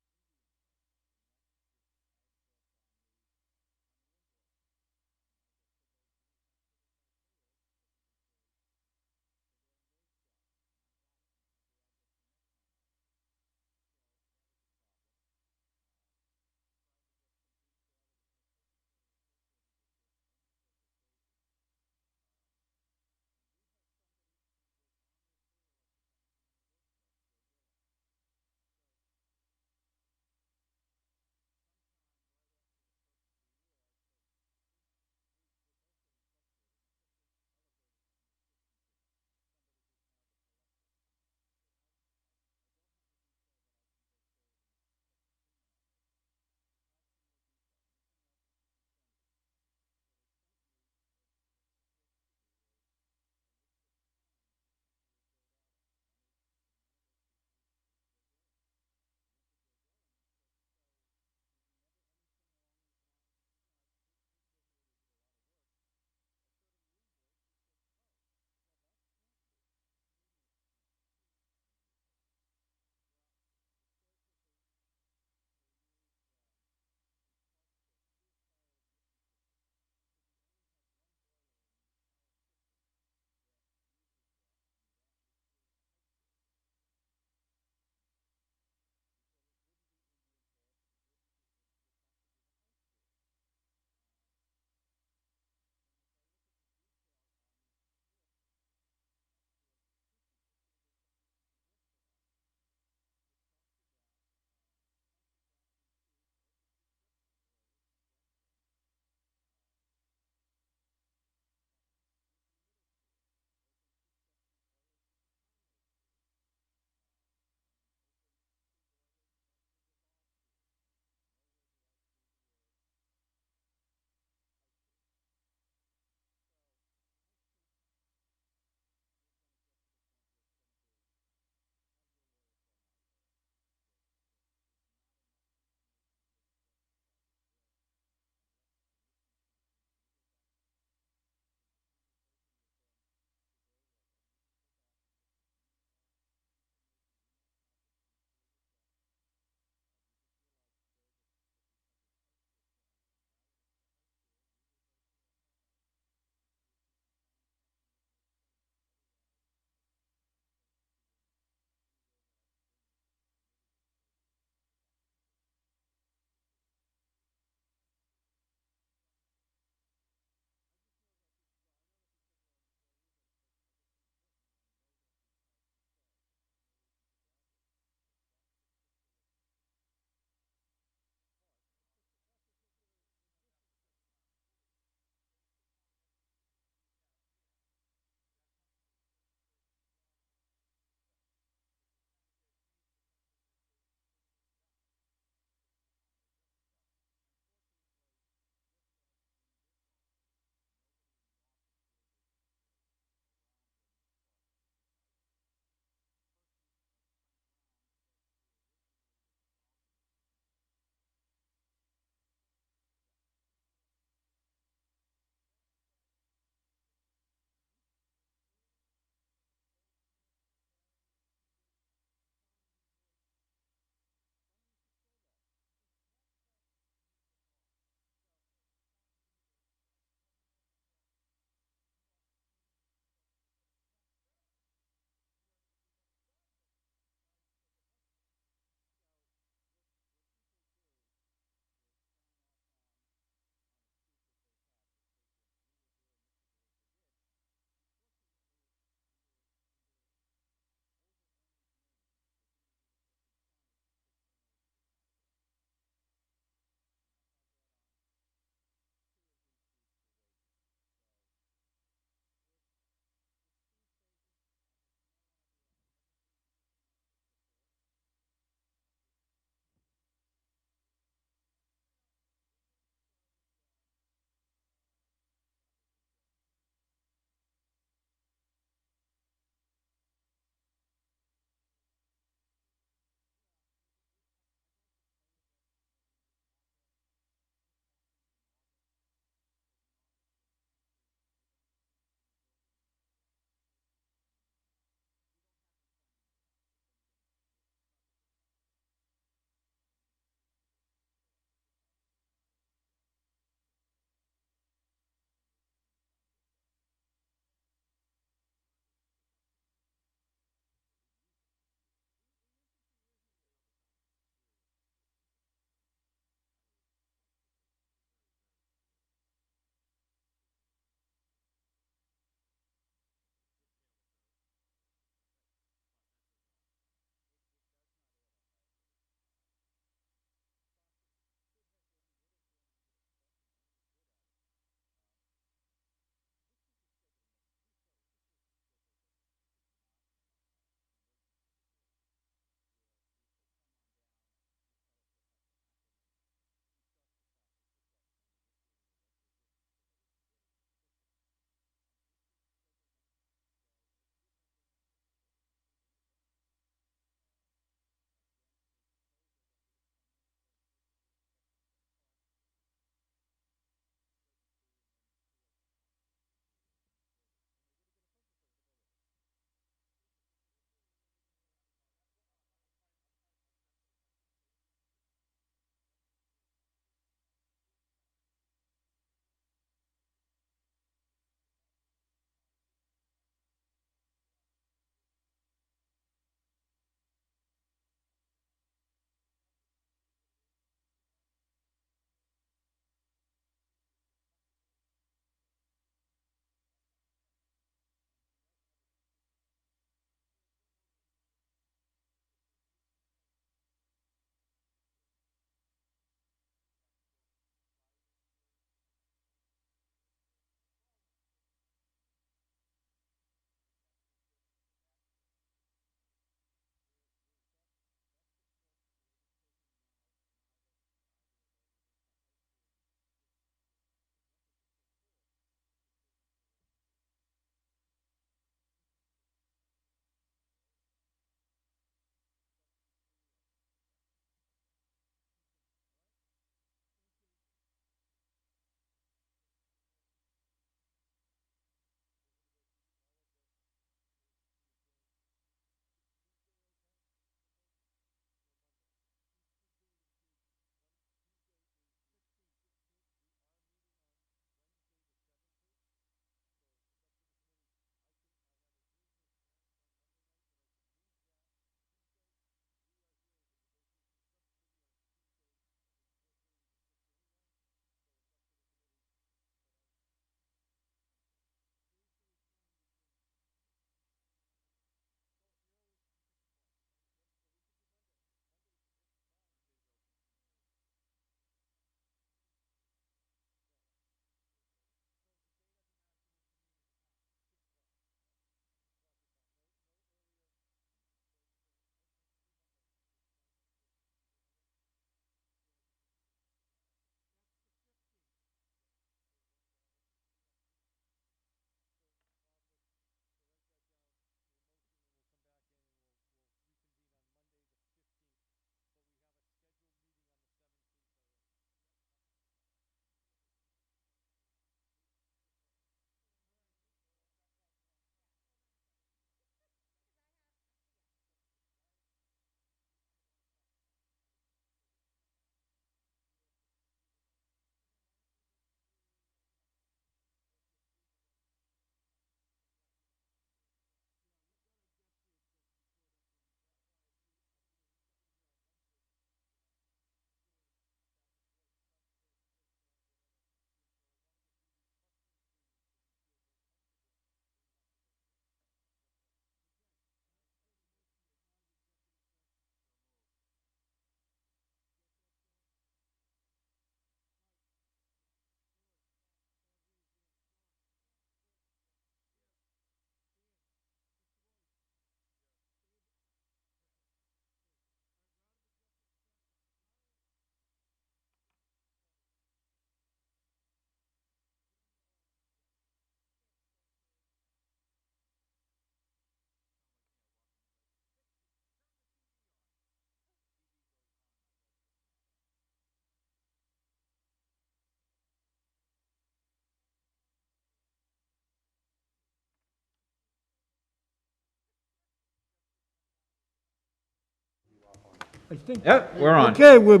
I think. Yep, we're on. Okay, we're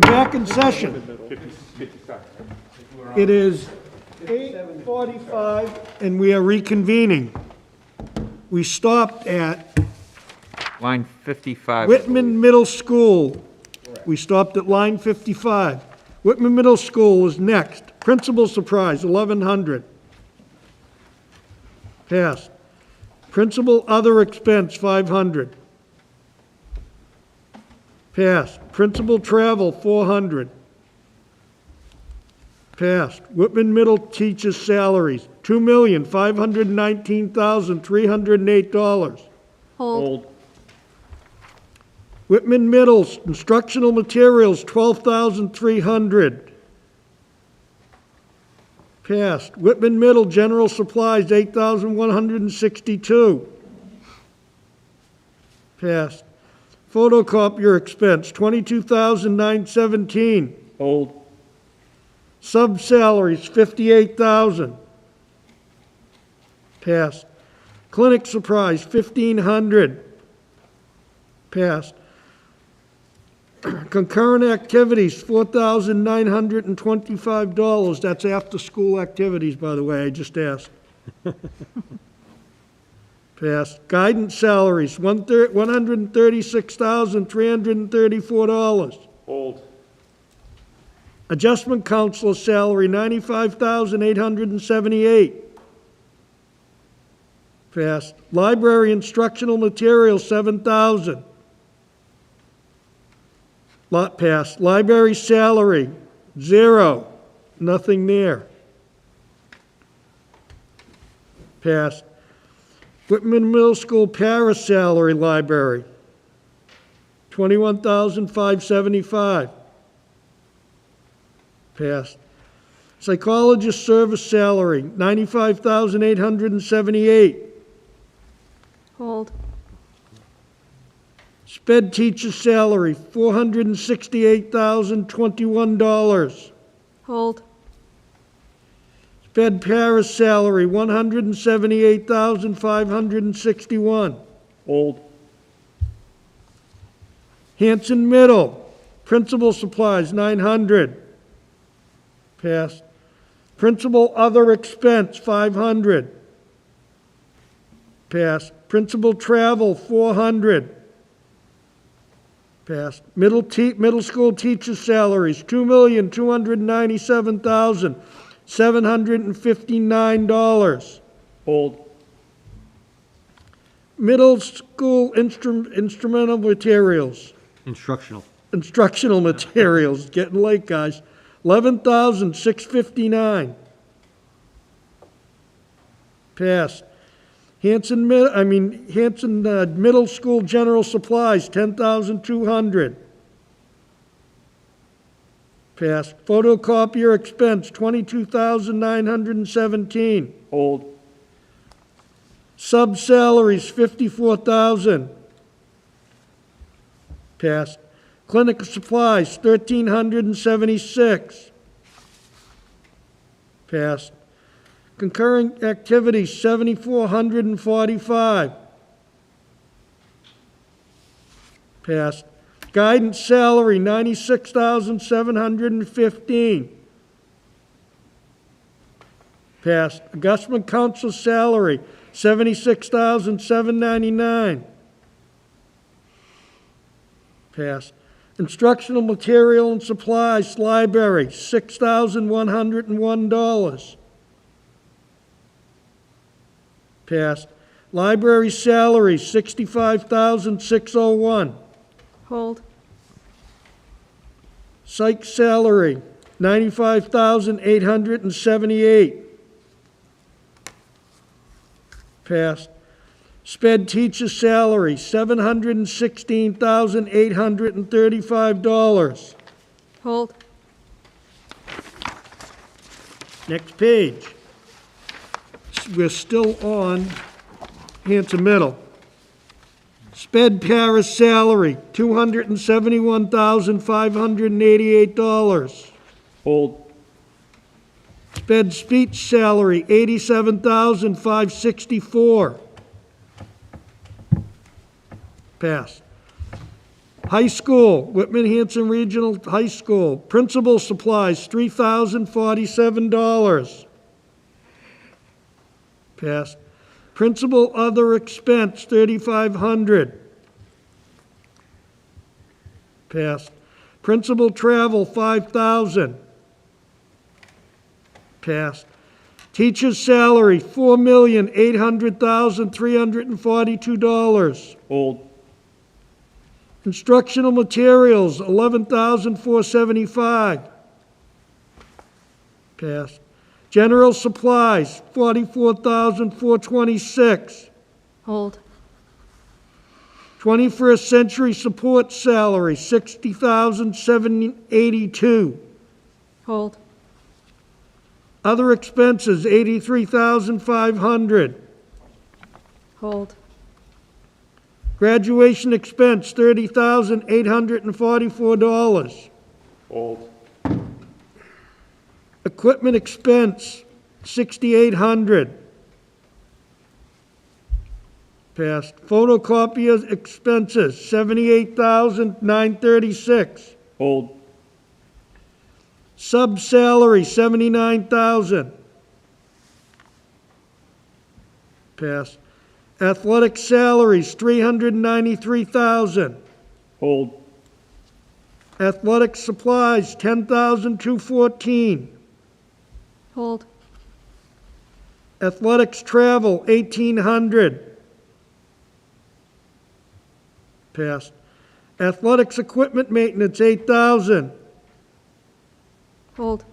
back in session. 50 seconds. It is 8:45, and we are reconvening. We stopped at Line 55. Whitman Middle School. We stopped at line 55. Whitman Middle School is next. Principal surprise, 1100. Passed. Principal other expense, 500. Passed. Principal travel, 400. Passed. Whitman Middle teachers' salaries, $2,519,308. Hold. Whitman Middle's instructional materials, $12,300. Passed. Whitman Middle general supplies, $8,162. Passed. Photocopier expense, $22,917. Hold. Sub-salaries, $58,000. Passed. Clinic supplies, $1,500. Passed. Concurrent activities, $4,925. That's after-school activities, by the way, I just asked. Passed. Guidance salaries, $136,334. Hold. Adjustment counselor salary, $95,878. Passed. Library instructional materials, $7,000. Lot passed. Library salary, $0. Nothing there. Passed. Whitman Middle School para salary library, $21,575. Passed. Psychologist service salary, $95,878. Hold. Sped teacher salary, $468,021. Hold. Sped para salary, $178,561. Hold. Hanson Middle, principal supplies, $900. Passed. Principal other expense, $500. Passed. Principal travel, $400. Passed. Middle school teacher salaries, $2,297,759. Hold. Middle school instrumental materials, instructional materials, getting late, guys, $11,659. Passed. Hanson Middle School general supplies, $10,200. Passed. Photocopier expense, $22,917. Hold. Sub-salaries, $54,000. Passed. Clinical supplies, $1,376. Passed. Concurrent activities, $7,445. Passed. Guidance salary, $96,715. Passed. Adjustment council salary, $76,799. Passed. Instructional material and supplies, library, $6,101. Passed. Library salary, $65,601. Hold. Psych salary, $95,878. Passed. Sped teacher salary, $716,835. Hold. Next page. We're still on Hanson Middle. Sped para salary, $271,588. Hold. Sped speech salary, $87,564. Passed. High School, Whitman Hanson Regional High School, principal supplies, $3,047. Passed. Principal other expense, $3,500. Passed. Principal travel, $5,000. Passed. Teacher's salary, $4,800,342. Hold. Instructional materials, $11,475. Passed. General supplies, $44,426. Hold. 21st century support salary, $60,782. Hold. Other expenses, $83,500. Hold. Graduation expense, $30,844. Hold. Equipment expense, $6,800. Passed. Photocopier expenses, $78,936. Hold. Sub-salary, $79,000. Passed. Athletic salaries, $393,000. Hold. Athletic supplies, $10,214. Hold. Athletics travel, $1,800. Passed. Athletics equipment maintenance, $8,000. Hold.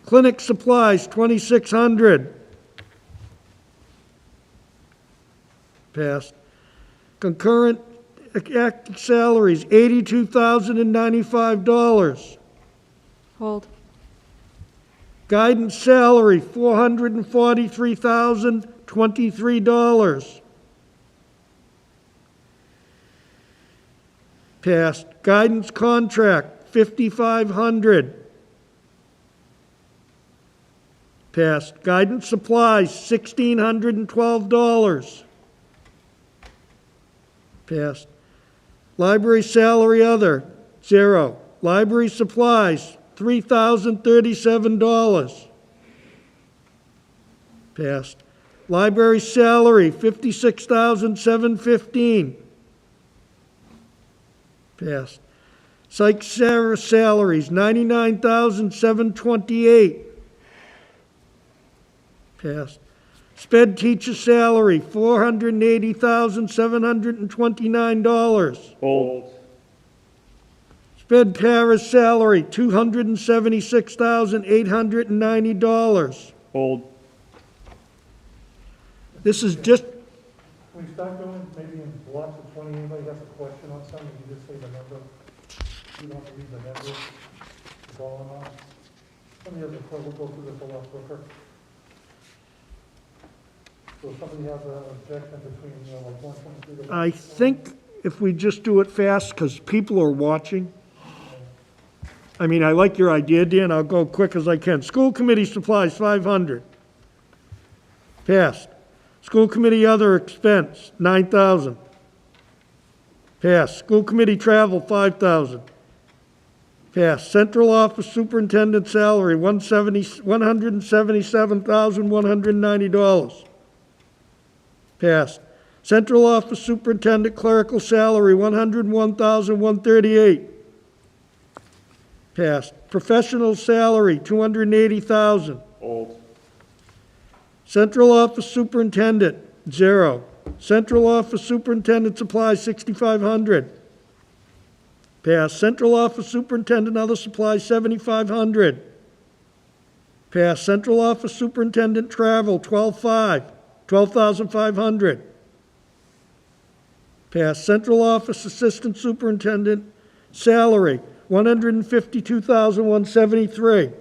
Clinic supplies, $2,600. Passed. Concurrent active salaries, $82,095. Hold. Guidance salary, $443,023. Passed. Guidance contract, $5,500. Passed. Guidance supplies, $1,612. Passed. Library salary other, $0. Library supplies, $3,037. Passed. Library salary, $56,715. Passed. Psych salaries, $99,728. Passed. Sped teacher salary, $480,729. Hold. Sped para salary, $276,890. Hold. This is just, Can we start going maybe in blocks of 20, anybody has a question on something, you just say the number. You don't have to read the number, it's all in all. Somebody has a question, we'll go through this a lot quicker. So if somebody has an objection between, like 123 to... I think if we just do it fast, because people are watching. I mean, I like your idea, Dan, I'll go quick as I can. School committee supplies, $500. Passed. School committee other expense, $9,000. Passed. School committee travel, $5,000. Passed. Central office superintendent salary, $177,190. Passed. Central office superintendent clerical salary, $101,138. Passed. Professional salary, $280,000. Hold. Central office superintendent, $0. Central office superintendent supplies, $6,500. Passed. Central office superintendent other supplies, $7,500. Passed. Central office superintendent travel, $12,500. Passed. Central office assistant superintendent salary, $152,173.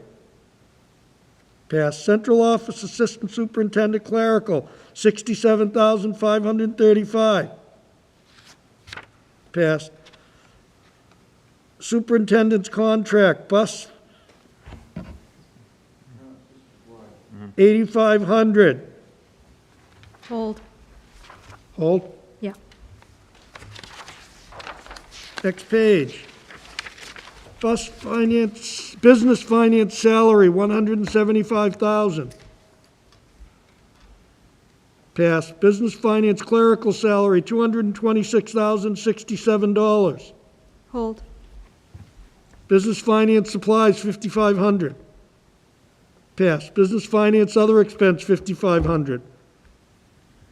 Passed. Central office assistant superintendent clerical, $67,535. Passed. Superintendent's contract, bus, $8,500. Hold. Hold. Yeah. Next page. Business finance salary, $175,000. Pass. Business finance clerical salary, $226,067. Hold. Business finance supplies, $5,500. Pass. Business finance other expense, $5,500.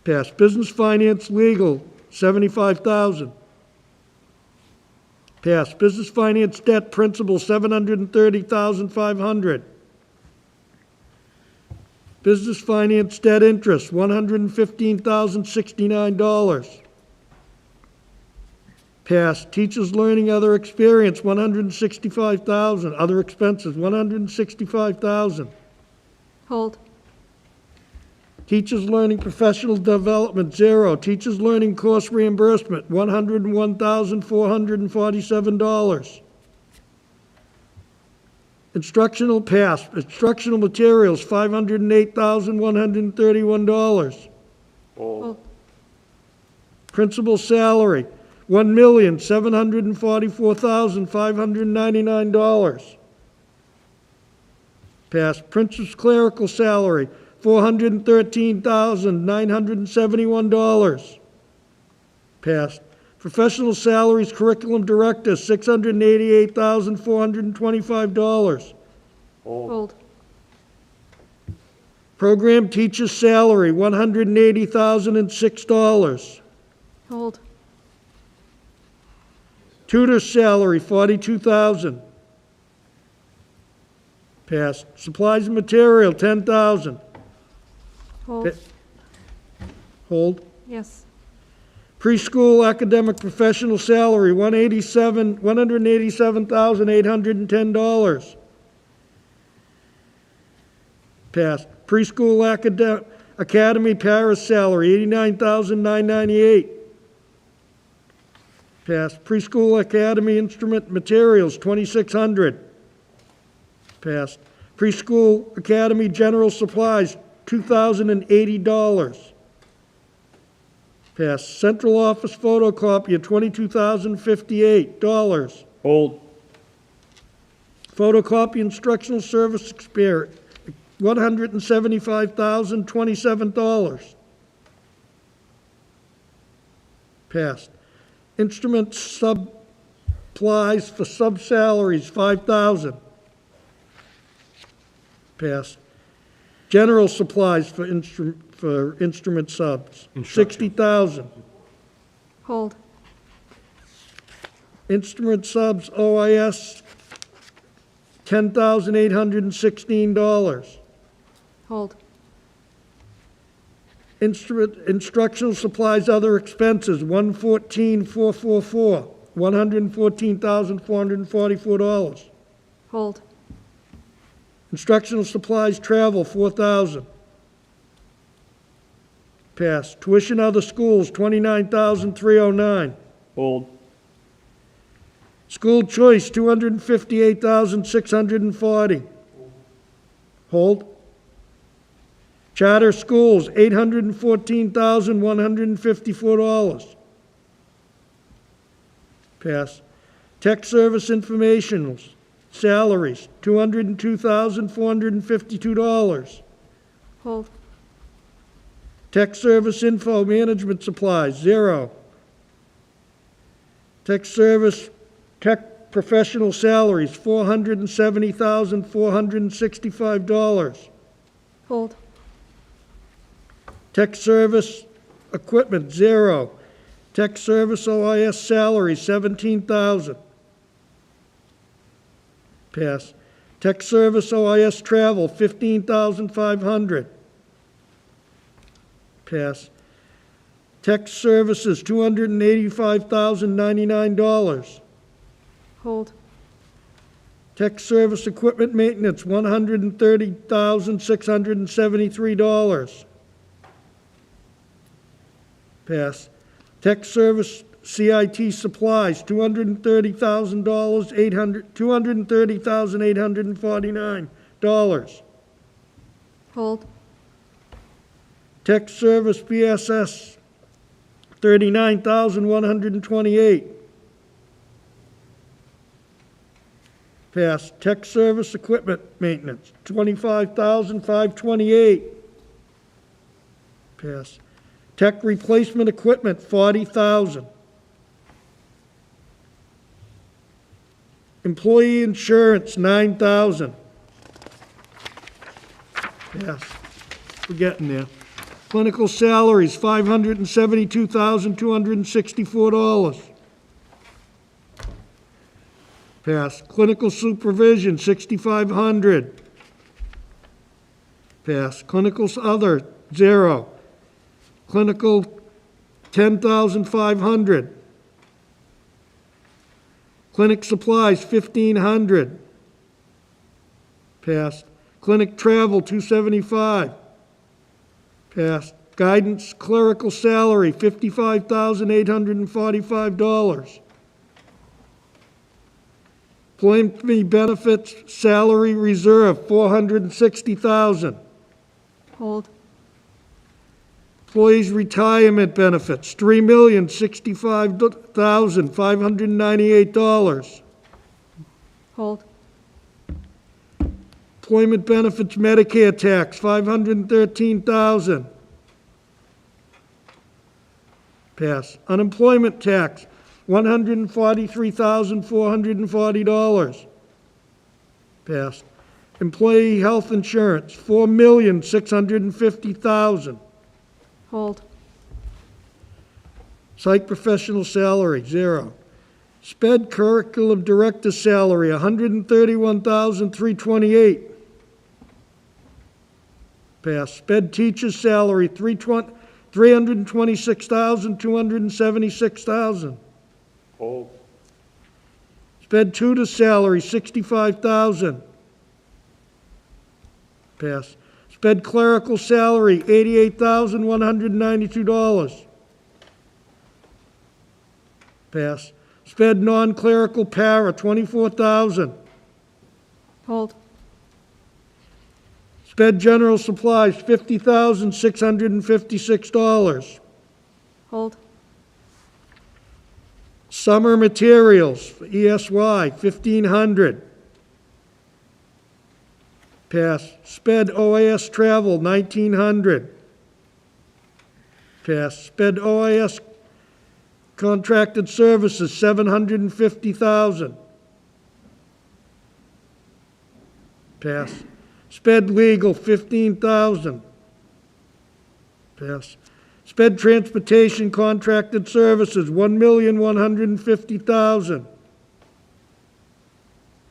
Pass. Business finance legal, $75,000. Pass. Business finance debt principal, $730,500. Business finance debt interest, $115,069. Pass. Teachers learning other experience, $165,000. Other expenses, $165,000. Hold. Teachers learning professional development, 0. Teachers learning course reimbursement, $101,447. Instructional pass, instructional materials, $508,131. Hold. Principal salary, $1,744,599. Pass. Principal's clerical salary, $413,971. Passed. Professional salaries, curriculum director, $688,425. Hold. Program teacher salary, $180,006. Hold. Tutor salary, $42,000. Passed. Supplies and material, $10,000. Hold. Hold. Yes. Preschool academic professional salary, $187,810. Passed. Preschool academy para salary, $89,998. Passed. Preschool academy instrument materials, $2,600. Passed. Preschool academy general supplies, $2,080. Passed. Central office photocopier, $22,058. Hold. Photocopy instructional service experience, $175,027. Passed. Instrument supplies for sub-salaries, $5,000. Passed. General supplies for instrument subs, $60,000. Hold. Instrument subs OIS, $10,816. Hold. Instructional supplies other expenses, $114,444, $114,444. Hold. Instructional supplies travel, $4,000. Pass. Tuition other schools, $29,309. Hold. School choice, $258,640. Hold. Charter schools, $814,154. Pass. Tech service informationals, salaries, $202,452. Hold. Tech service info management supplies, 0. Tech service, tech professional salaries, $470,465. Hold. Tech service equipment, 0. Tech service OIS salary, $17,000. Pass. Tech service OIS travel, $15,500. Pass. Tech services, $285,099. Hold. Tech service equipment maintenance, $130,673. Pass. Tech service CIT supplies, $230,849. Hold. Tech service BSS, $39,128. Passed. Tech service equipment maintenance, $25,528. Passed. Tech replacement equipment, $40,000. Employee insurance, $9,000. Yes, we're getting there. Clinical salaries, $572,264. Passed. Clinical supervision, $6,500. Passed. Clinical other, $0. Clinical, $10,500. Clinic supplies, $1,500. Passed. Clinic travel, $275. Passed. Guidance clerical salary, $55,845. Employee benefits salary reserve, $460,000. Hold. Employees retirement benefits, $3,065,598. Hold. Employment benefits Medicare tax, $513,000. Pass. Unemployment tax, $143,440. Pass. Employee health insurance, $4,650,000. Hold. Psych professional salary, $0. SPED curriculum director salary, $131,328. Pass. SPED teacher's salary, $326,276,000. Hold. SPED tutor salary, $65,000. Pass. SPED clerical salary, $88,192. Pass. SPED non-clerical para, $24,000. Hold. SPED general supplies, $50,656. Hold. Summer materials, for ESY, $1,500. Pass. SPED OAS travel, $1,900. Pass. SPED OAS contracted services, $750,000. Pass. SPED legal, $15,000. Pass. SPED transportation contracted services, $1,150,000.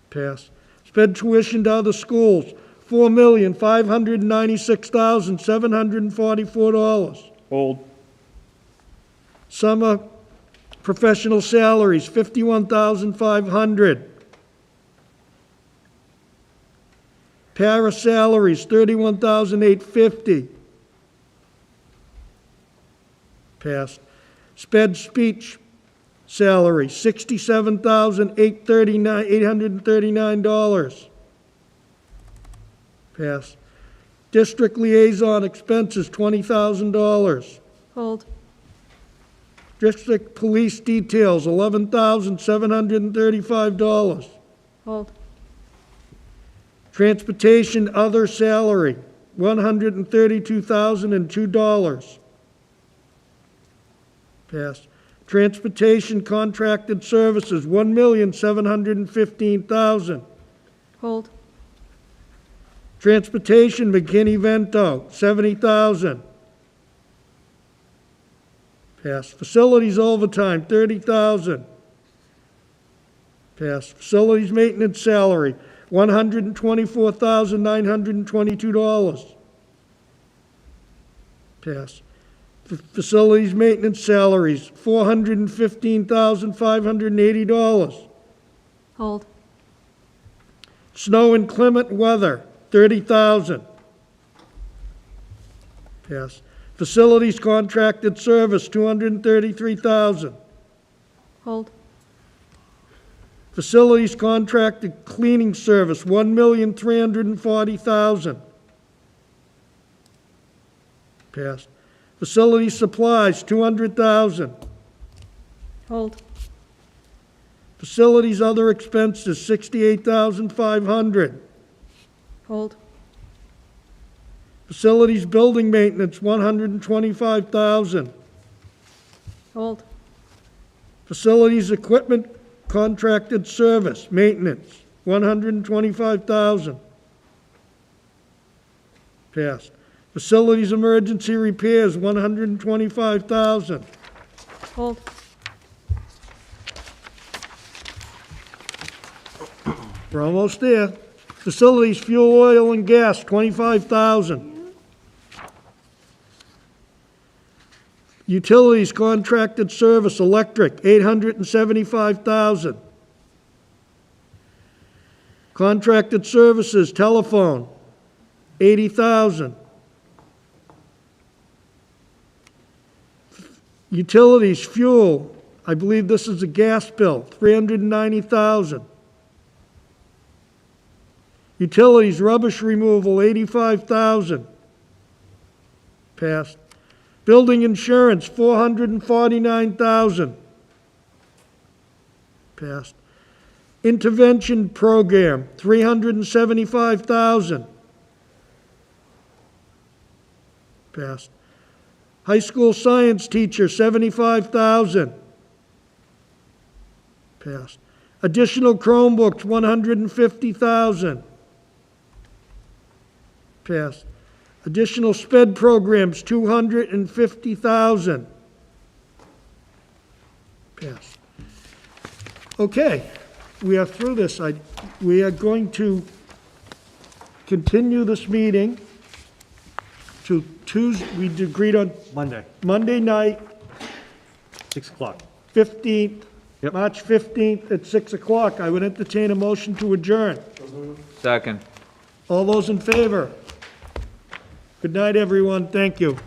Pass. SPED tuition to other schools, $4,596,744. Hold. Summer professional salaries, $51,500. Para salaries, $31,850. Passed. SPED speech salary, $67,839. Passed. District liaison expenses, $20,000. Hold. District police details, $11,735. Hold. Transportation other salary, $132,002. Passed. Transportation contracted services, $1,715,000. Hold. Transportation McKinney-Vento, $70,000. Passed. Facilities overtime, $30,000. Passed. Facilities maintenance salary, $124,922. Pass. Facilities maintenance salaries, $415,580. Hold. Snow and inclement weather, $30,000. Pass. Facilities contracted service, $233,000. Hold. Facilities contracted cleaning service, $1,340,000. Passed. Facility supplies, $200,000. Hold. Facilities other expenses, $68,500. Hold. Facilities building maintenance, $125,000. Hold. Facilities equipment contracted service, maintenance, $125,000. Passed. Facilities emergency repairs, $125,000. Hold. We're almost there. Facilities fuel, oil, and gas, $25,000. Utilities contracted service, electric, $875,000. Contracted services, telephone, $80,000. Utilities, fuel, I believe this is a gas bill, $390,000. Utilities, rubbish removal, $85,000. Passed. Building insurance, $449,000. Passed. Intervention program, $375,000. Passed. High school science teacher, $75,000. Passed. Additional Chromebooks, $150,000. Passed. Additional SPED programs, $250,000. Passed. Okay, we are through this. We are going to continue this meeting to Tuesday, we agreed on Monday night, 6 o'clock. 15th, Yep. March 15th at 6 o'clock. I would entertain a motion to adjourn. Second. All those in favor? Good night, everyone. Thank you.